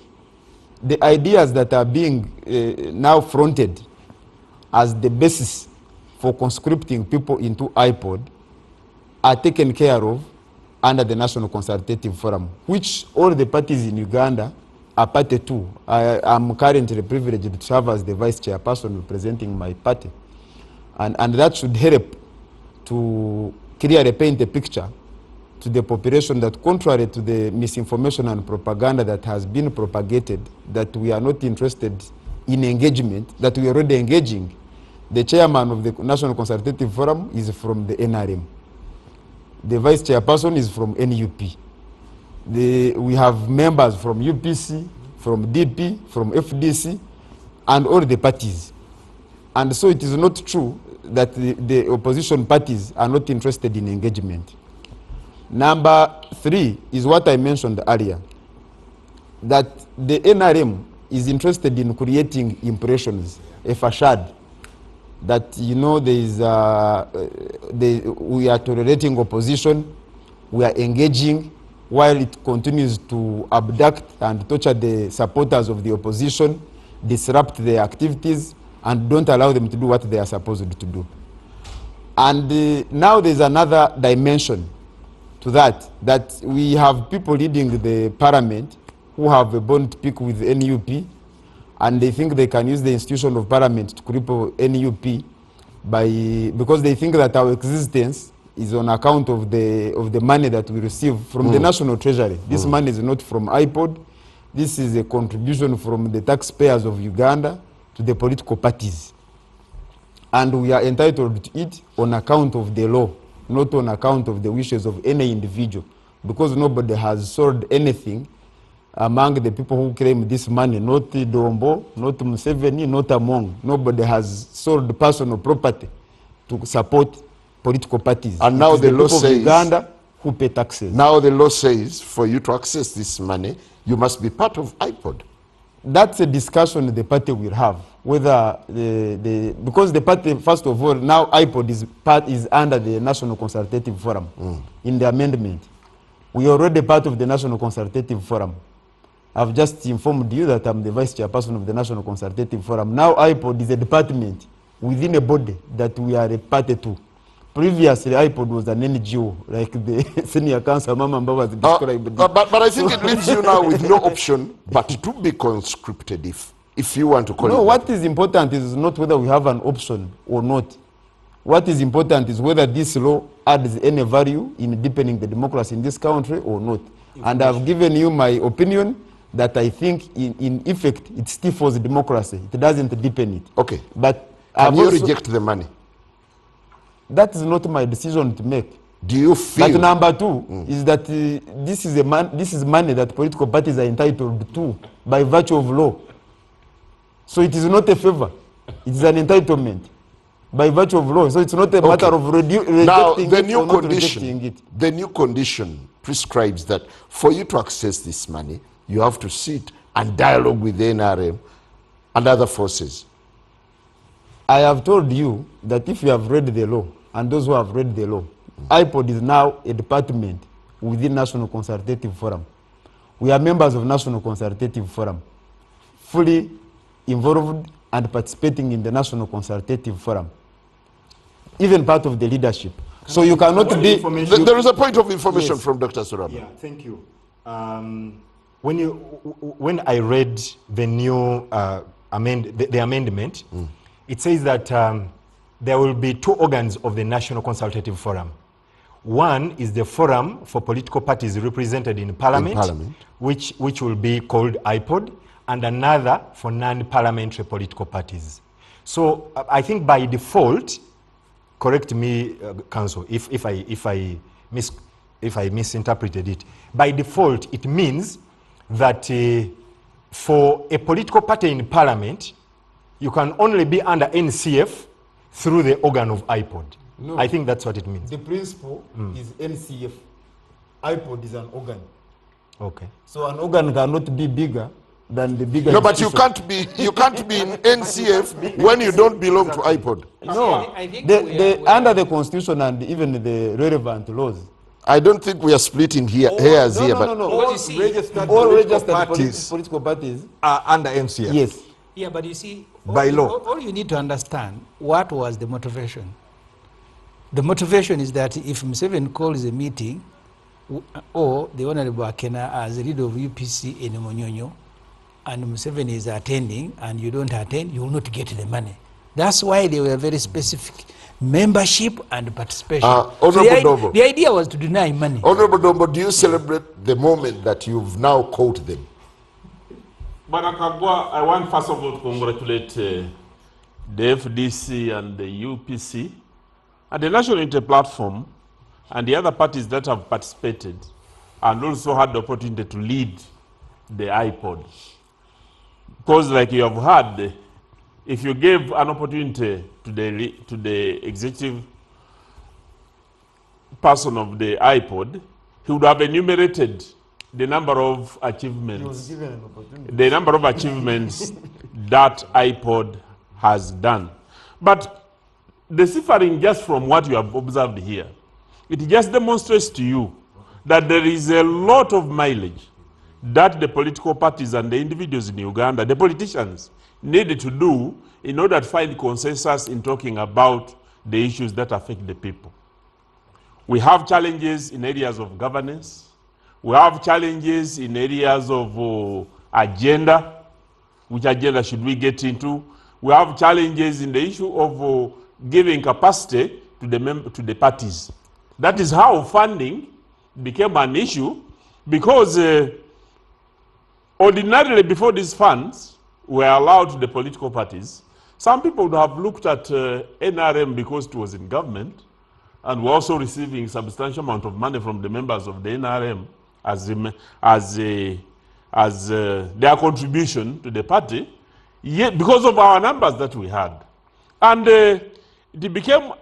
the ideas that are being now fronted as the basis for conscripting people into iPod are taken care of under the National Consultative Forum, which all the parties in Uganda are party to. I am currently privileged to serve as the vice chairperson representing my party. And that should help to clearly paint a picture to the population that, contrary to the misinformation and propaganda that has been propagated, that we are not interested in engagement, that we are already engaging. The chairman of the National Consultative Forum is from the NRM. The vice chairperson is from NUP. We have members from UPC, from DP, from FDC, and all the parties. And so it is not true that the opposition parties are not interested in engagement. Number three is what I mentioned earlier, that the NRM is interested in creating impressions, a facade, that, you know, we are tolerating opposition, we are engaging, while it continues to abduct and torture the supporters of the opposition, disrupt their activities, and don't allow them to do what they are supposed to do. And now there's another dimension to that we have people leading the parliament who have a bone to pick with NUP, and they think they can use the institution of parliament to cripple NUP because they think that our existence is on account of the money that we receive from the national treasury. This money is not from IPOD. This is a contribution from the taxpayers of Uganda to the political parties. And we are entitled to it on account of the law, not on account of the wishes of any individual, because nobody has sold anything among the people who claim this money, not Dombo, not Museveni, not Among. Nobody has sold personal property to support political parties. And now the law says, Uganda who pay taxes. Now the law says for you to access this money, you must be part of IPOD. That's a discussion the party will have. Whether because the party, first of all, now IPOD is under the National Consultative Forum in the amendment. We are already part of the National Consultative Forum. I've just informed you that I'm the vice chairperson of the National Consultative Forum. Now IPOD is a department within a body that we are a party to. Previously, IPOD was an NGO, like the senior council Mama Mba was described. But I think it leaves you now with no option but to be conscripted if you want to call it. No, what is important is not whether we have an option or not. What is important is whether this law adds any value in deepening the democracy in this country or not. And I've given you my opinion that I think in effect it stifles democracy. It doesn't deepen it. Okay. But can you reject the money? That is not my decision to make. Do you feel? But number two is that this is money that political parties are entitled to by virtue of law. So it is not a favor. It is an entitlement by virtue of law. So it's not a matter of rejecting now, the it new or not condition, rejecting it. The new condition prescribes that for you to access this money, you have to sit and dialogue with the NRM and other forces. I have told you that if you have read the law, and those who have read the law, IPOD is now a department within National Consultative Forum. We are members of National Consultative Forum, fully involved and participating in the National Consultative Forum, even part of the leadership. So you cannot be... There is a point of information from Dr. Surama. Yeah, thank you. When I read the new the amendment, it says that there will be two organs of the National Consultative Forum. One is the Forum for Political Parties represented in Parliament, which will be called IPOD, and another for non-parliamentary political parties. So I think by default, correct me, Council, if I misinterpreted it. By default, it means that for a political party in Parliament, you can only be under NCF through the organ of IPOD. No. I think that's what it means. The principle is NCF. IPOD is an organ. Okay. So an organ cannot be bigger than the bigger. No, but you can't be in NCF when you don't belong to IPOD. No, under the Constitution and even the relevant laws. I don't think we are splitting hairs here. No. All registered political parties are under NCF. Yes. Yeah, but you see, by law. All you need to understand, what was the motivation? The motivation is that if Museveni calls a meeting, or the Honorable Akena as the leader of UPC in Monyonyo, and Museveni is attending, and you don't attend, you will not get the money. That's why they were very specific. Membership and participation. The idea was to deny money. Honorable Dombo, do you celebrate the moment that you've now caught them? Barakagwa, I want first of all to congratulate the FDC and the UPC and the National Unity Platform and the other parties that have participated and also had the opportunity to lead the IPOD. Because like you have heard, if you gave an opportunity to the executive person of the IPOD, he would have enumerated the number of achievements, the number of achievements that IPOD has done. But deciphering just from what you have observed here, it just demonstrates to you that there is a lot of mileage that the political parties and the individuals in Uganda, the politicians, needed to do in order to find consensus in talking about the issues that affect the people. We have challenges in areas of governance. We have challenges in areas of agenda. Which agenda should we get into? We have challenges in the issue of giving capacity to the parties. That is how funding became an issue, because ordinarily before these funds were allowed to the political parties, some people would have looked at NRM because it was in government and were also receiving a substantial amount of money from the members of the NRM as their contribution to the party, yet because of our numbers that we had. And it became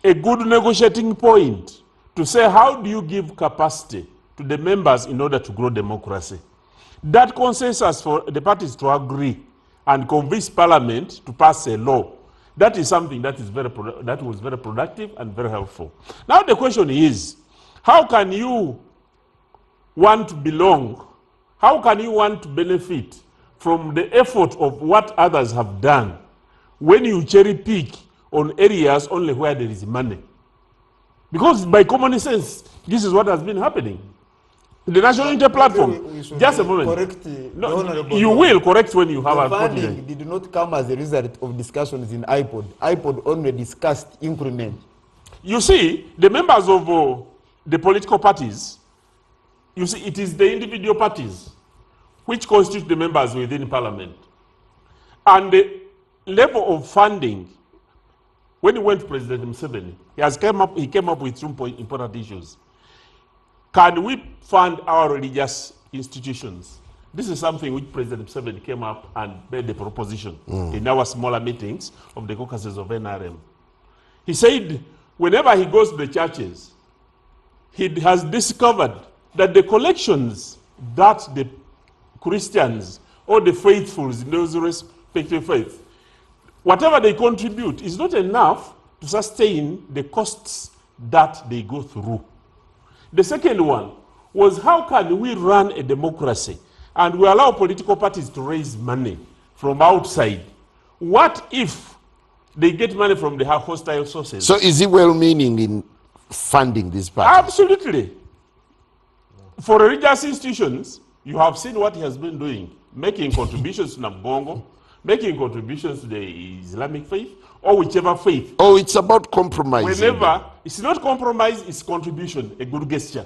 a good negotiating point to say, how do you give capacity to the members in order to grow democracy? That consensus for the parties to agree and convince Parliament to pass a law, that is something that was very productive and very helpful. Now the question is, how can you want to belong? How can you want to benefit from the effort of what others have done when you cherry pick on areas only where there is money? Because by common sense, this is what has been happening. The National Unity Platform, just a moment. No, you will correct when you have a funding did not come as a result of discussions in IPOD. IPOD only discussed increment. You see, the members of the political parties, you see, it is the individual parties which constitute the members within Parliament. And the level of funding, when he went to President Museveni, he came up with some important issues. Can we fund our religious institutions? This is something which President Museveni came up and made the proposition in our smaller meetings of the caucuses of NRM. He said, whenever he goes to the churches, he has discovered that the collections that the Christians or the faithfuls in those respective faiths, whatever they contribute is not enough to sustain the costs that they go through. The second one was, how can we run a democracy and we allow political parties to raise money from outside? What if they get money from the hostile sources? So is he well-meaning in funding these parties? Absolutely. For religious institutions, you have seen what he has been doing, making contributions to Nambongo, making contributions to the Islamic faith, or whichever faith. Oh, it's about compromising. Whenever, it's not compromise, it's contribution, a good gesture.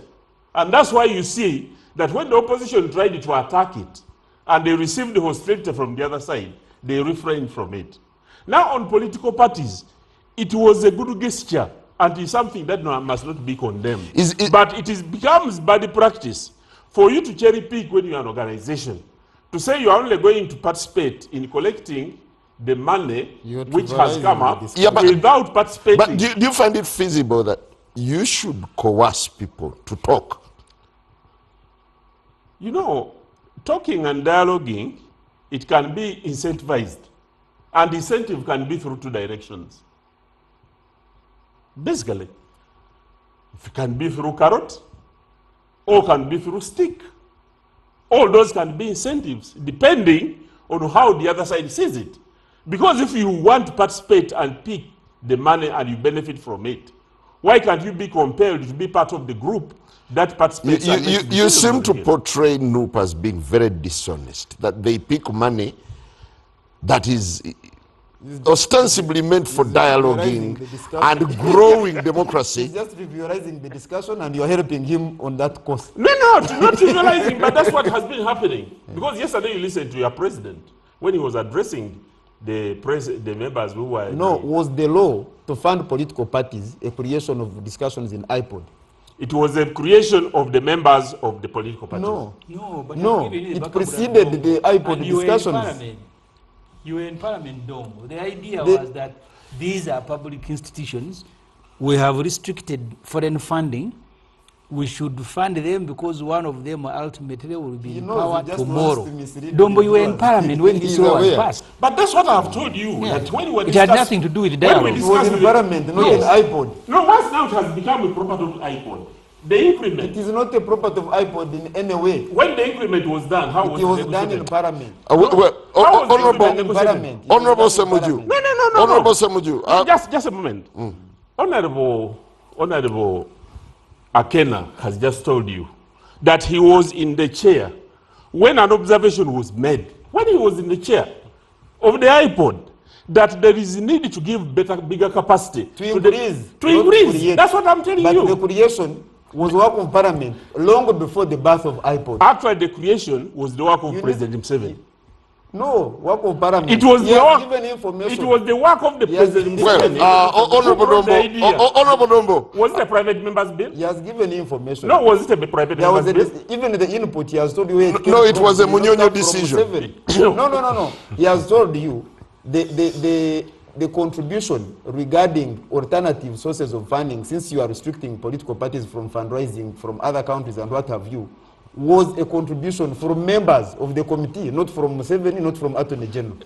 And that's why you see that when the opposition tried to attack it, and they received the hostility from the other side, they refrained from it. Now on political parties, it was a good gesture, and it's something that must not be condemned. But it becomes bad practice for you to cherry pick when you are an organization, to say you are only going to participate in collecting the money which has come up without participating. But do you find it feasible that you should coerce people to talk? You know, talking and dialoguing, it can be incentivized. And incentive can be through two directions. Basically, it can be through carrot, or can be through stick. All those can be incentives, depending on how the other side sees it. Because if you want to participate and pick the money and you benefit from it, why can't you be compelled to be part of the group that participates? You seem to portray NUP as being very dishonest, that they pick money that is ostensibly meant for dialoguing and growing democracy. He's just trivializing the discussion and you're helping him on that course. No, not trivializing, but that's what has been happening. Because yesterday you listened to your president when he was addressing the members who were... No, was the law to fund political parties a creation of discussions in IPOD? It was a creation of the members of the political parties. No, it preceded the IPOD discussions. You were in Parliament, Dom. The idea was that these are public institutions. We have restricted foreign funding. We should fund them because one of them ultimately will be in power tomorrow. Dombo, you were in Parliament when this law was passed. But that's what I've told you. That when we it had nothing to do with the dialogue. It was in Parliament, not in IPOD. No, once now it has become a property of IPOD. The increment. It is not a property of IPOD in any way. When the increment was done, how was it? It was it done in Parliament. Honorable Semuju. No. Honorable Semuju. Just a moment. Honorable Akena has just told you that he was in the chair when an observation was made, when he was in the chair of the iPod, that there is a need to give bigger capacity. To increase. That's what I'm telling you. But the creation was work of Parliament long before the birth of iPod. Actually, the creation was the work of President Museveni. No, work of Parliament. It was given information. It was the work of the President Museveni. Honorable Dombo. Was it a private member's bill? He has given information. No, was it a private member's bill? Even the input, he has told you where it came No, it was a Munyonyo decision. No. He has told you the contribution regarding alternative sources of funding, since you are restricting political parties from fundraising from other countries and what have you, was a contribution from members of the committee, not from Museveni, not from Attorney General.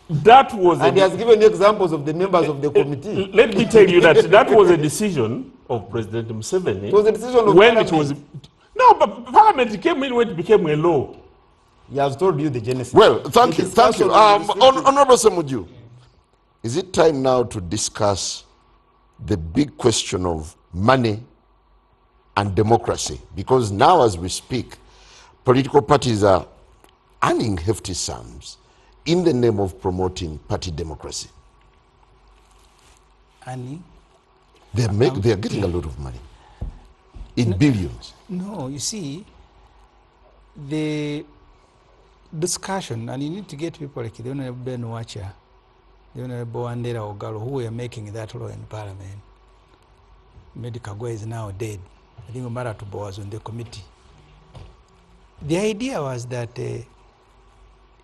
That was, and he has given examples of the members of the committee. Let me tell you that was a decision of President Museveni. It was a decision of when Parliament. It was. No, but Parliament came in when it became a law. He has told you the genesis. Well, thank you. Honorable Semuju, is it time now to discuss the big question of money and democracy? Because now as we speak, political parties are earning hefty sums in the name of promoting party democracy. Annie? They are getting a lot of money, in billions. No, you see, the discussion, and you need to get people like the Honorable Ben Wacha, the Honorable Wandera Ogalo, who were making that law in Parliament. Medi Kagwe is now dead. I think Maratubo was on the committee. The idea was that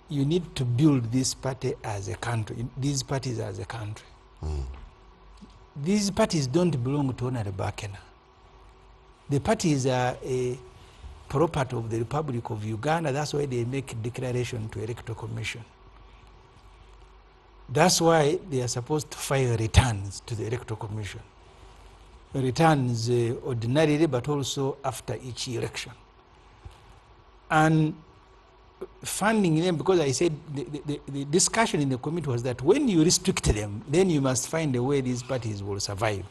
you need to build this party as a country, these parties as a country. These parties don't belong to Honorable Akena. The parties are a property of the Republic of Uganda. That's why they make a declaration to Electoral Commission. That's why they are supposed to file returns to the Electoral Commission. Returns ordinarily, but also after each election. And funding them, because I said the discussion in the committee was that when you restrict them, then you must find a way these parties will survive.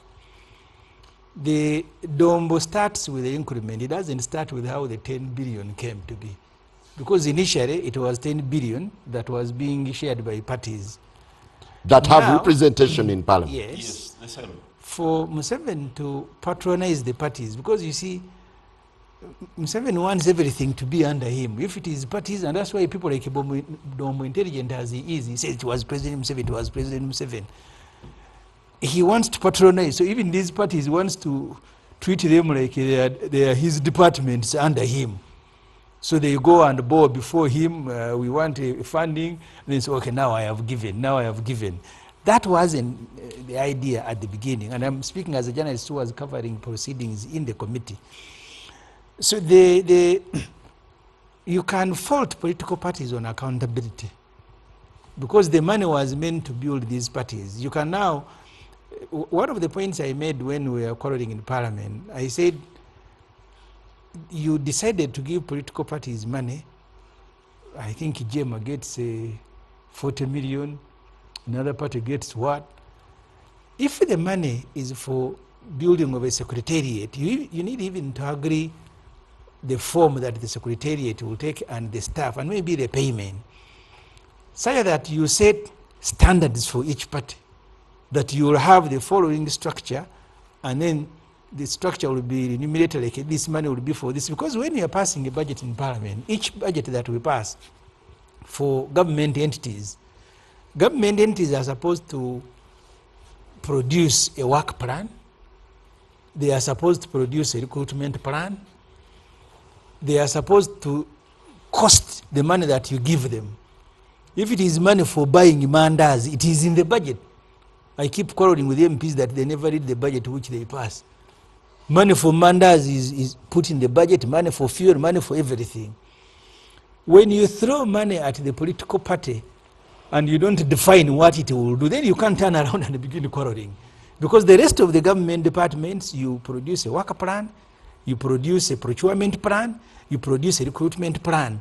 The Dombo starts with the increment. It doesn't start with how the 10 billion came to be. Because initially it was 10 billion that was being shared by parties. That have representation in Parliament. Yes, the same. For Museveni to patronize the parties, because you see, Museveni wants everything to be under him. If it is parties, and that's why people like Dombo intelligent as he is, he says it was President Museveni, it was President Museveni. He wants to patronize, so even these parties wants to treat them like they are his departments under him. So they go and bow before him, we want funding, and they say, okay, now I have given, now I have given. That wasn't the idea at the beginning, and I'm speaking as a journalist who was covering proceedings in the committee. So you can fault political parties on accountability, because the money was meant to build these parties. You can now, one of the points I made when we were quarreling in Parliament, I said, you decided to give political parties money. I think Jema gets 40 million, another party gets what? If the money is for building of a secretariat, you need even to agree the form that the secretariat will take and the staff and maybe the payment, such that you set standards for each party, that you will have the following structure, and then the structure will be enumerated like this money will be for this. Because when you are passing a budget in Parliament, each budget that we pass for government entities are supposed to produce a work plan. They are supposed to produce a recruitment plan. They are supposed to cost the money that you give them. If it is money for buying mandas, it is in the budget. I keep quarreling with the MPs that they never read the budget which they pass. Money for mandas is put in the budget, money for fuel, money for everything. When you throw money at the political party and you don't define what it will do, then you can't turn around and begin quarreling. Because the rest of the government departments, you produce a work plan, you produce a procurement plan, you produce a recruitment plan.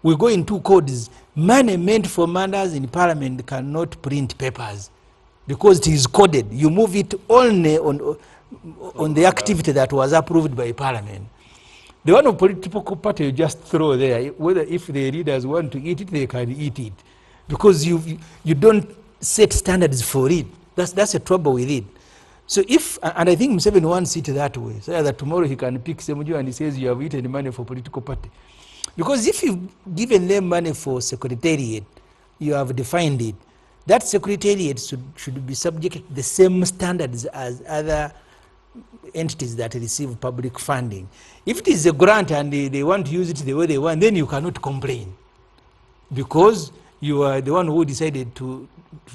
We go into codes. Money meant for matters in Parliament cannot print papers because it is coded. You move it only on the activity that was approved by Parliament. The one of political party you just throw there, whether if the leaders want to eat it, they can eat it. Because you don't set standards for it. That's a trouble with it. So if, and I think Museveni wants it that way, so that tomorrow he can pick Semuju and he says you have eaten money for political party. Because if you've given them money for secretariat, you have defined it. That secretariat should be subject to the same standards as other entities that receive public funding. If it is a grant and they want to use it the way they want, then you cannot complain. Because you are the one who decided to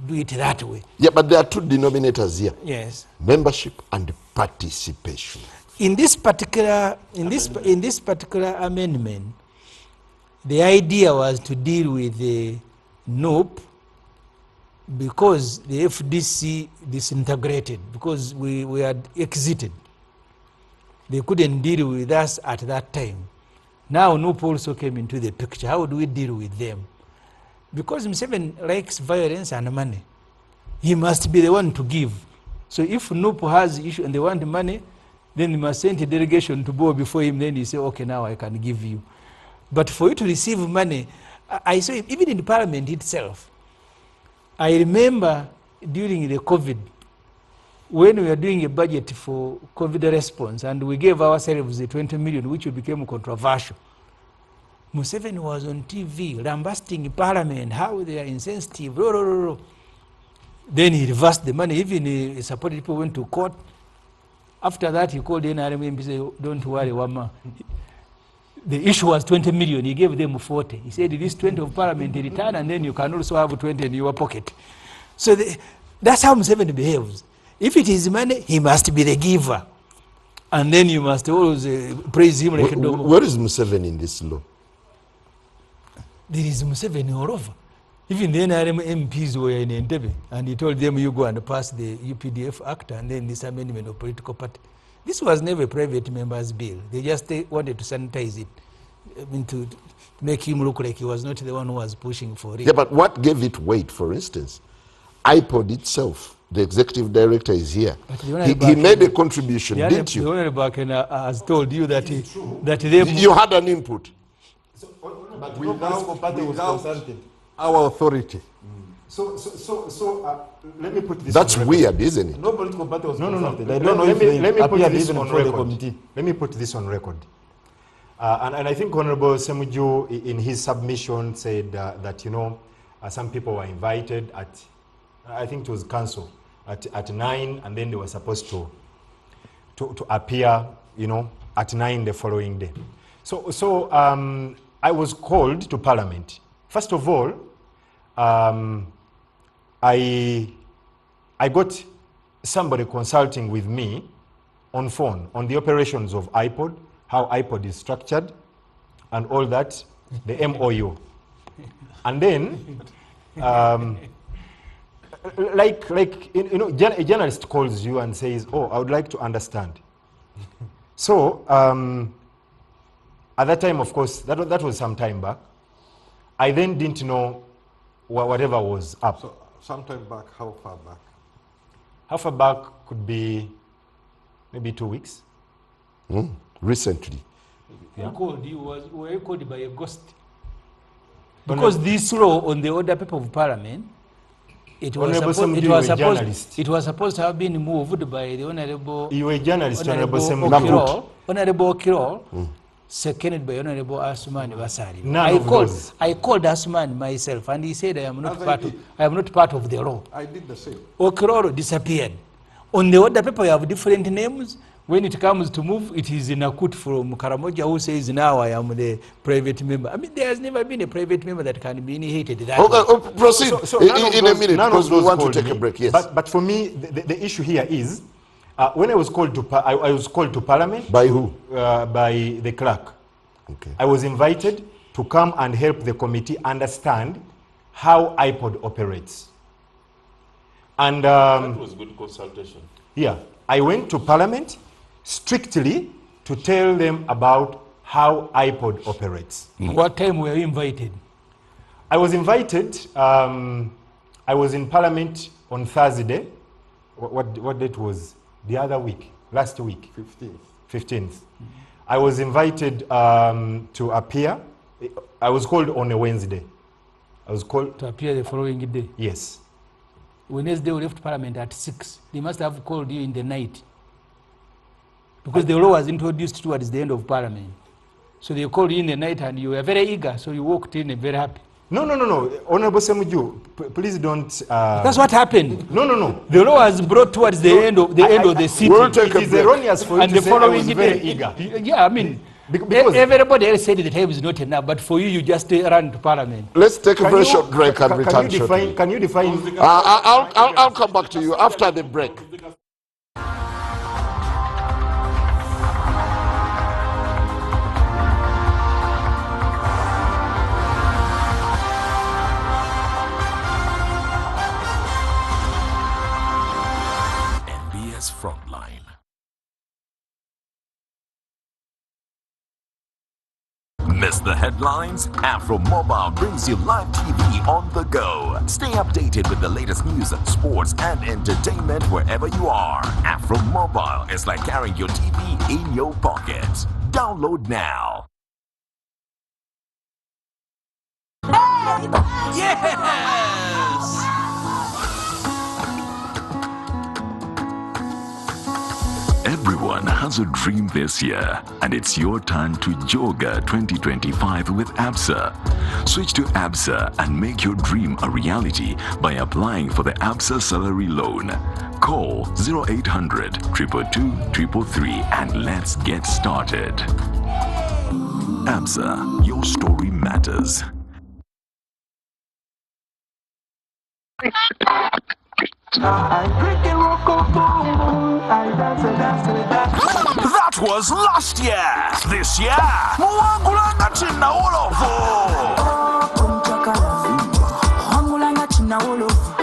do it that way. Yeah, but there are two denominators here. Yes. Membership and participation. In this particular amendment, the idea was to deal with the NOP because the FDC disintegrated, because we had exited. They couldn't deal with us at that time. Now NOP also came into the picture. How do we deal with them? Because Museveni likes violence and money. He must be the one to give. So if NOP has issue and they want money, then he must send a delegation to go before him, then he say, okay, now I can give you. But for you to receive money, I saw it even in the Parliament itself. I remember during the COVID, when we were doing a budget for COVID response, and we gave ourselves the 20 million, which became controversial. Museveni was on TV lambasting Parliament, how they are insensitive. Then he reversed the money. Even he supported people went to court. After that, he called the NRM and said, don't worry, Wama. The issue was 20 million. He gave them 40. He said, this 20 of Parliament return, and then you can also have 20 in your pocket. So that's how Museveni behaves. If it is money, he must be the giver. And then you must always praise him. Like where is Museveni in this law? There is Museveni all over. Even the NRM MPs were in Entebbe, and he told them, you go and pass the UPDF Act and then this amendment of political party. This was never a private member's bill. They just wanted to sanitize it, to make him look like he was not the one who was pushing for it. Yeah, but what gave it weight, for instance? IPOD itself, the executive director is here. He made a contribution, didn't you? The Honorable Bakena has told you that you had an input. But without our authority. So let me put this. That's weird, isn't it? No political party was consulted. I don't know if they appeared even before the committee. Let me put this on record. And I think Honorable Semuju in his submission said that, some people were invited at, I think it was council, at 9, and then they were supposed to appear, at 9 the following day. So I was called to Parliament. First of all, I got somebody consulting with me on phone on the operations of IPOD, how IPOD is structured, and all that, the MOU. And then, a journalist calls you and says, oh, I would like to understand. So, at that time, of course, that was some time back. I then didn't know whatever was up. So, sometime back, how far back? How far back could be maybe 2 weeks. Recently. Yeah. Were you called by a ghost? Because this law on the order paper of Parliament, it was supposed to have been moved by the Honorable... You were a journalist, Honorable Semuju. Honorable Okiro, seconded by Honorable Asumani Basari. I called Asumani myself, and he said, I am not part of the law. I did the same. Okiro disappeared. On the order paper, you have different names. When it comes to move, it is Nakut from Karamoja who says, now I am the private member. I mean, there has never been a private member that can be inherited. Proceed in a minute, because we want to take a break. Yes. But for me, the issue here is, when I was called to I was called to Parliament. By who? By the clerk. Okay. I was invited to come and help the committee understand how IPOD operates. And that was good consultation. Yeah, I went to Parliament strictly to tell them about how iPod operates. What time were you invited? I was invited. I was in Parliament on Thursday. What date was the other week? Last week. 15th. I was invited to appear. I was called on a Wednesday. I was called to appear the following day. Yes. Wednesday we left Parliament at 6. They must have called you in the night, because the law was introduced towards the end of Parliament. So they called you in the night, and you were very eager. So you walked in and very happy. No. Honorable Semuju, please don't. That's what happened. No. The law was brought towards the end of the city. It is erroneous for you to say I was very eager. Yeah, I mean, because everybody else said the time is not enough, but for you, you just ran to Parliament. Let's take a very short break and return shortly. Can you define? I'll come back to you after the break. NBS Frontline. Miss the headlines? Afro Mobile brings you live TV on the go. Stay updated with the latest news, sports, and entertainment wherever you are. Afro Mobile is like carrying your TV in your pocket. Download now. Yes! Everyone has a dream this year, and it's your turn to Joga 2025 with ABSA. Switch to ABSA and make your dream a reality by applying for the ABSA salary loan. Call 0800 222 333 and let's get started. ABSA, your story matters. That was last year. This year, Muangulanga China Olofu. Muangulanga China Olofu.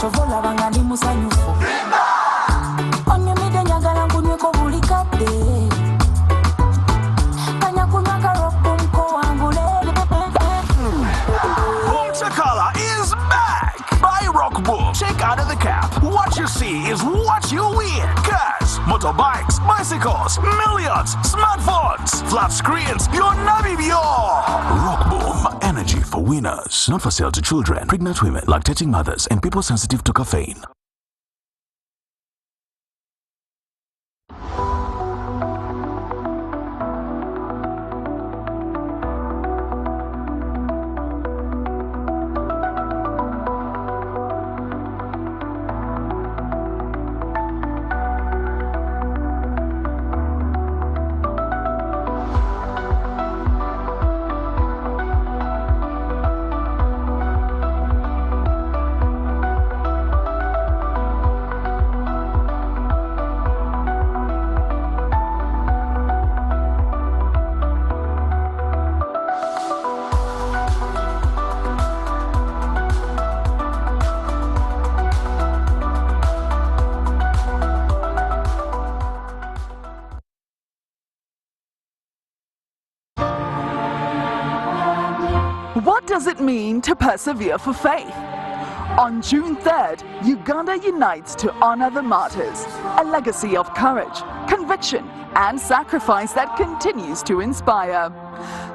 Chovola bangani musanyufu. Onye mide nyagala nkunyweko buli kadde. Kanya kunywaka roko mko wangule. Boom Chakala is back. Buy Rock Boom. Check out of the cap. What you see is what you win. Cars, motorbikes, bicycles, millions, smartphones, flat screens. You're Nabibio. Rock Boom, energy for winners. Not for sale to children, pregnant women, lactating mothers, and people sensitive to caffeine. What does it mean to persevere for faith? On June 3rd, Uganda unites to honor the martyrs, a legacy of courage, conviction, and sacrifice that continues to inspire.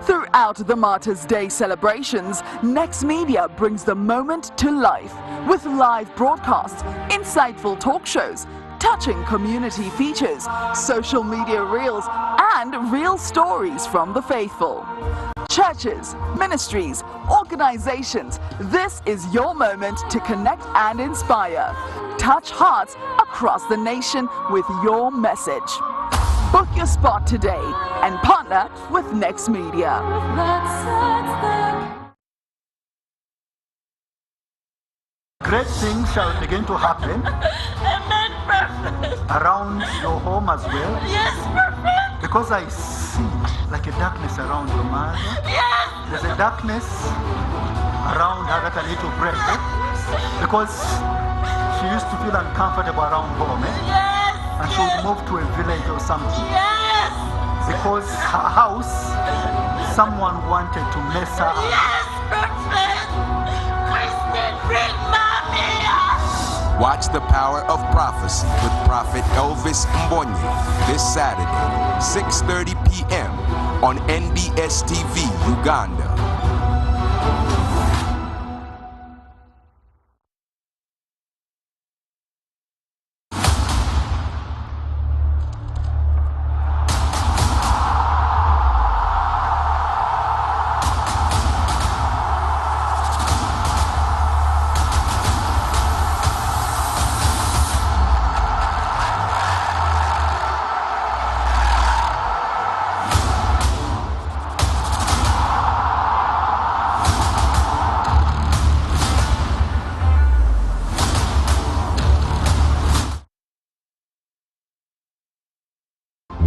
Throughout the Martyrs' Day celebrations, Next Media brings the moment to life with live broadcasts, insightful talk shows, touching community features, social media reels, and real stories from the faithful. Churches, ministries, organizations, this is your moment to connect and inspire. Touch hearts across the nation with your message. Book your spot today and partner with Next Media. Great things shall begin to happen around your home as well. Yes, Prophet. Because I see like a darkness around your mother. Yes. There's a darkness around her that I need to break. Because she used to feel uncomfortable around home. Yes. and she would move to a village or something. Yes! Because her house, someone wanted to mess her up. Yes, Brooklyn! Kristen, bring mommy! Watch the power of prophecy with Prophet Elvis Mbonyi this Saturday, 6:30 p.m. on NBS TV, Uganda.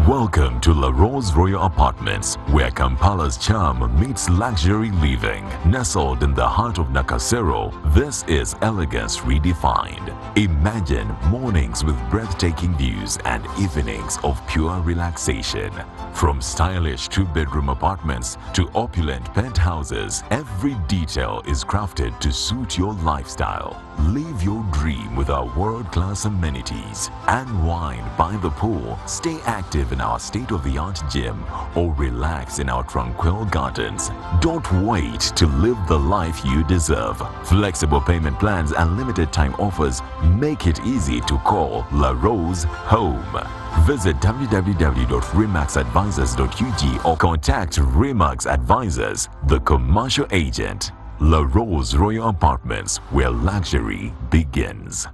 Welcome to La Rose Royal Apartments, where Kampala's charm meets luxury living. Nestled in the heart of Nakasero, this is elegance redefined. Imagine mornings with breathtaking views and evenings of pure relaxation. From stylish two-bedroom apartments to opulent penthouses, every detail is crafted to suit your lifestyle. Live your dream with our world-class amenities. Unwind by the pool, stay active in our state-of-the-art gym, or relax in our tranquil gardens. Don't wait to live the life you deserve. Flexible payment plans and limited time offers make it easy to call La Rose home. Visit www.remaxadvisors.ug or contact Remax Advisors, the commercial agent. La Rose Royal Apartments, where luxury begins.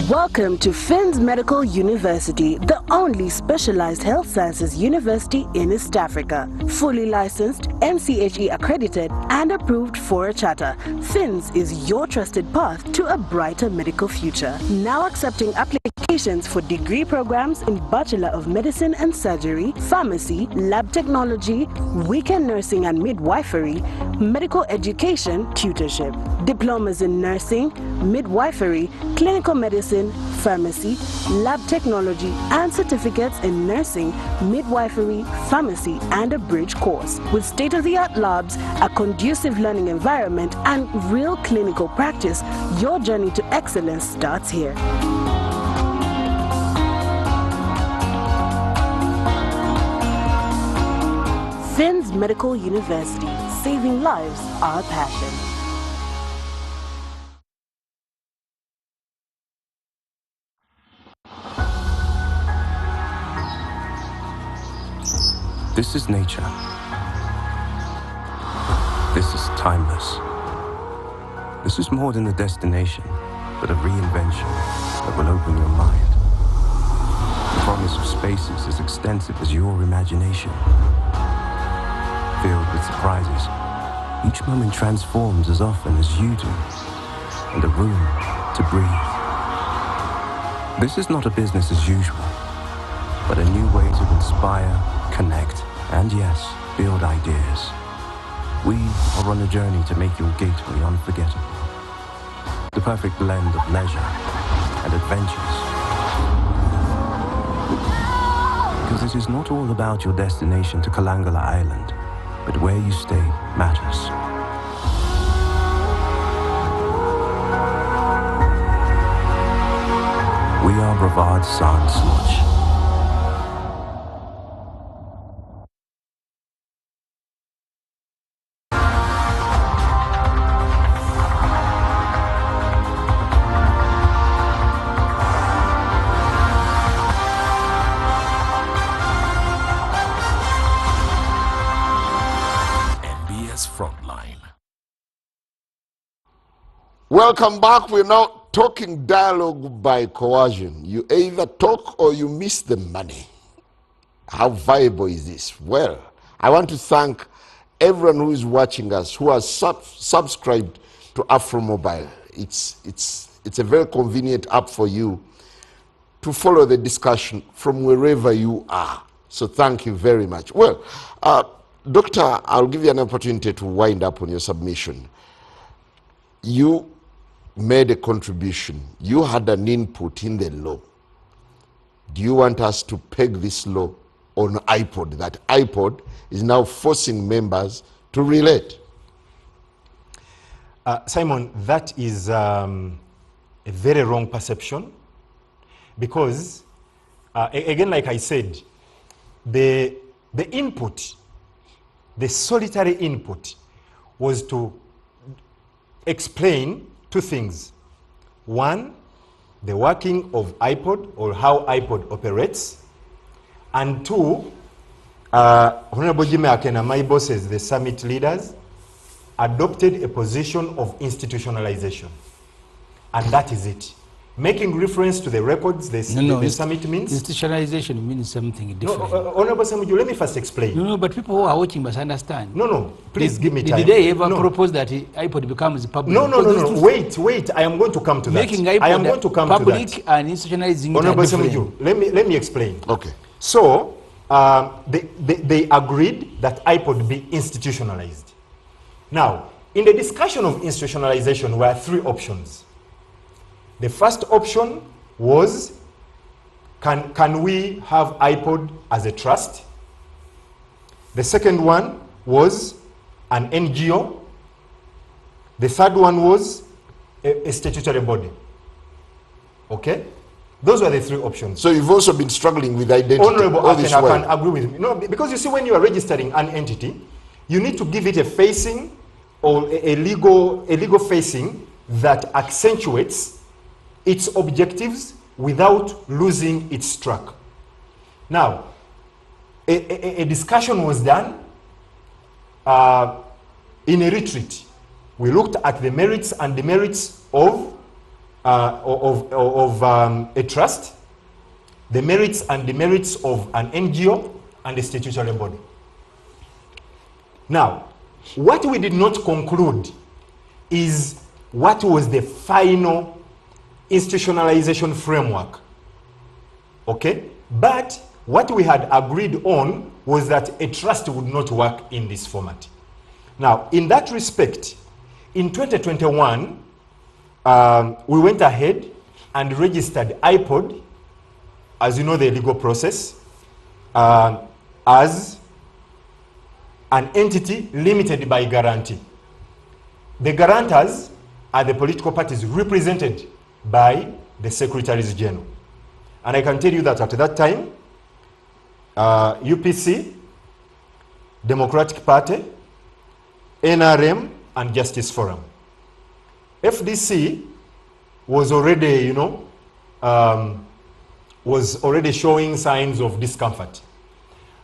Welcome to Finns Medical University, the only specialized health sciences university in East Africa. Fully licensed, NCHE accredited, and approved for a charter, Finns is your trusted path to a brighter medical future. Now accepting applications for degree programs in Bachelor of Medicine and Surgery, Pharmacy, Lab Technology, Weekend Nursing and Midwifery, Medical Education, Tutorship, Diplomas in Nursing, Midwifery, Clinical Medicine, Pharmacy, Lab Technology, and certificates in Nursing, Midwifery, Pharmacy, and a bridge course. With state-of-the-art labs, a conducive learning environment, and real clinical practice, your journey to excellence starts here. Finns Medical University, saving lives, our passion. This is nature. This is timeless. This is more than a destination, but a reinvention that will open your mind. The promise of spaces as extensive as your imagination. Filled with surprises, each moment transforms as often as you do, and a room to breathe. This is not a business as usual, but a new way to inspire, connect, and yes, build ideas. We are on a journey to make your gateway unforgettable. The perfect blend of leisure and adventures. Because it is not all about your destination to Kalangala Island, but where you stay matters. We are Brevard Sands Lodge. Welcome back. We're now talking dialogue by coercion. You either talk or you miss the money. How viable is this? Well, I want to thank everyone who is watching us, who has subscribed to AfroMobile. It's a very convenient app for you to follow the discussion from wherever you are. So thank you very much. Well, Doctor, I'll give you an opportunity to wind up on your submission. You made a contribution. You had an input in the law. Do you want us to peg this law on iPod, that iPod is now forcing members to relate? Simon, that is a very wrong perception, because again, like I said, the input, the solitary input, was to explain two things. One, the working of iPod, or how iPod operates, and two, Honorable Jimmy Akena, my bosses, the summit leaders, adopted a position of institutionalization. And that is it. Making reference to the records the summit means. Institutionalization means something different. No, Honorable Samuel, let me first explain. No, but people who are watching must understand. No, please give me time. Did they ever propose that iPod becomes public? No. Wait, I am going to come to that. Making iPod I am going to come public to that. And institutionalizing Honorable it. Samuel, let me explain. Okay. So, they agreed that iPod be institutionalized. Now, in the discussion of institutionalization, were three options. The first option was, can we have iPod as a trust? The second one was an NGO. The third one was a statutory body. Okay? Those were the three options. So you've also been struggling with identity. Honorable Akena can agree with me. No, because you see, when you are registering an entity, you need to give it a facing, or a legal facing that accentuates its objectives without losing its track. Now, a discussion was done in a retreat. We looked at the merits and demerits of a trust, the merits and demerits of an NGO, and a statutory body. Now, what we did not conclude is what was the final institutionalization framework. Okay? But what we had agreed on was that a trust would not work in this format. Now, in that respect, in 2021, we went ahead and registered iPod, as you know the legal process, as an entity limited by guarantee. The guarantors are the political parties represented by the Secretaries General. And I can tell you that at that time, UPC, Democratic Party, NRM, and Justice Forum. FDC was already, was already showing signs of discomfort.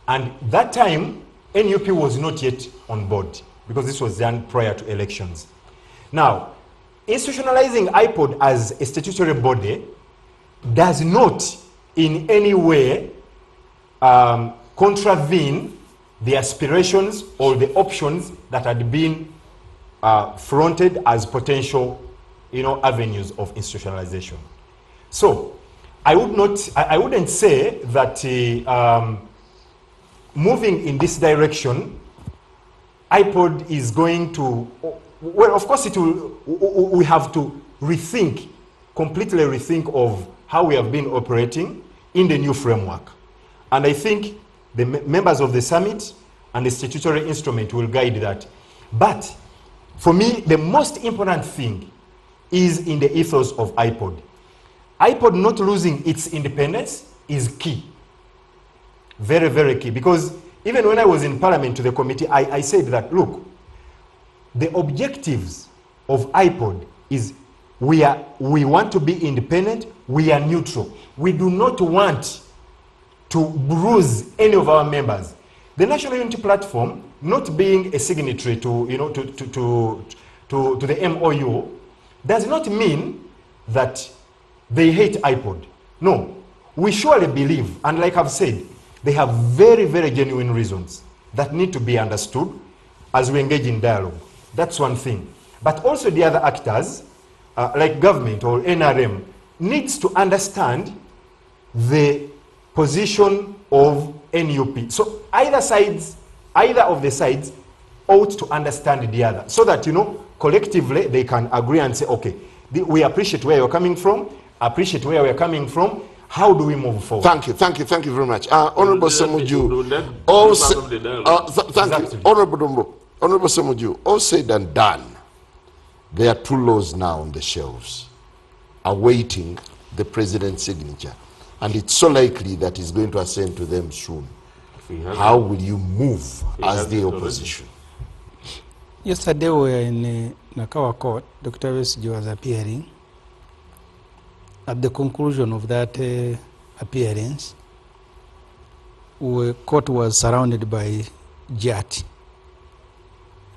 And that time, NUP was not yet on board, because this was done prior to elections. Now, institutionalizing iPod as a statutory body does not in any way contravene the aspirations or the options that had been fronted as potential, avenues of institutionalization. So, I wouldn't say that moving in this direction, iPod is going to, well, of course we have to completely rethink of how we have been operating in the new framework. And I think the members of the summit and the statutory instrument will guide that. But for me, the most important thing is in the ethos of iPod. iPod not losing its independence is key. Very, very key. Because even when I was in Parliament to the committee, I said that, look, the objectives of iPod is we want to be independent, we are neutral. We do not want to bruise any of our members. The National Unity Platform, not being a signatory to the MOU, does not mean that they hate iPod. No, we surely believe, and like I've said, they have very, very genuine reasons that need to be understood as we engage in dialogue. That's one thing. But also the other actors, like government or NRM, needs to understand the position of NUP. So either of the sides ought to understand the other, so that, collectively they can agree and say, okay, We appreciate where you're coming from, appreciate where we're coming from. How do we move forward? Thank you very much. Honorable Semuju, thank you. Honorable Semuju, all said and done, there are 2 laws now on the shelves awaiting the president's signature. And it's so likely that he's going to ascend to them soon. How will you move as the opposition? Yesterday we were in Nakawa Court. Dr. Besigye was appearing. At the conclusion of that appearance, the court was surrounded by JAT.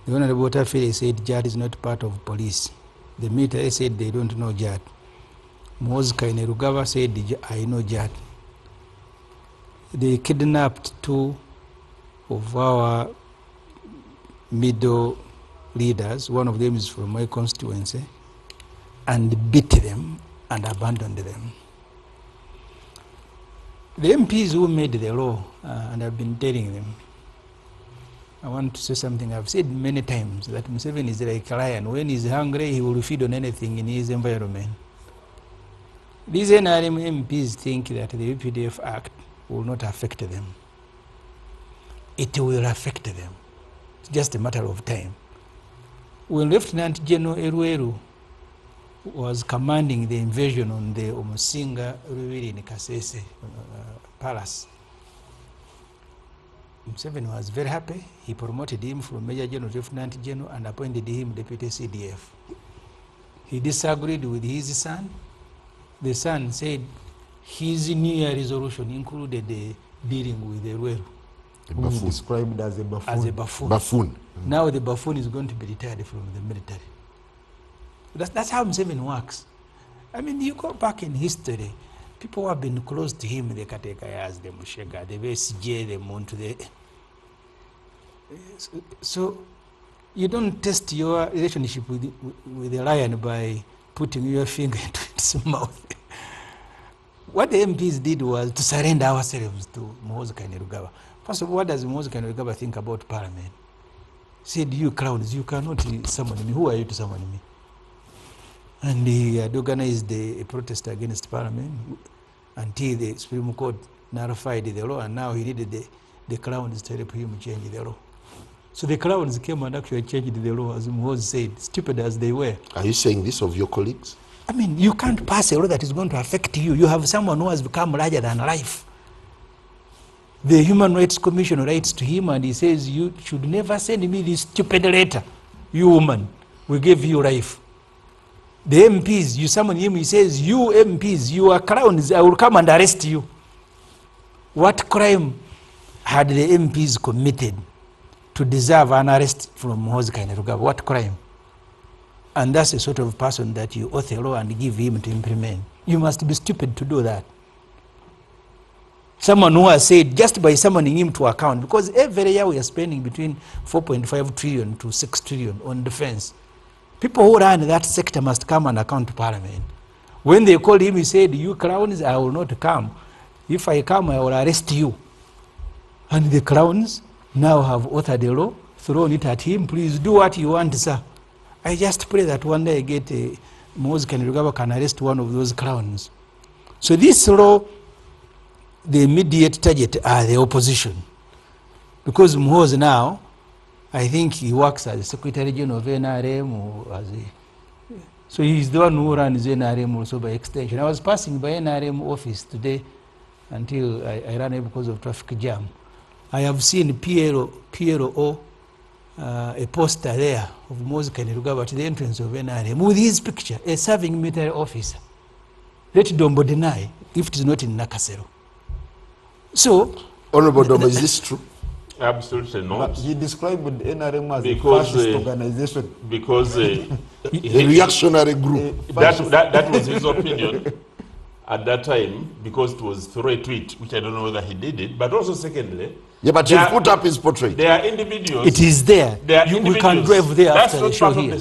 The Honorable Tafiri said JAT is not part of police. The military said they don't know JAT. Muhoozi Kainerugaba said, I know JAT. They kidnapped 2 of our middle leaders. One of them is from my constituency, and beat them and abandoned them. The MPs who made the law, and I've been telling them, I want to say something I've said many times, that Museveni is like a lion. When he's hungry, he will feed on anything in his environment. These NRM MPs think that the UPDF Act will not affect them. It will affect them. It's just a matter of time. When Lieutenant General Erueru was commanding the invasion on the Omusinga Ruwiri in Kasese Palace, Museveni was very happy. He promoted him from Major General to Lieutenant General and appointed him Deputy CDF. He disagreed with his son. The son said his New Year resolution included the dealing with the Ruweru. Who is described as a buffoon. As a buffoon. Buffoon. Now the buffoon is going to be retired from the military. That's how Museveni works. I mean, you go back in history, people who have been close to him, the Katekayas, the Mushega, the Besigye, the Muntu, so you don't test your relationship with the lion by putting your finger into its mouth. What the MPs did was to surrender ourselves to Muhoozi Kainerugaba. First of all, what does Muhoozi Kainerugaba think about Parliament? He said, you clowns, you cannot summon me. Who are you to summon me? And he had organized a protest against Parliament until the Supreme Court nullified the law, and now he needed the clowns to help him change the law. So the clowns came and actually changed the law, as Muhoozi said, stupid as they were. Are you saying this of your colleagues? I mean, you can't pass a law that is going to affect you. You have someone who has become larger than life. The Human Rights Commission writes to him and he says, you should never send me this stupid letter. You woman, we gave you life. The MPs, you summon him, he says, you MPs, you are clowns, I will come and arrest you. What crime had the MPs committed to deserve an arrest from Muhoozi Kainerugaba? What crime? And that's the sort of person that you author a law and give him to implement. You must be stupid to do that. Someone who has said, just by summoning him to account, because every year we are spending between 4.5 trillion to 6 trillion on defense. People who run that sector must come and account to Parliament. When they called him, he said, you clowns, I will not come. If I come, I will arrest you. And the clowns now have authored a law, thrown it at him. Please do what you want, sir. I just pray that one day I get Muhoozi Kainerugaba can arrest one of those clowns. So this law, the immediate target are the opposition. Because Muhoozi now, I think he works as Secretary General of NRM, or as so he's the one who runs NRM also by extension. I was passing by NRM office today until I ran away because of traffic jam. I have seen PLO, a poster there of Muhoozi Kainerugaba at the entrance of NRM with his picture, a serving military officer. Let Dombo deny if it is not in Nakasero. So, Honorable Dombo, is this true? Absolutely not. But he described NRM as a fascist organization. Because a reactionary group. That was his opinion at that time, because it was through a tweet, which I don't know whether he did it. But also, secondly, yeah, but you put up his portrait. There are individuals. It is there. We can drive there after the show here.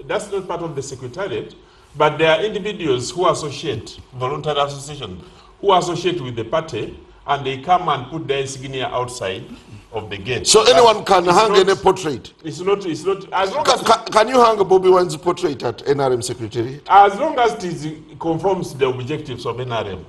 That's not part of the secretariat, but there are individuals who associate, voluntary association, who associate with the party, and they come and put their insignia outside of the gate. So anyone can hang not, any portrait? It's not, as long can you hang Bobby Wine's portrait at NRM Secretariat? As long as it conforms to the objectives of NRM.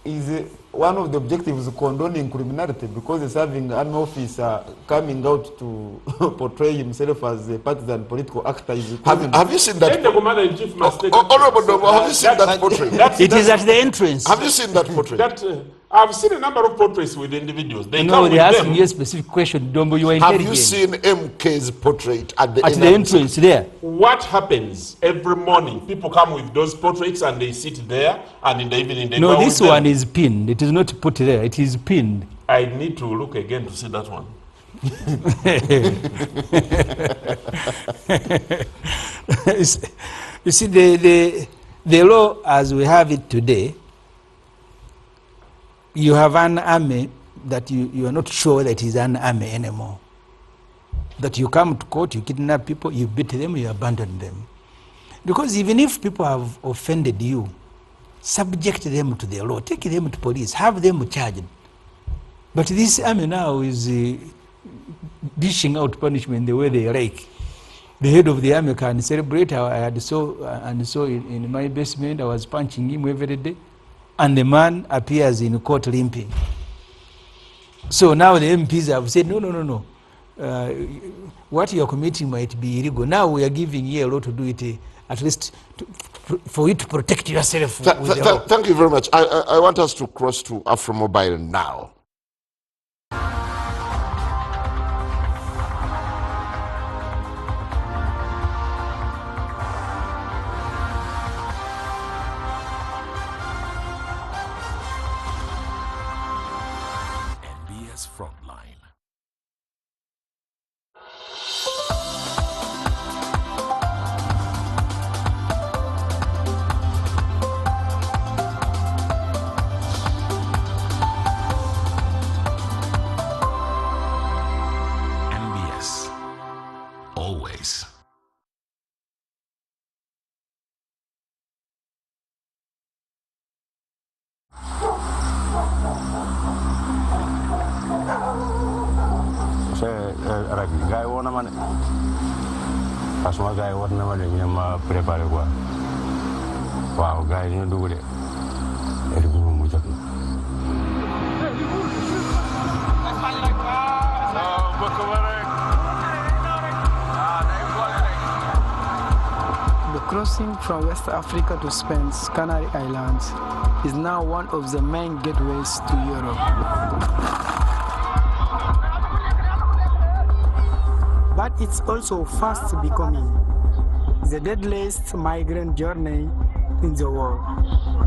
Is one of the objectives condoning criminality because he's having an officer coming out to portray himself as a partisan political actor? Have you seen that? Then the commander-in-chief must take Honorable Dobo, have you seen that portrait? It is at the entrance. Have you seen that portrait? I've seen a number of portraits with individuals. They no, come they're with asking them. you a specific question, Dombo. You are Have intelligent. you seen MK's portrait at the entrance there? What happens every morning? People come with those portraits and they sit there, and in the evening they go No, this with one them. is pinned. It is not put there. It is pinned. I need to look again to see that one. You see, the law as we have it today, you have an army that you are not sure that is an army anymore. That you come to court, you kidnap people, you beat them, you abandon them. Because even if people have offended you, subject them to the law, take them to police, have them charged. But this army now is dishing out punishment the way they like. The head of the army can celebrate. I had so in my basement, I was punching him every day. And the man appears in court limping. So now the MPs have said, no. What you are committing might be illegal. Now we are giving you a law to do it, at least for you to protect yourself. Thank you very much. I want us to cross to Afromobile now. NBS Frontline. NBS. Always. Rabi gars yi woo na ma ne parce que ma gars yi war na ma ne ñu ne ma préparé quoi waaw gars yi dañoo dugg de heure bi moom mu jot na. The crossing from West Africa to Spain's Canary Islands is now one of the main gateways to Europe. But it's also fast becoming the deadliest migrant journey in the world.